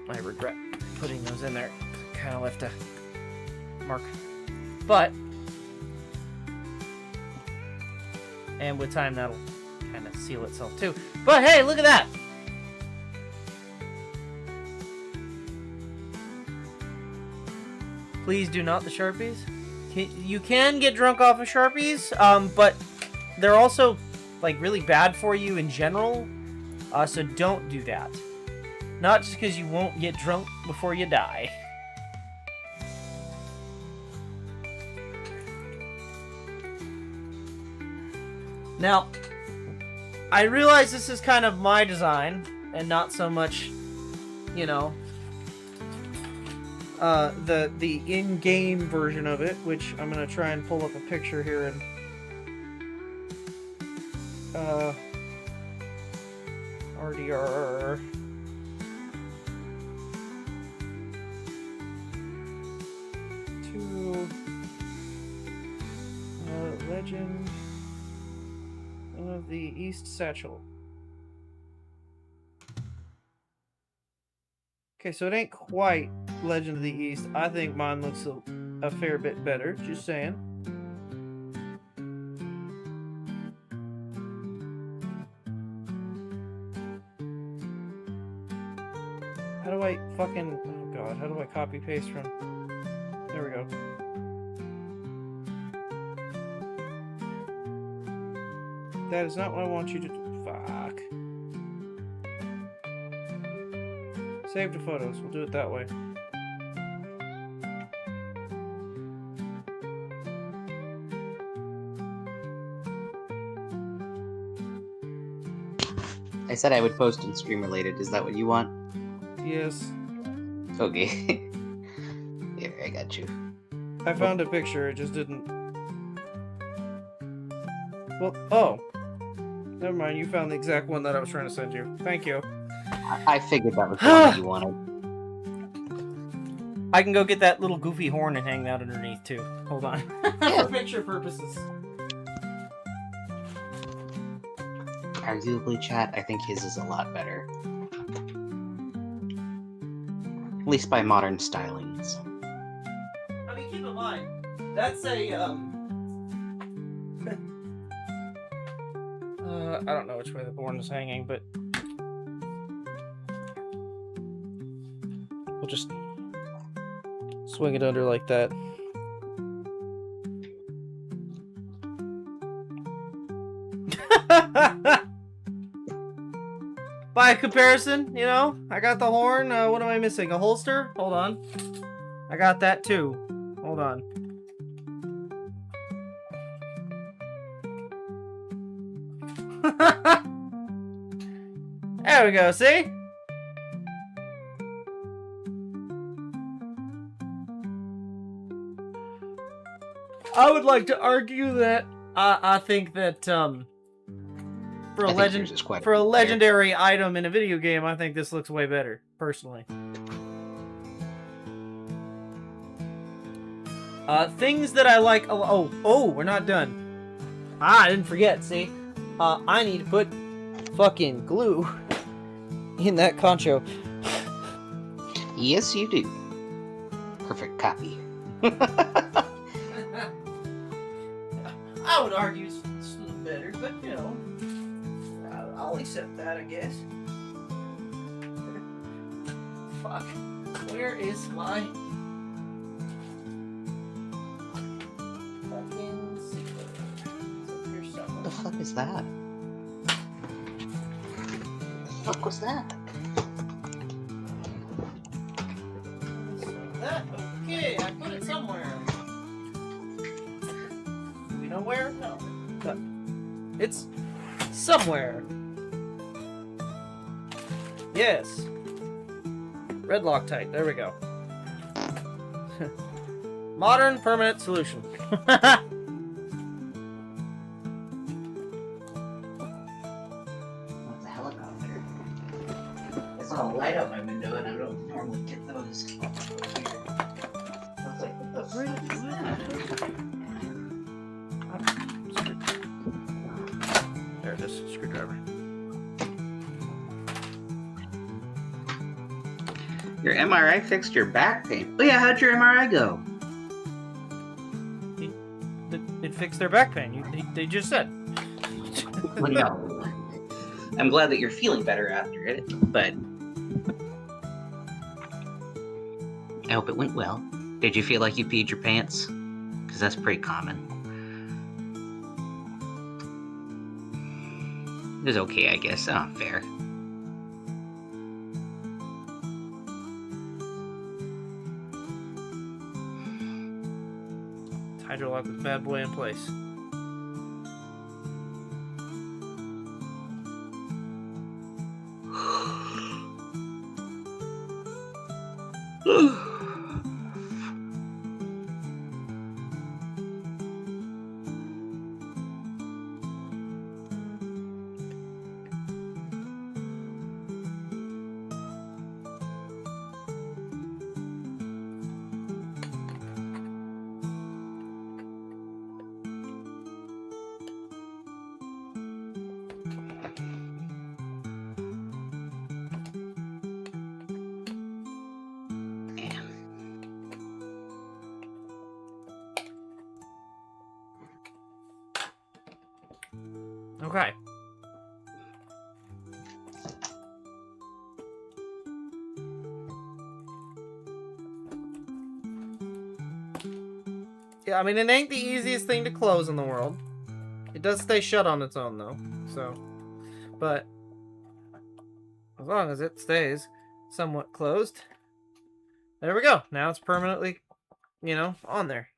I regret putting those in there. Kind of left a mark. But, and with time that'll kind of seal itself too. But hey, look at that! Please do not the Sharpies. You can get drunk off of Sharpies, but they're also like really bad for you in general. So don't do that. Not just because you won't get drunk before you die. Now, I realize this is kind of my design and not so much, you know, the in-game version of it, which I'm gonna try and pull up a picture here and RDR. To Legend of the East Satchel. Okay, so it ain't quite Legend of the East. I think mine looks a fair bit better, just saying. How do I fucking... Oh god, how do I copy paste from... There we go. That is not what I want you to do. Fuck. Save the photos. We'll do it that way. I said I would post in stream related. Is that what you want? Yes. Okay. Here, I got you. I found a picture. It just didn't... Well, oh. Never mind. You found the exact one that I was trying to send you. Thank you. I figured that was the one that you wanted. I can go get that little goofy horn and hang that underneath too. Hold on. For picture purposes. Arguably, chat, I think his is a lot better. At least by modern stylings. I mean, keep in mind, that's a, I don't know which way the horn is hanging, but we'll just swing it under like that. By comparison, you know, I got the horn. What am I missing? A holster? Hold on. I got that too. Hold on. There we go, see? I would like to argue that I think that for a legendary item in a video game, I think this looks way better, personally. Things that I like. Oh, we're not done. I didn't forget. See, I need to put fucking glue in that concho. Yes, you do. Perfect copy. I would argue it's a little better, but you know, I'll accept that, I guess. fuck? Where is my fucking secret? It's up here somewhere. What the fuck is that? What the fuck was that? Okay, I put it somewhere. Do we know where? No. But it's somewhere. Yes. Red Loctite. There we go. Modern permanent solution. That's a helicopter. I saw a light out my window and I don't normally get those. I was like, what the fuck? There it is. Screwdriver. Your MRI fixed your back pain. Oh yeah, how'd your MRI go? It fixed their back pain. They just said. Well, no. I'm glad that you're feeling better after it, but I hope it went well. Did you feel like you peed your pants? Because that's pretty common. It was okay, I guess. Oh, fair. Hydrolock this bad boy in place. Okay. Yeah, I mean, it ain't the easiest thing to close in the world. It does stay shut on its own, though. So, but as long as it stays somewhat closed, there we go. Now it's permanently, on there.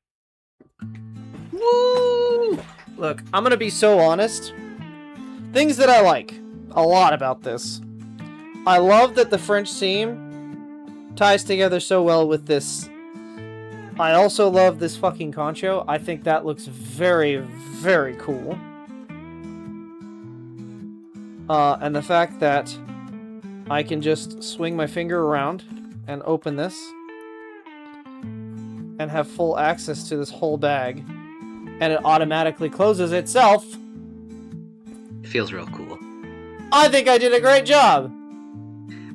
Woo! Look, I'm gonna be so honest. Things that I like a lot about this. I love that the French seam ties together so well with this. I also love this fucking concho. I think that looks very, very cool. And the fact that I can just swing my finger around and open this and have full access to this whole bag, and it automatically closes itself. Feels real cool. I think I did a great job.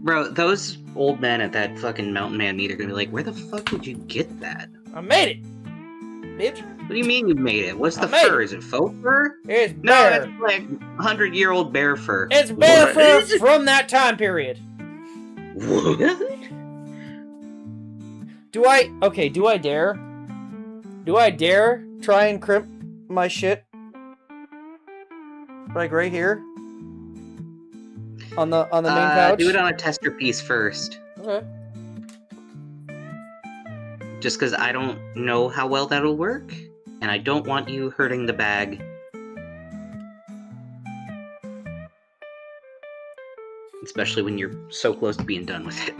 Bro, those old men at that fucking Mountain Man meet are gonna be like, where the fuck did you get that? I made it, bitch. What do you mean you made it? What's the made fur? it. Is it faux fur? It's No, bear. it's like 100-year-old bear fur. It's bear What? fur from that time period. What? Do I dare? Do I dare try and crimp my shit? Like right here? On the main pouch? Do it on a tester piece first. Okay. Just because I don't know how well that'll work, and I don't want you hurting the bag. Especially when you're so close to being done with it.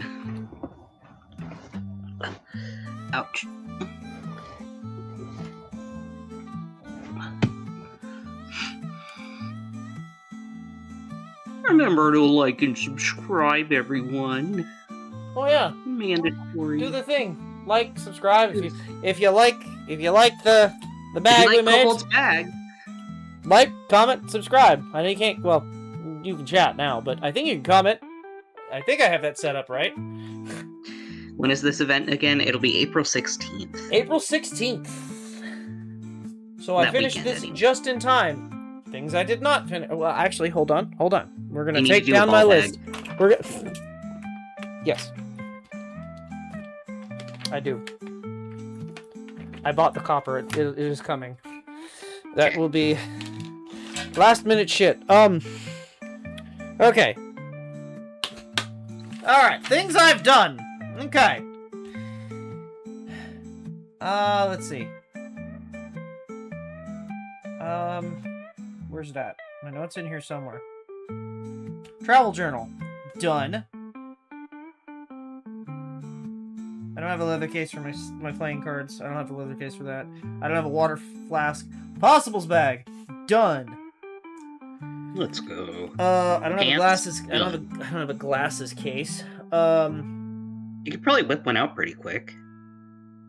Ouch. Remember to like and subscribe, everyone. Oh yeah. Mandatory. Do the thing. Like, subscribe if you like the bag we made. Kobold's bag. Like, comment, subscribe. I know you can't. Well, you can chat now, but I think you can comment. I think I have that set up right. When is this event again? It'll be April 16th. April 16th. So I That finished weekend, this anyway. just in time. Things I did not finish. Well, actually, hold on. We're gonna You need take to do a down my ball list. We're gonna. Yes. I do. I bought the copper. It is coming. That will be last minute shit. Okay. Alright, things I've done. Okay. Let's see. Where's that? I know it's in here somewhere. Travel journal. Done. I don't have a leather case for my playing cards. I don't have a leather case for that. I don't have a water flask. Possibles bag. Done. Let's go. I don't have a glasses. No. I don't have a glasses case. You could probably whip one out pretty quick.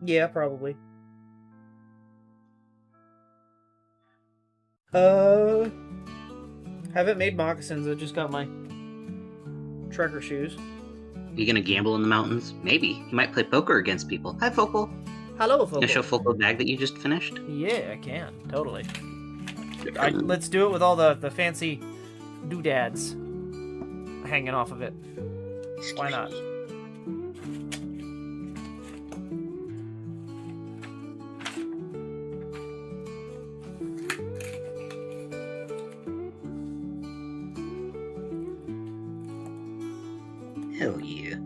Yeah, probably. Haven't made moccasins. I just got my trekker shoes. You gonna gamble in the mountains? Maybe. You might play poker against people. Hi, Focal. Hello, Focal. You show Focal a bag that you just finished? Yeah, I can. Totally. Let's do it with all the fancy doodads hanging off of it. Why not? Hell yeah.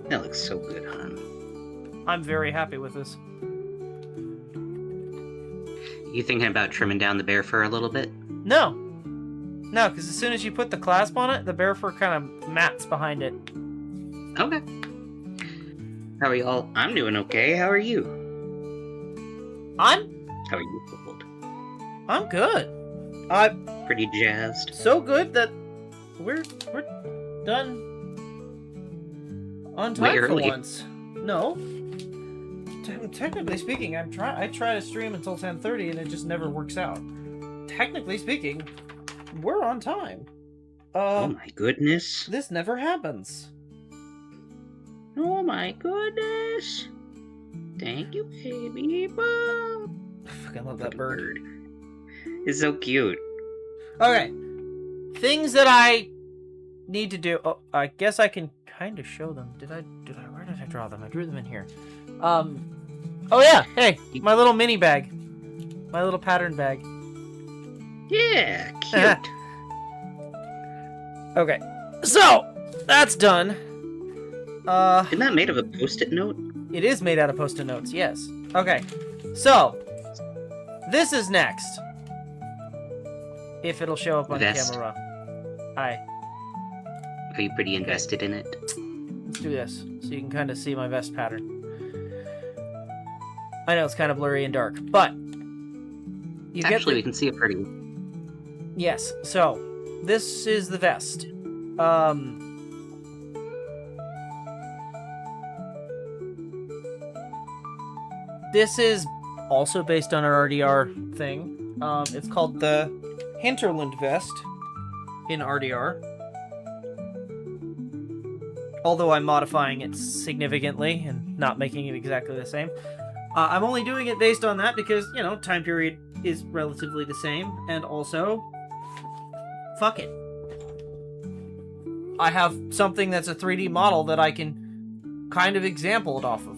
That looks so good, hon. I'm very happy with this. You thinking about trimming down the bear fur a little bit? No. No, because as soon as you put the clasp on it, the bear fur kind of mats behind it. Okay. How are y'all? I'm doing okay. How are you? How are you, Kobold? I'm good. I'm Pretty jazzed. so good that we're done on time Way for early. once. No. Technically speaking, I try to stream until 10:30 and it just never works out. Technically speaking, we're on time. Oh my goodness. This never happens. Oh my goodness. Thank you, baby. Bob. I fucking love that bird. It's so cute. Okay. Things that I need to do. Oh, I guess I can kind of show them. Where did I draw them? I drew them in here. Oh yeah, hey, my little mini bag. My little pattern bag. Yeah, cute. Okay. So, that's done. Isn't that made of a post-it note? It is made out of post-it notes, yes. Okay. So, this is next. If it'll show up on Vest. camera. Hi. Are you pretty invested in it? Let's do this, so you can kind of see my vest pattern. I know it's kind of blurry and dark, but you Actually, we get can see it pretty. yes. So this is the vest. This is also based on our RDR thing. It's called the Hinterland vest in RDR. Although I'm modifying it significantly and not making it exactly the same. I'm only doing it based on that because, you know, time period is relatively the same. And also, fuck it. I have something that's a 3D model that I can kind of example it off of.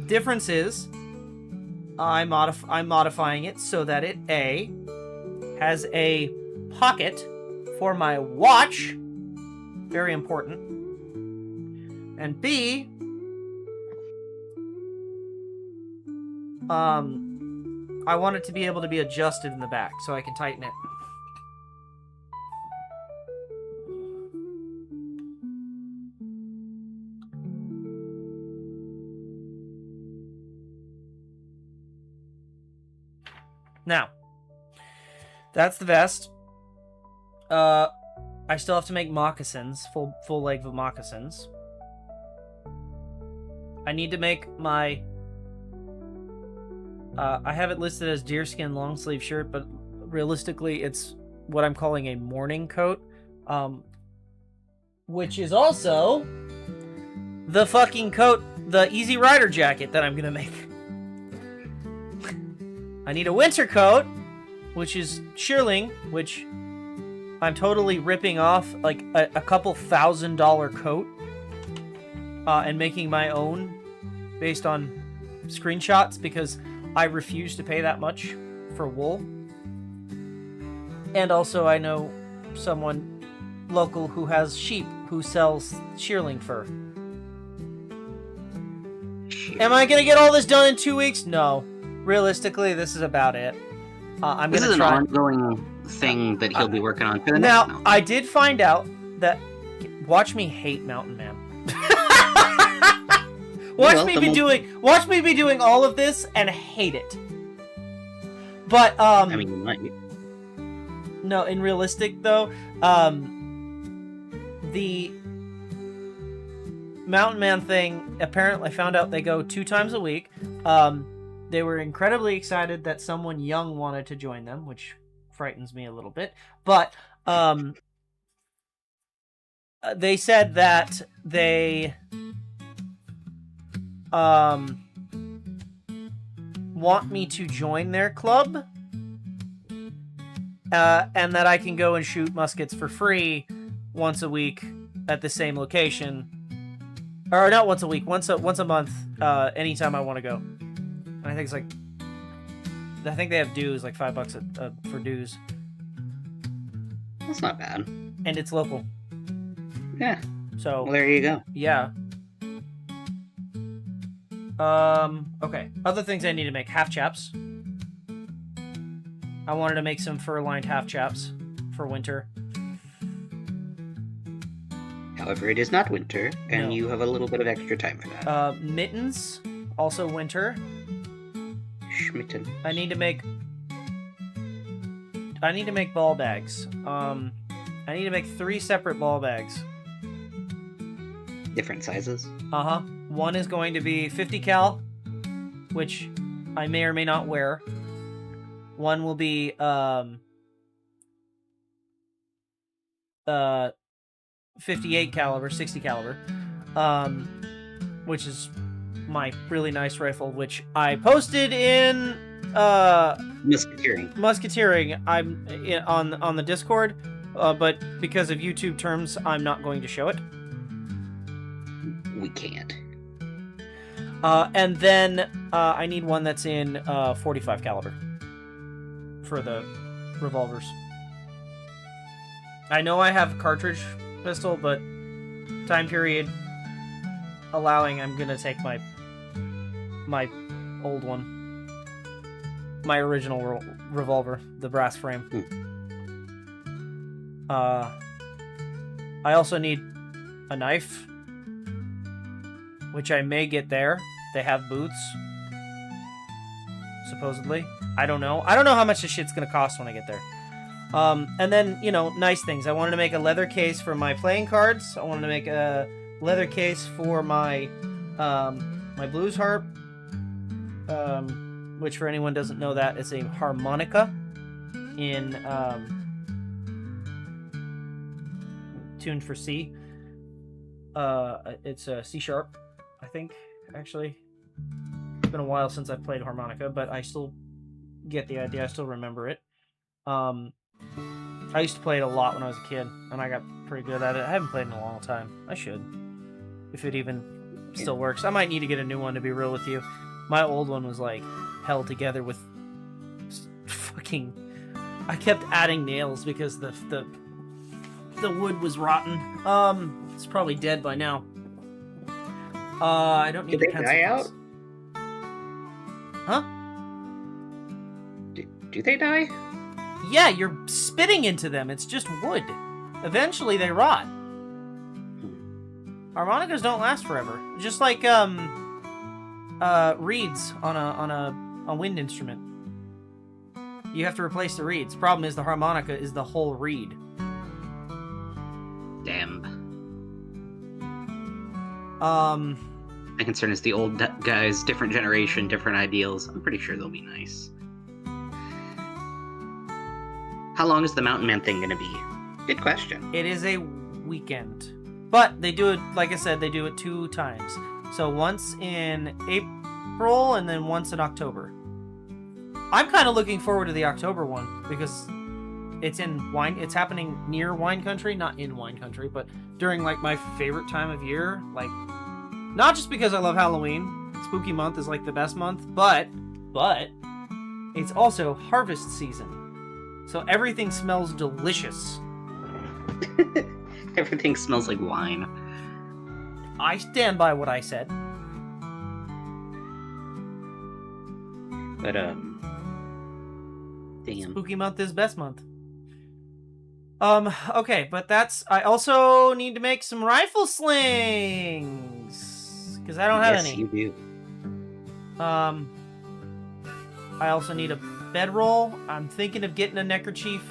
Difference is, I'm modifying it so that it, A, has a pocket for my watch. Very important. And B, I want it to be able to be adjusted in the back so I can tighten it. Now, that's the vest. I still have to make moccasins, full leg of moccasins. I need to make my I have it listed as deerskin long sleeve shirt, but realistically it's what I'm calling a morning coat, which is also the fucking coat, the Easy Rider jacket that I'm gonna make. I need a winter coat, which is shearling, which I'm totally ripping off like a couple $1,000 coat and making my own based on screenshots because I refuse to pay that much for wool. And also I know someone local who has sheep who sells shearling fur. Am I gonna get all this done in 2 weeks? No. Realistically, this is about it. This is an ongoing thing that he'll be working on for the now, next month. I did find out that... Watch me hate Mountain Man. Watch me be doing all of this and hate it. But, I mean, you might. No, in realistic, though, the Mountain Man thing, apparently I found out they go 2 times a week. They were incredibly excited that someone young wanted to join them, which frightens me a little bit. But they said that they want me to join their club, and that I can go and shoot muskets for free once a week at the same location. Or not once a week, once a month, anytime I want to go. And I think it's like, I think they have dues, like $5 for dues. That's not bad. And it's local. Yeah. So. Well, there you go. Yeah. Okay. Other things I need to make. Half chaps. I wanted to make some fur-lined half chaps for winter. However, it is not winter, and No. you have a little bit of extra time for that. Mittens. Also winter. Schmitten. I need to make ball bags. I need to make 3 separate ball bags. Different sizes. Uh-huh. One is going to be 50 cal, which I may or may not wear. One will be 58 caliber, 60 caliber, which is my really nice rifle, which I posted in Musketeering. I'm on the Discord, but because of YouTube terms, I'm not going to show it. We can't. And then I need one that's in 45 caliber for the revolvers. I know I have a cartridge pistol, but time period allowing, I'm gonna take my old one, my original revolver, the brass frame. I also need a knife, which I may get there. They have boots, supposedly. I don't know how much this shit's gonna cost when I get there. And then, nice things. I wanted to make a leather case for my playing cards. I wanted to make a leather case for my my blues harp, which for anyone who doesn't know that, it's a harmonica in tuned for C. It's a C sharp, I think, actually. It's been a while since I've played harmonica, but I still get the idea. I still remember it. I used to play it a lot when I was a kid, and I got pretty good at it. I haven't played in a long time. I should, if it even still works. I might need to get a new one, to be real with you. My old one was like held together with fucking... I kept adding nails because the wood was rotten. It's probably dead by now. I don't need Did the they pencil die case. out? Huh? Do they die? Yeah, you're spitting into them. It's just wood. Eventually they rot. Harmonicas don't last forever. Just like reeds on a wind instrument. You have to replace the reeds. Problem is the harmonica is the whole reed. Damn. My concern is the old guys, different generation, different ideals. I'm pretty sure they'll be nice. How long is the Mountain Man thing gonna be? Good question. It is a weekend. But they do it, like I said, they do it 2 times. So once in April and then once in October. I'm kind of looking forward to the October one because it's in wine. It's happening near wine country, not in wine country, but during like my favorite time of year. Like, not just because I love Halloween. Spooky month is like the best month, but it's also harvest season, so everything smells delicious. Everything smells like wine. I stand by what I said. But damn. Spooky month is best month. Okay, but I also need to make some rifle slings because I don't have any. Yes, you do. I also need a bedroll. I'm thinking of getting a neckerchief.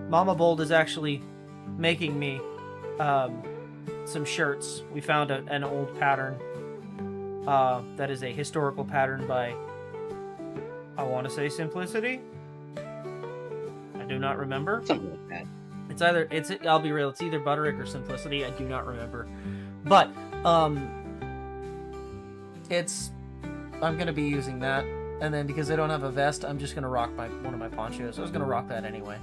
Mama Bold is actually making me some shirts. We found an old pattern that is a historical pattern by, I want to say, Simplicity. I do not remember. Something like that. I'll be real, it's either Butterick or Simplicity. I do not remember. But I'm gonna be using that. And then because I don't have a vest, I'm just gonna rock one of my ponchos. I was gonna rock that anyway.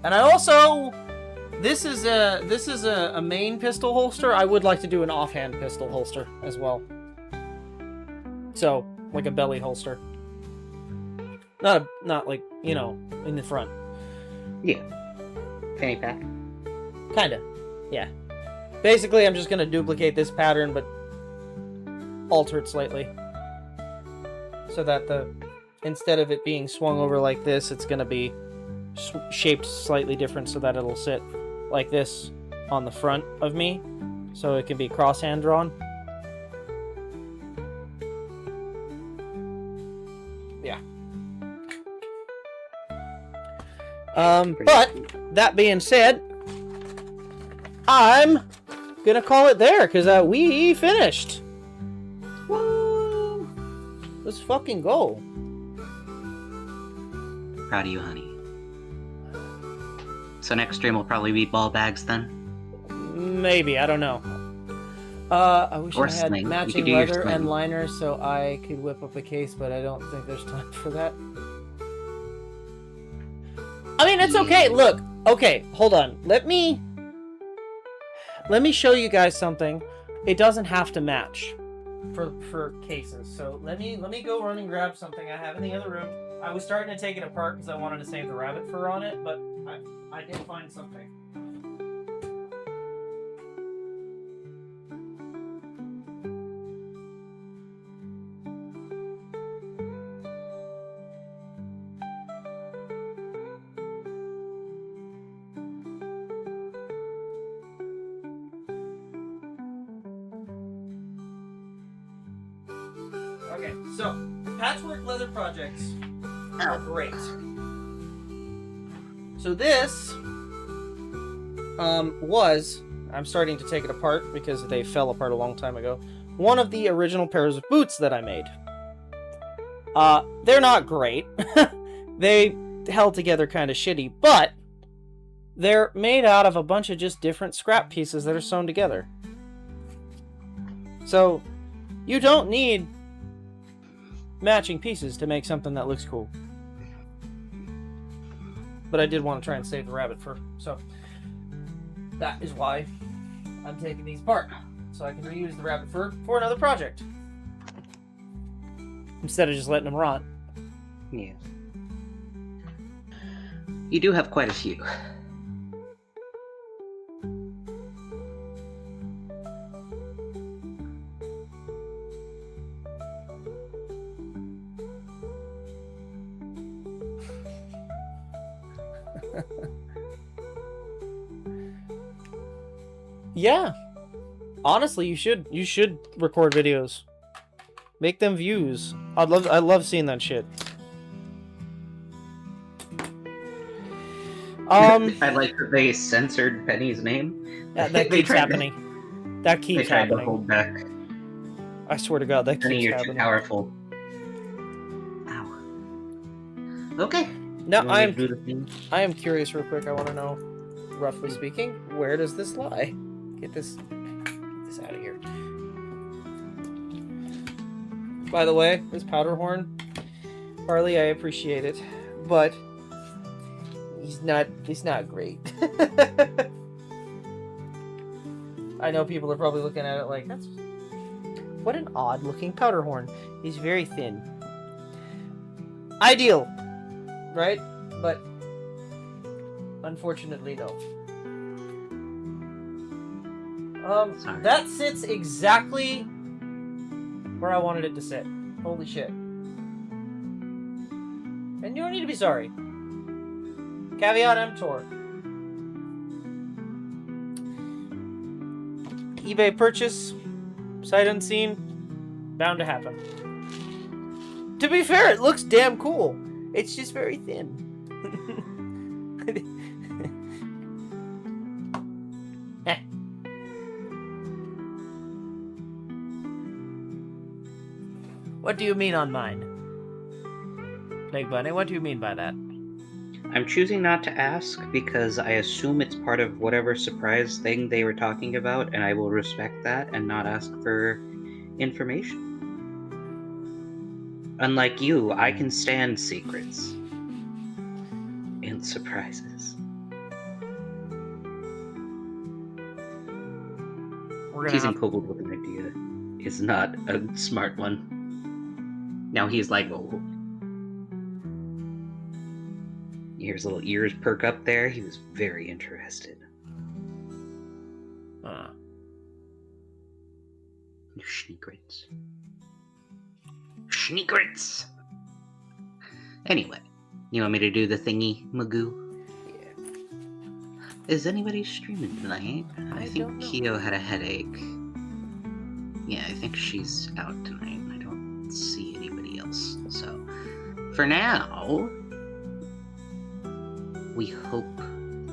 And I also, this is a main pistol holster. I would like to do an offhand pistol holster as well. So, like a belly holster. Not like, you know, in the front. Yeah. Fanny pack. Kinda. Yeah. Basically, I'm just gonna duplicate this pattern, but alter it slightly. So that instead of it being swung over like this, it's gonna be shaped slightly different so that it'll sit like this on the front of me. So it can be cross-hand drawn. Yeah. But that being said, I'm gonna call it there because we finished. Woo! Let's fucking go. Proud of you, honey. So next stream will probably be ball bags then. Maybe, I don't know. I wish Or I had sling. matching leather and liners so I could whip up a case, but I don't think there's time for that. I mean, it's okay. Look, okay, hold on. Let me show you guys something. It doesn't have to match for cases. So let me go run and grab something I have in the other room. I was starting to take it apart because I wanted to save the rabbit fur on it, but I did find something. Okay, so patchwork leather projects are great. So this I'm starting to take it apart because they fell apart a long time ago. One of the original pairs of boots that I made. They're not great. They held together kind of shitty, but they're made out of a bunch of just different scrap pieces that are sewn together. So you don't need matching pieces to make something that looks cool. But I did want to try and save the rabbit fur, so that is why I'm taking these apart, so I can reuse the rabbit fur for another project instead of just letting them rot. Yeah. You do have quite a few. Yeah. Honestly, you should record videos. Make them views. I love seeing that shit. I like that they censored Penny's name. That keeps happening. That keeps happening. happening. To hold back. I swear to God, that Penny, keeps you're happening. too powerful. Ow. Okay. No, You want me to do the thing? I am curious real quick. I want to know, roughly speaking, where does this lie? Get this out of here. By the way, this powder horn, Farley, I appreciate it, but he's not great. I know people are probably looking at it like, what an odd looking powder horn. He's very thin. Ideal, right? But unfortunately, no. Sorry. That sits exactly where I wanted it to sit. Holy shit. And you don't need to be sorry. Caveat emptor. eBay purchase, sight unseen, bound to happen. To be fair, it looks damn cool. It's just very thin. What do you mean on mine? Plague Bunny, what do you mean by that? I'm choosing not to ask because I assume it's part of whatever surprise thing they were talking about, and I will respect that and not ask for information. Unlike you, I can stand secrets and surprises. Teasing Kobold with an idea is not a smart one. Now he's like, oh. His little ears perk up there. He was very interested. Sneakrits. Sneakrits! Anyway, you want me to do the thingy, Magoo? Yeah. Is anybody streaming tonight? I think don't know. Kyo had a headache. Yeah, I think she's out tonight. I don't see anybody else. So, for now, we hope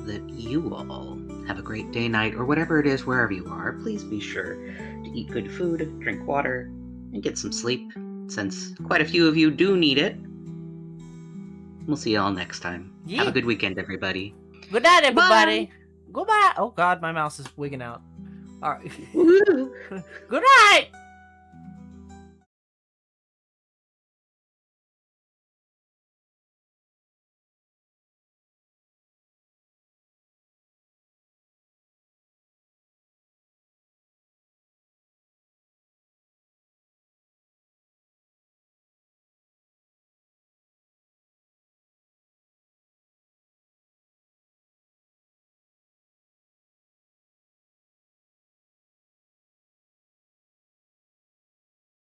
that you all have a great day, night, or whatever it is, wherever you are. Please be sure to eat good food, drink water, and get some sleep, since quite a few of you do need it. We'll see you all next time. Yeah. Have a good weekend, everybody. Good night, everybody. Bye. Goodbye. Oh, God, my mouse is wigging out. All right. Good night.